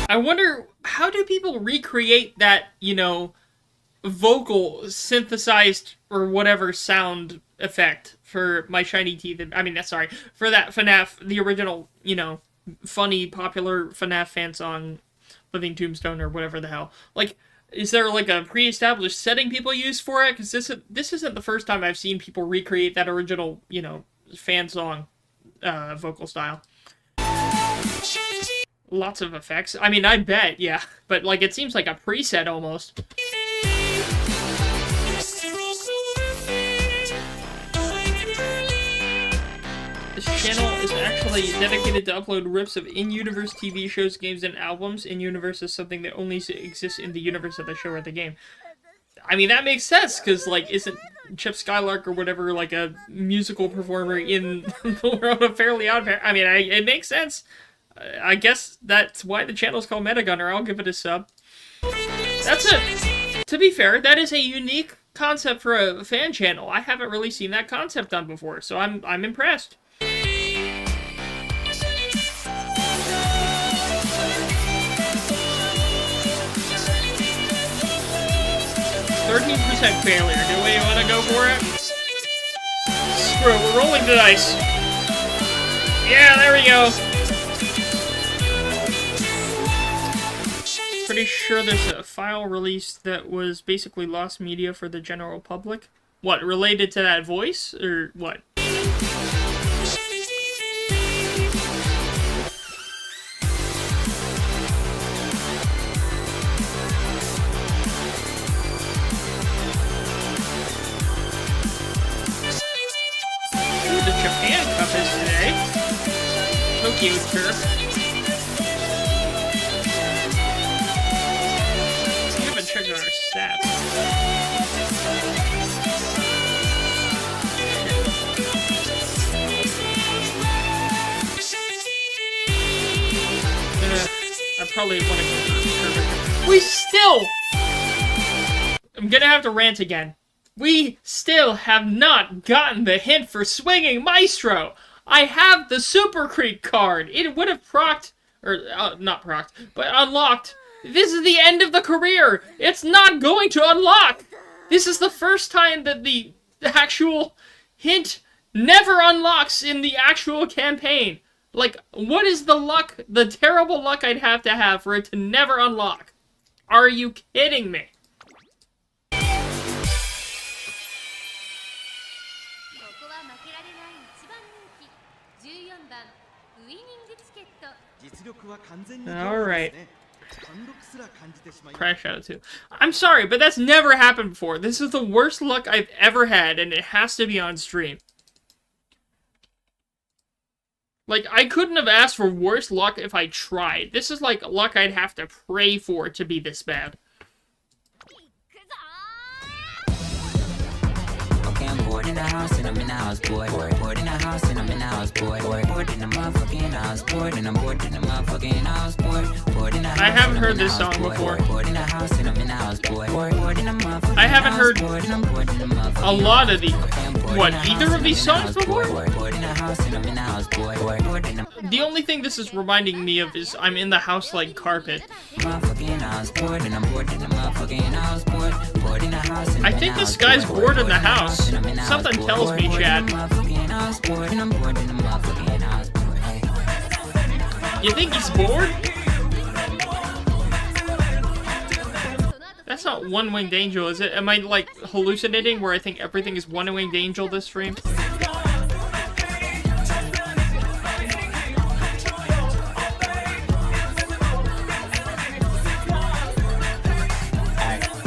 A: I wonder, how do people recreate that, you know, vocal synthesized or whatever sound effect for My Shiny Teeth? I mean, sorry, for that FNAF, the original, you know, funny, popular FNAF fan song, Living Tombstone or whatever the hell. Like, is there like a pre-established setting people use for it? Because this isn't the first time I've seen people recreate that original, you know, fan song vocal style. Lots of effects. I mean, I bet, yeah. But, like, it seems like a preset almost. This channel is actually dedicated to upload rips of in-universe TV shows, games, and albums. In-universe is something that only exists in the universe of the show or the game. I mean, that makes sense, because, like, isn't Chip Skylark or whatever, like, a musical performer in the world of Fairly Odd Parents? I mean, it makes sense. I guess that's why the channel's called MetaGunner. I'll give it a sub. That's it. To be fair, that is a unique concept for a fan channel. I haven't really seen that concept done before, so I'm impressed. 13% failure. Do we want to go for it? Screw it, we're rolling the dice. Yeah, there we go. Pretty sure there's a file released that was basically lost media for the general public. What, related to that voice? Or what? The Japan Cup is today. Tokyo Turf. We haven't checked out our stats. I probably want to go for We still... I'm gonna have to rant again. We still have not gotten the hint for Swinging Maestro. I have the Super Creek card. It would have procced, or not procced, but unlocked. This is the end of the career. It's not going to unlock. This is the first time that the actual hint never unlocks in the actual campaign. Like, what is the luck, the terrible luck I'd have to have for it to never unlock? Are you kidding me? Alright. Crash out of 2. I'm sorry, but that's never happened before. This is the worst luck I've ever had, and it has to be on stream. Like, I couldn't have asked for worse luck if I tried. This is like luck I'd have to pray for it to be this bad.
C: I'm bored in the house and I'm in the house, boy. Bored in the house and I'm in the house, boy. Bored in the motherfucking house, bored and I'm bored in the motherfucking house, boy. Bored in the house.
A: I haven't heard this song before.
C: Bored in the house and I'm in the house, boy. Bored in the motherfucking
A: I haven't heard a lot of the
C: what,
A: either of these songs before?
C: Bored in the house and I'm in the house, boy. Bored in the
A: The only thing this is reminding me of is I'm in the house like carpet.
C: motherfucking house, bored and I'm bored in the motherfucking house, boy. Bored in the house and
A: I think this guy's bored in the house. Something tells me, Chad. You think he's bored? That's not One-Winged Angel, is it? Am I, like, hallucinating where I think everything is One-Winged Angel this stream?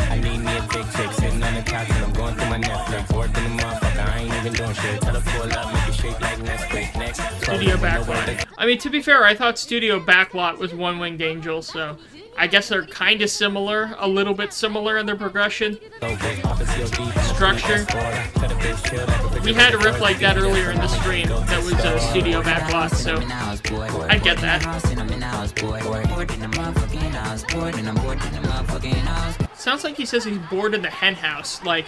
C: I need me a big chick sitting on the couch and I'm going through my Netflix. Bored in the motherfucker, I ain't even doing shit. Tell her pull up, make it shake like Nesquik. Next.
A: Studio Backlot. I mean, to be fair, I thought Studio Backlot was One-Winged Angel, so I guess they're kind of similar, a little bit similar in their progression. Structure. We had a riff like that earlier in the stream that was Studio Backlot, so I get that. Sounds like he says he's bored in the hen house. Like,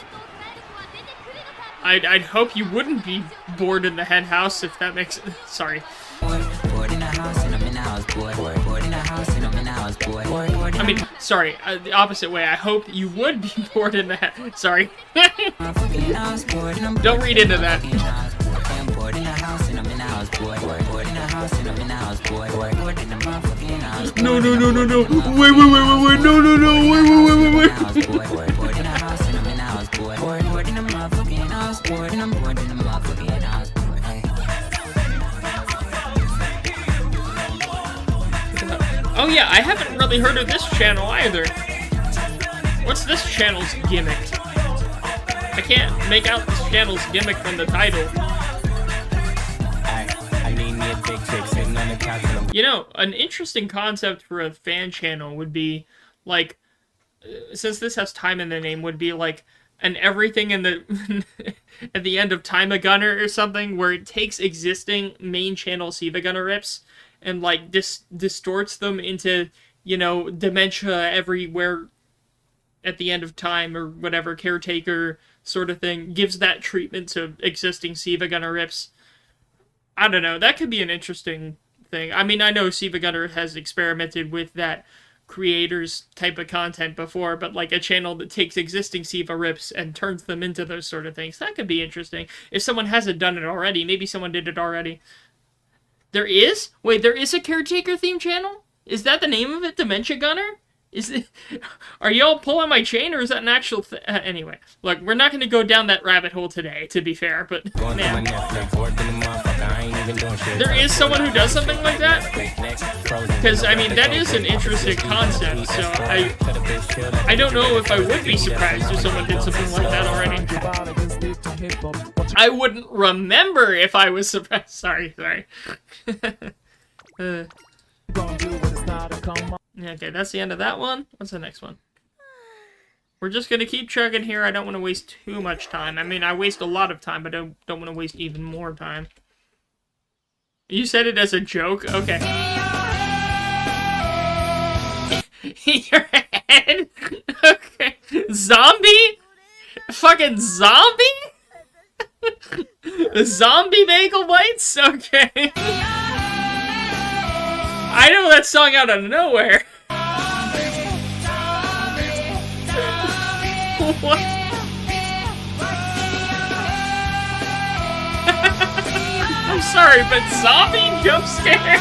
A: I'd hope you wouldn't be bored in the hen house if that makes... Sorry. I mean, sorry, the opposite way. I hope you would be bored in the hen... Sorry. Don't read into that. No, no, no, no, no. Wait, wait, wait, wait, wait. No, no, no. Wait, wait, wait, wait, wait. Oh yeah, I haven't really heard of this channel either. What's this channel's gimmick? I can't make out this channel's gimmick from the title. You know, an interesting concept for a fan channel would be, like, since this has time in the name, would be like an everything in the at the end of SiIvagunner or something, where it takes existing main channel SiIvagunner rips and like distorts them into, you know, dementia everywhere at the end of time or whatever, caretaker sort of thing, gives that treatment to existing SiIvagunner rips. I don't know, that could be an interesting thing. I mean, I know SiIvagunner has experimented with that creators type of content before, but like a channel that takes existing SiIva rips and turns them into those sort of things, that could be interesting. If someone hasn't done it already, maybe someone did it already. There is? Wait, there is a caretaker theme channel? Is that the name of it? Dementia Gunner? Is it? Are y'all pulling my chain, or is that an actual thing? Anyway, look, we're not going to go down that rabbit hole today, to be fair, but man. There is someone who does something like that? Because, I mean, that is an interesting concept, so I don't know if I would be surprised if someone did something like that already. I wouldn't remember if I was surprised. Sorry. Okay, that's the end of that one. What's the next one? We're just gonna keep chugging here. I don't want to waste too much time. I mean, I waste a lot of time, but I don't want to waste even more time. You said it as a joke? Okay. Your fucking zombie? Zombie bagel bites? Okay. I know that song out of nowhere. What? I'm sorry, but zombie jump scare?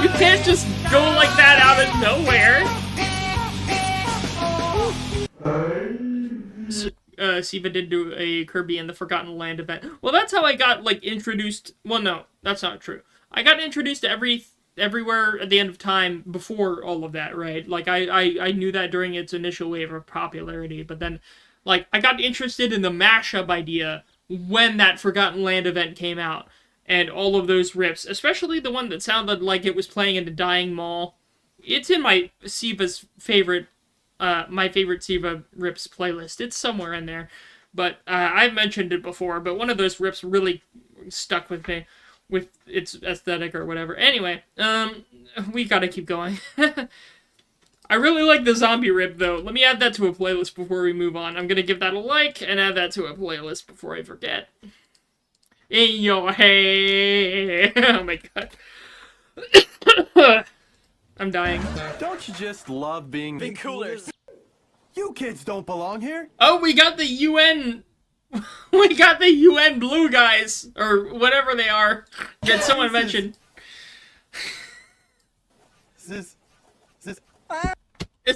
A: You can't just go like that out of nowhere. SiIva did do a Kirby and the Forgotten Land event. Well, that's how I got, like, introduced... Well, no, that's not true. I got introduced to everywhere at the end of time before all of that, right? Like, I knew that during its initial wave of popularity, but then, like, I got interested in the mashup idea when that Forgotten Land event came out, and all of those riffs, especially the one that sounded like it was playing in the Dying Mall. It's in my SiIva's favorite... my favorite SiIva rips playlist. It's somewhere in there, but I've mentioned it before, but one of those rips really stuck with me, with its aesthetic or whatever. Anyway, we gotta keep going. I really like the zombie rip, though. Let me add that to a playlist before we move on. I'm gonna give that a like and add that to a playlist before I forget. In your hey! Oh my god. I'm dying.
K: Don't you just love being cooler? You kids don't belong here.
A: Oh, we got the UN. We got the UN blue guys, or whatever they are, that someone mentioned.
K: Is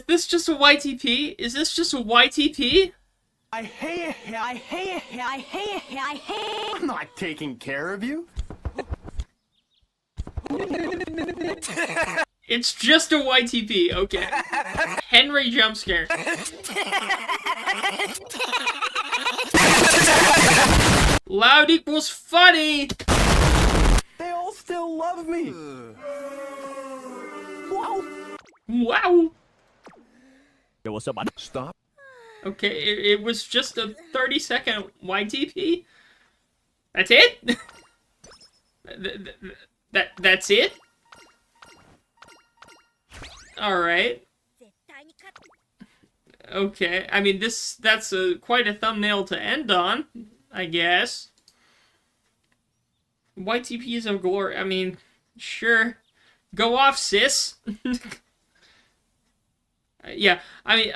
A: this just a YTP? Is this just a YTP?
K: I hate I'm not taking care of you.
A: It's just a YTP, okay. Henry jump scare. Loud equals funny!
K: They all still love me. Wow.
A: Wow.
K: Yo, what's up, man? Stop.
A: Okay, it was just a 30-second YTP? That's it? That's it? Alright. Okay, I mean, that's quite a thumbnail to end on, I guess. YTPs of glory, I mean, sure. Go off, sis! Yeah, I mean,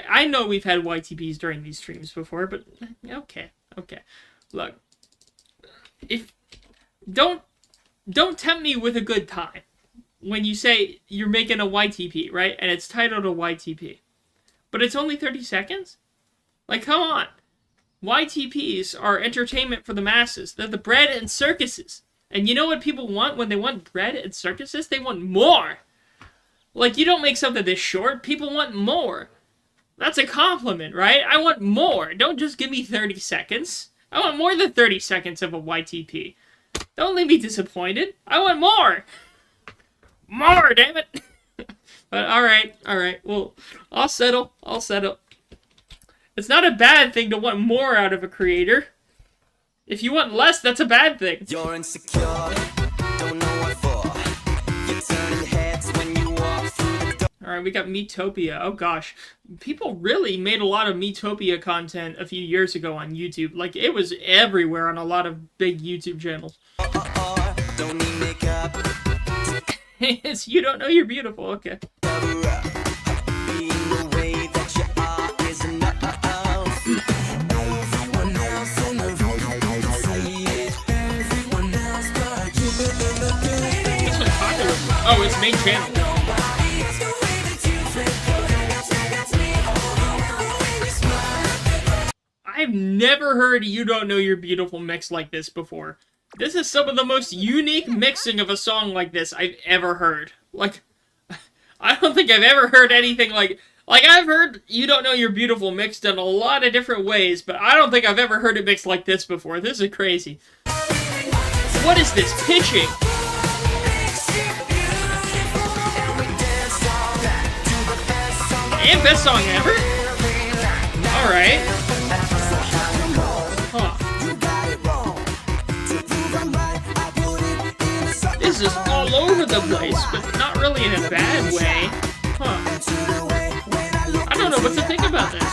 A: I know we've had YTPs during these streams before, but, okay. Look, don't tempt me with a good time when you say you're making a YTP, right? And it's titled a YTP. But it's only 30 seconds? Like, come on. YTPs are entertainment for the masses. They're the bread and circuses. And you know what people want when they want bread and circuses? They want more. Like, you don't make something this short. People want more. That's a compliment, right? I want more. Don't just give me 30 seconds. I want more than 30 seconds of a YTP. Don't leave me disappointed. I want more. More, damn it. But alright. Well, I'll settle. It's not a bad thing to want more out of a creator. If you want less, that's a bad thing.
C: You're insecure, don't know what for. You're turning heads when you walk through the door.
A: Alright, we got Metopia. Oh gosh. People really made a lot of Metopia content a few years ago on YouTube. Like, it was everywhere on a lot of big YouTube channels.
C: Don't need makeup.
A: It's You Don't Know You're Beautiful, okay. Oh, it's main channel. I've never heard You Don't Know You're Beautiful mixed like this before. This is some of the most unique mixing of a song like this I've ever heard. Like, I don't think I've ever heard anything like I've heard You Don't Know You're Beautiful mixed in a lot of different ways, but I don't think I've ever heard it mixed like this before. This is crazy. What is this pitching? And best song ever? Alright. Huh. This is all over the place, but not really in a bad way. Huh. I don't know what to think about this.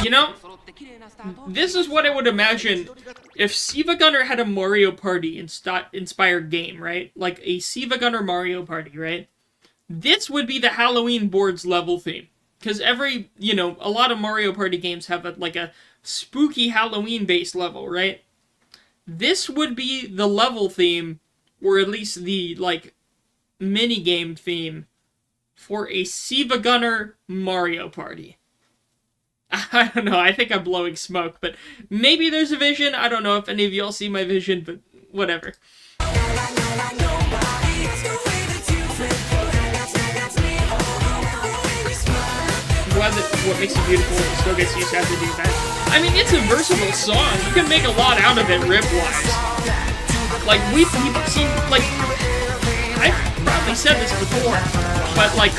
A: You know, this is what I would imagine if SiIvagunner had a Mario Party inspired game, right? Like a SiIvagunner Mario Party, right? This would be the Halloween board's level theme. Because every, you know, a lot of Mario Party games have a spooky Halloween-based level, right? This would be the level theme, or at least the, like, mini-game theme for a SiIvagunner Mario Party. I don't know, I think I'm blowing smoke, but maybe there's a vision. I don't know if any of y'all see my vision, but whatever. What makes it beautiful, it still gets used to have to do that. I mean, it's a versatile song. You can make a lot out of it rip-wise. Like, we've seen, like, I've probably said this before, but, like,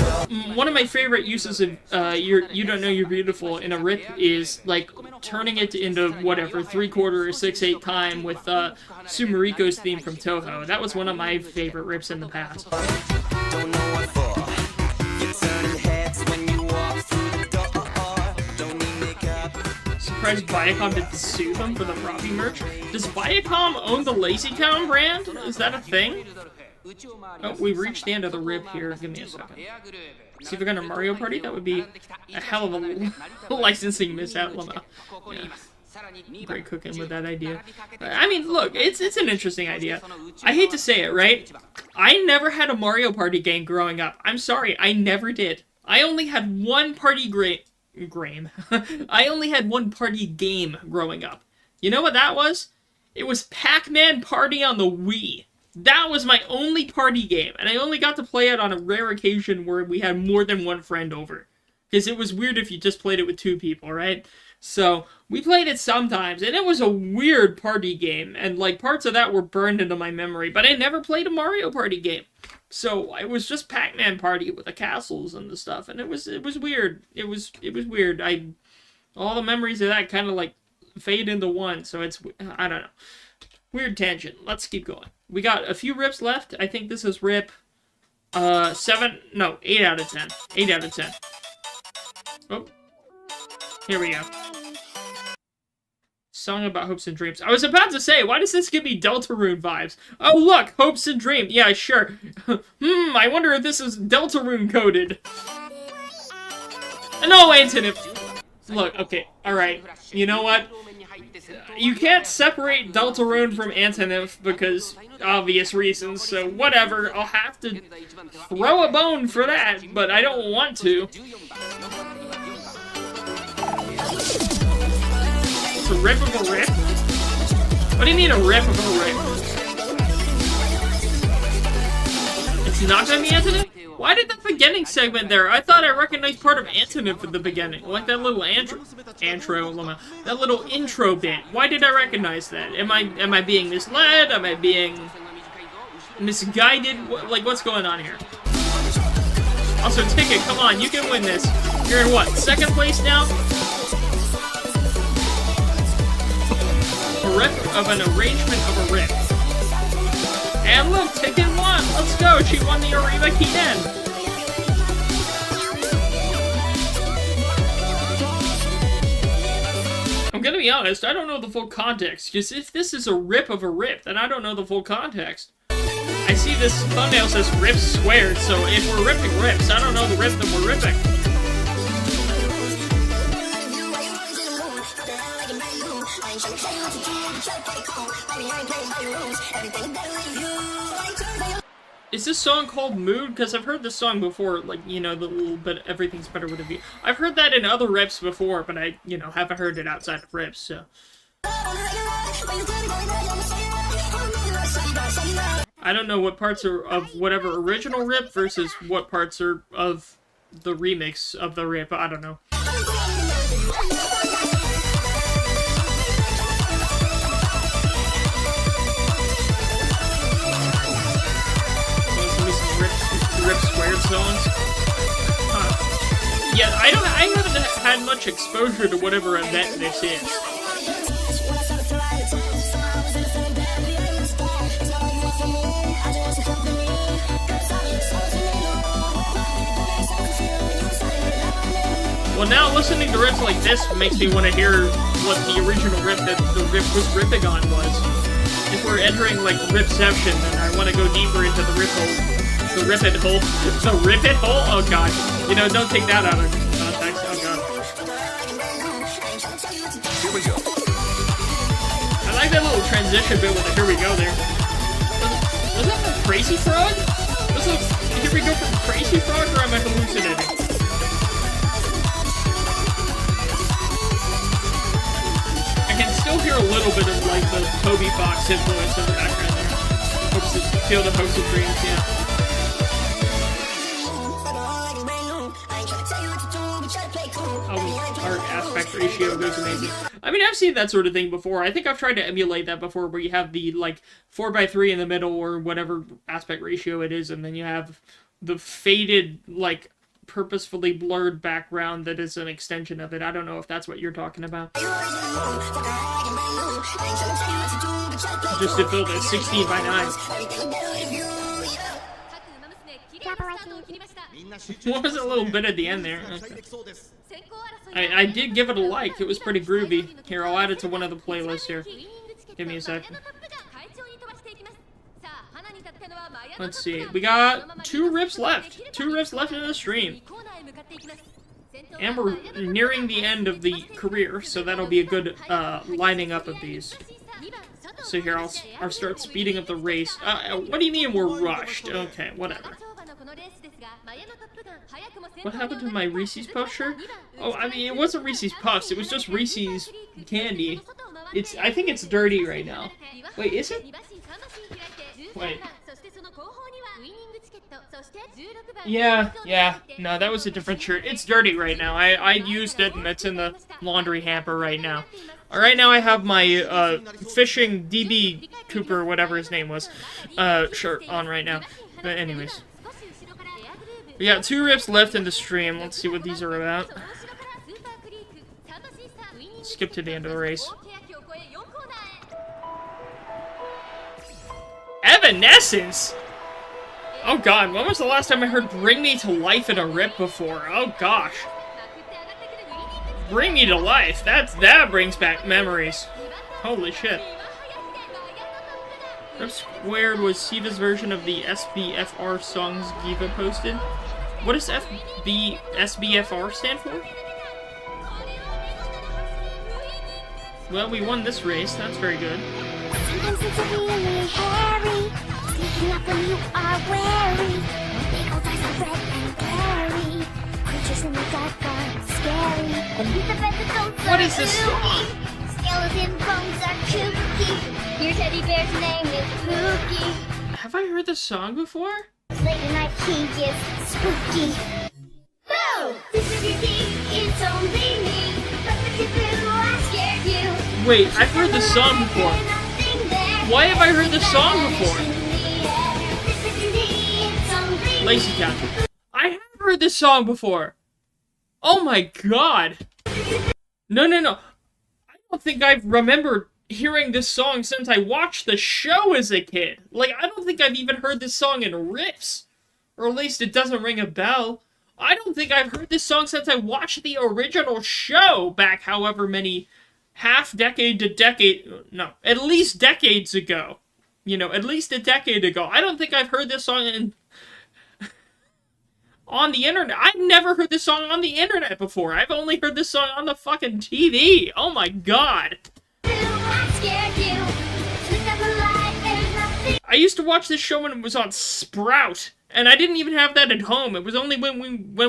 A: one of my favorite uses of You Don't Know You're Beautiful in a rip is, like, turning it into, whatever, 3/4 or 6/8 time with Sumariko's theme from Toho. That was one of my favorite rips in the past. Surprised Viacom didn't sue them for the Robbie merch. Does Viacom own the Lazy Town brand? Is that a thing? Oh, we've reached the end of the rip here. Give me a second. See if we're gonna Mario Party? That would be a hell of a licensing mishap. Yeah. Great cooking with that idea. I mean, look, it's an interesting idea. I hate to say it, right? I never had a Mario Party game growing up. I'm sorry, I never did. I only had one party I only had one party game growing up. You know what that was? It was Pac-Man Party on the Wii. That was my only party game, and I only got to play it on a rare occasion where we had more than one friend over. Because it was weird if you just played it with 2 people, right? So, we played it sometimes, and it was a weird party game, and, like, parts of that were burned into my memory, but I never played a Mario Party game. So, it was just Pac-Man Party with the castles and the stuff, and it was weird. It was weird. All the memories of that kind of, like, fade into one, so it's, I don't know. Weird tangent. Let's keep going. We got a few rips left. I think this is rip, 8 out of 10. 8 out of 10. Oh. Here we go. Song about hopes and dreams. I was about to say, why does this give me Deltarune vibes? Oh, look! Hopes and dreams. Yeah, sure. I wonder if this is Deltarune coded. No, Antonym. Look, okay, alright. You know what? You can't separate Deltarune from Antonym because obvious reasons, so whatever. I'll have to throw a bone for that, but I don't want to. It's a rip of a rip? What do you mean a rip of a rip? It's not gonna be Antonym? Why did the beginning segment there? I thought I recognized part of Antonym from the beginning. Like that little that little intro bit. Why did I recognize that? Am I being misled? Am I being misguided? Like, what's going on here? Also, Ticket, come on, you can win this. You're in what, 2nd place now? A rip of an arrangement of a rip. And look, Ticket won! Let's go! She won the Arima Kinen! I'm gonna be honest, I don't know the full context, because if this is a rip of a rip, then I don't know the full context. I see this thumbnail says rips squared, so if we're ripping rips, I don't know the rip that we're ripping. Is this song called Mood? Because I've heard this song before, like, you know, the little bit, everything's better with a view. I've heard that in other rips before, but I, you know, haven't heard it outside of rips, so. I don't know what parts are of whatever original rip versus what parts are of the remix of the rip. I don't know. Rip squared songs. Huh. Yeah, I haven't had much exposure to whatever event this is. Well, now listening to riffs like this makes me want to hear what the original riff that the riff was riffing on was. If we're entering, like, Ripception, then I want to go deeper into the riff hole. The riff-it hole. The riff-it hole? Oh, God. You know, don't take that out of context. Oh, God.
K: Here we go.
A: I like that little transition bit with the here we go there. Was that from Crazy Frog? Was that here we go from Crazy Frog, or am I hallucinating? I can still hear a little bit of, like, the Toby Fox influence in the background there. Feel the hopes of dreams, yeah. Oh, our aspect ratio goes amazing. I mean, I've seen that sort of thing before. I think I've tried to emulate that before, where you have the, like, 4:3 in the middle, or whatever aspect ratio it is, and then you have the faded, like, purposefully blurred background that is an extension of it. I don't know if that's what you're talking about. Just to build a 16:9. What was a little bit at the end there? Okay. I did give it a like. It was pretty groovy. Here, I'll add it to one of the playlists here. Give me a second. Let's see. We got 2 riffs left. 2 riffs left in the stream. And we're nearing the end of the career, so that'll be a good lining up of these. So here, I'll start speeding up the race. What do you mean we're rushed? Okay, whatever. What happened to my Reese's Puff shirt? Oh, I mean, it wasn't Reese's Puffs. It was just Reese's candy. I think it's dirty right now. Wait, is it? Wait. Yeah. No, that was a different shirt. It's dirty right now. I used it, and it's in the laundry hamper right now. Right now I have my fishing DB Cooper, whatever his name was, shirt on right now. But anyways. We got 2 riffs left in the stream. Let's see what these are about. Skip to the end of the race. Evanescence? Oh god, when was the last time I heard Bring Me to Life in a rip before? Oh gosh. Bring Me to Life, that brings back memories. Holy shit. Rip Squared was Siva's version of the SBFR songs Giva posted. What does SBFR stand for? Well, we won this race, that's very good.
H: Sometimes it's really hairy, sneaking up when you are wary. Big old eyes are red and glary. Creatures in the dark are scary. Beneath the bed the ghosts are
A: What is this song?
H: Skeleton bones are kooky. Your teddy bear's name is Pookie.
A: Have I heard this song before?
H: Late at night he gets spooky. Boo! This is your key, it's only me. I scared you.
A: Wait, I've heard this song before. Why have I heard this song before? Lazy Town. I have heard this song before. Oh my god. No. I don't think I've remembered hearing this song since I watched the show as a kid. Like, I don't think I've even heard this song in riffs. Or at least it doesn't ring a bell. I don't think I've heard this song since I watched the original show back however many half-decade to decade... No, at least decades ago. You know, at least a decade ago. I don't think I've heard this song on the internet. I've never heard this song on the internet before. I've only heard this song on the fucking TV. Oh my god. I used to watch this show when it was on Sprout. And I didn't even have that at home. It was only when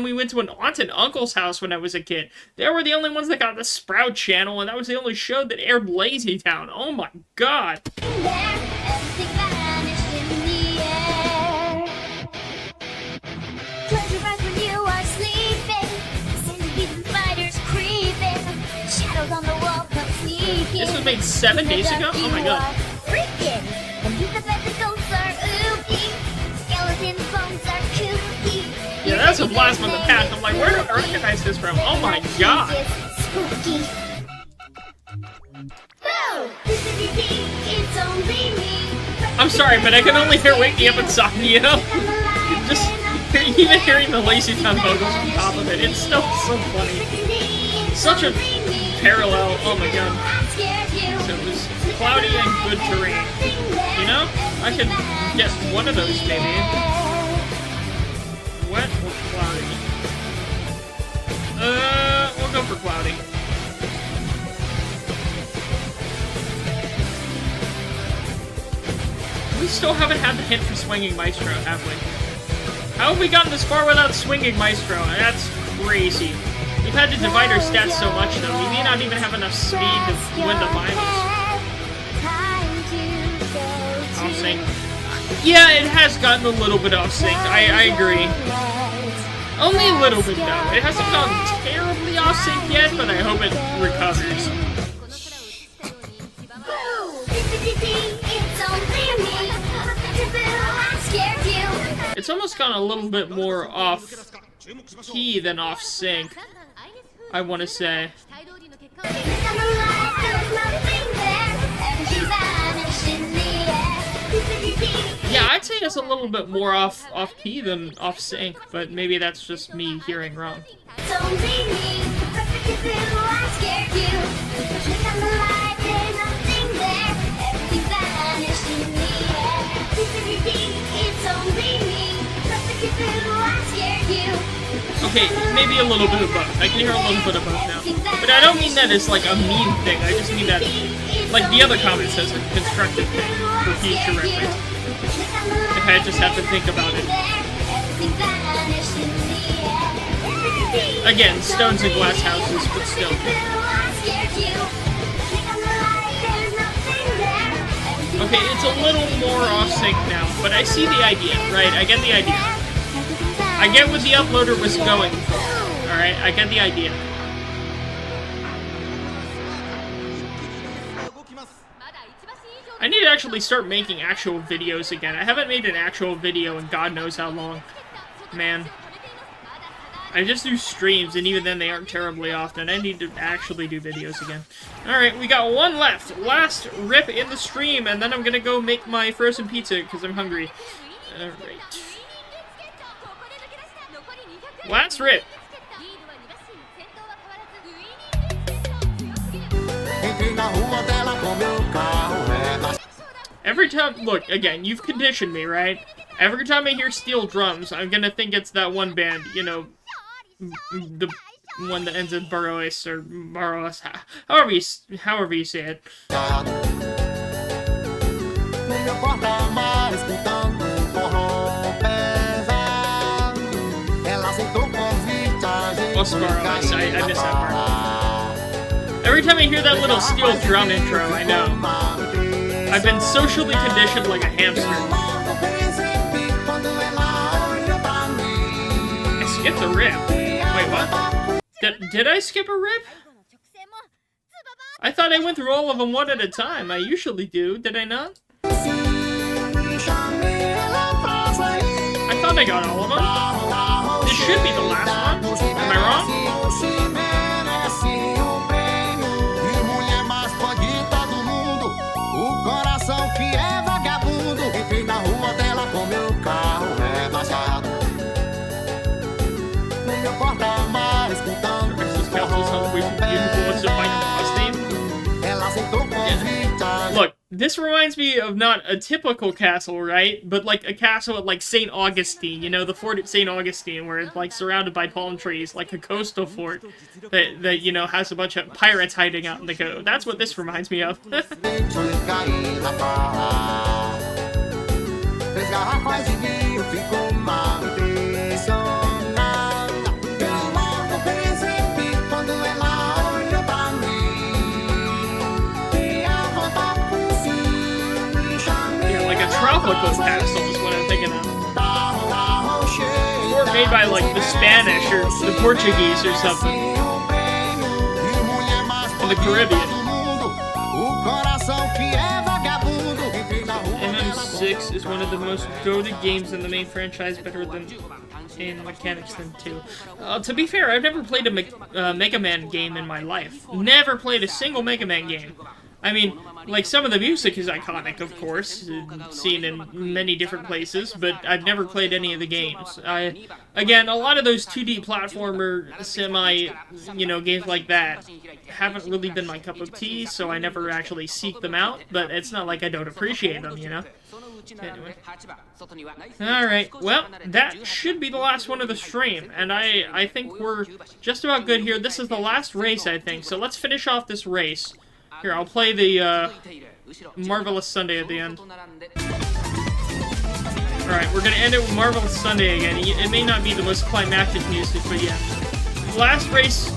A: we went to an aunt and uncle's house when I was a kid. They were the only ones that got the Sprout channel, and that was the only show that aired Lazy Town. Oh my god. This was made 7 days ago? Oh my god. Yeah, that's a blast from the past. I'm like, where did I recognize this from? Oh my god. I'm sorry, but I can only hear Wake Me Up Inside, you know? Even hearing the Lazy Town vocals on top of it, it's still so funny. Such a parallel, oh my god. So it was cloudy and good terrain. You know? I could get one of those maybe. Wet or cloudy? We'll go for cloudy. We still haven't had the hint for Swinging Maestro, have we? How have we gotten this far without Swinging Maestro? That's crazy. We've had to divide our stats so much, though. We may not even have enough speed to win the finals. Off sync. Yeah, it has gotten a little bit off sync. I agree. Only a little bit, though. It hasn't gotten terribly off sync yet, but I hope it recovers. It's almost gone a little bit more off key than off sync, I want to say. Yeah, I'd say it's a little bit more off key than off sync, but maybe that's just me hearing wrong. Okay, maybe a little bit of both. I can hear a little bit of both now. But I don't mean that as like a mean thing, I just mean that, like the other comment says, a constructive thing for future reference. If I just have to think about it. Again, stones and glass houses, but still. Okay, it's a little more off sync now, but I see the idea, right? I get the idea. I get what the uploader was going for. Alright, I get the idea. I need to actually start making actual videos again. I haven't made an actual video in God knows how long. Man. I just do streams, and even then they aren't terribly often. I need to actually do videos again. Alright, we got one left. Last rip in the stream, and then I'm gonna go make my frozen pizza, because I'm hungry. Alright. Last rip. Every time, look, again, you've conditioned me, right? Every time I hear steel drums, I'm gonna think it's that one band, you know, the one that ends in Burrows or Burrows, however you say it. Burrows, I missed that part. Every time I hear that little steel drum intro, I know. I've been socially conditioned like a hamster. I skipped a rip. Wait, what? Did I skip a rip? I thought I went through all of them one at a time. I usually do. Did I not? I thought I got all of them. This should be the last one. Am I wrong? Look, this reminds me of not a typical castle, right? But like a castle at like St. Augustine, you know, the fort at St. Augustine, where it's like surrounded by palm trees, like a coastal fort that you know, has a bunch of pirates hiding out in the cove. That's what this reminds me of. Tropical castle is what I'm thinking of. Or made by like the Spanish or the Portuguese or something. In the Caribbean. MM6 is one of the most goated games in the main franchise, better than in mechanics than 2. To be fair, I've never played a Mega Man game in my life. Never played a single Mega Man game. I mean, like, some of the music is iconic, of course, seen in many different places, but I've never played any of the games. Again, a lot of those 2D platformer, games like that haven't really been my cup of tea, so I never actually seek them out, but it's not like I don't appreciate them, you know? Anyway. Alright, well, that should be the last one of the stream, and I think we're just about good here. This is the last race, I think, so let's finish off this race. Here, I'll play the, Marvelous Sunday at the end. Alright, we're gonna end it with Marvelous Sunday again. It may not be the most climactic music, but yeah. Last race,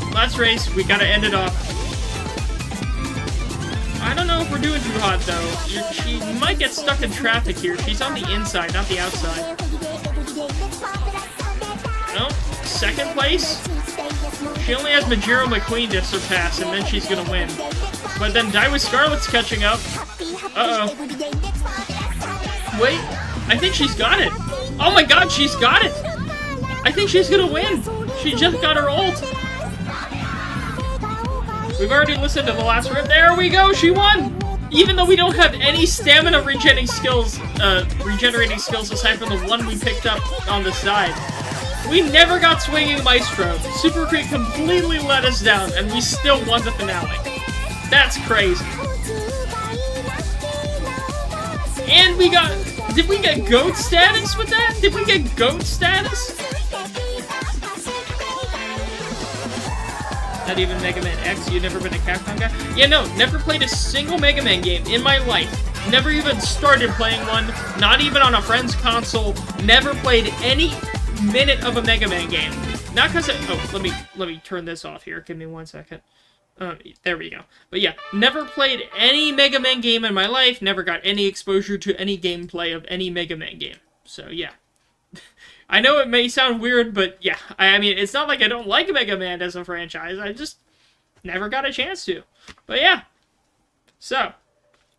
A: we gotta end it off. I don't know if we're doing too hot, though. She might get stuck in traffic here. She's on the inside, not the outside. No, second place? She only has Majiro McQueen to surpass, and then she's gonna win. But then Die with Scarlet's catching up. Uh-oh. Wait, I think she's got it. Oh my god, she's got it! I think she's gonna win! She just got her ult! We've already listened to the last rip. There we go, she won! Even though we don't have any stamina regenerating skills aside from the one we picked up on the side. We never got Swinging Maestro. Super Creek completely let us down, and we still won the finale. That's crazy. And we got... Did we get GOAT status with that? Did we get GOAT status? Not even Mega Man X? You've never been a Capcom guy? Yeah, no, never played a single Mega Man game in my life. Never even started playing one. Not even on a friend's console. Never played any minute of a Mega Man game. Not because oh, let me turn this off here. Give me 1 second. There we go. But yeah, never played any Mega Man game in my life. Never got any exposure to any gameplay of any Mega Man game. So yeah. I know it may sound weird, but yeah. I mean, it's not like I don't like Mega Man as a franchise. I just never got a chance to. But yeah. So,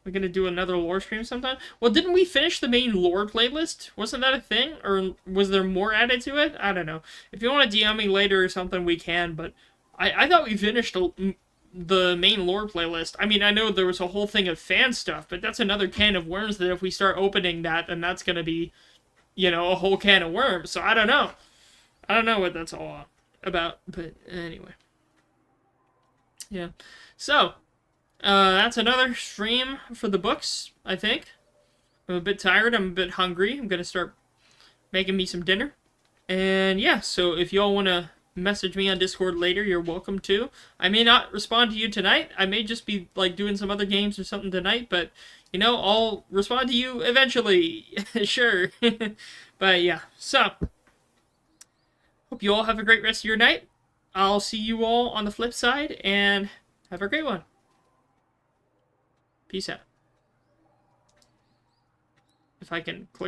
A: we're gonna do another lore stream sometime. Well, didn't we finish the main lore playlist? Wasn't that a thing? Or was there more added to it? I don't know. If you want to DM me later or something, we can. But I thought we finished the main lore playlist. I mean, I know there was a whole thing of fan stuff, but that's another can of worms that if we start opening that, then that's gonna be, you know, a whole can of worms. So I don't know. I don't know what that's all about. But anyway. Yeah. So, that's another stream for the books, I think. I'm a bit tired. I'm a bit hungry. I'm gonna start making me some dinner. And yeah, so if y'all want to message me on Discord later, you're welcome to. I may not respond to you tonight. I may just be, like, doing some other games or something tonight, but, you know, I'll respond to you eventually. Sure. But yeah, so, hope you all have a great rest of your night. I'll see you all on the flip side, and have a great one. Peace out. If I can click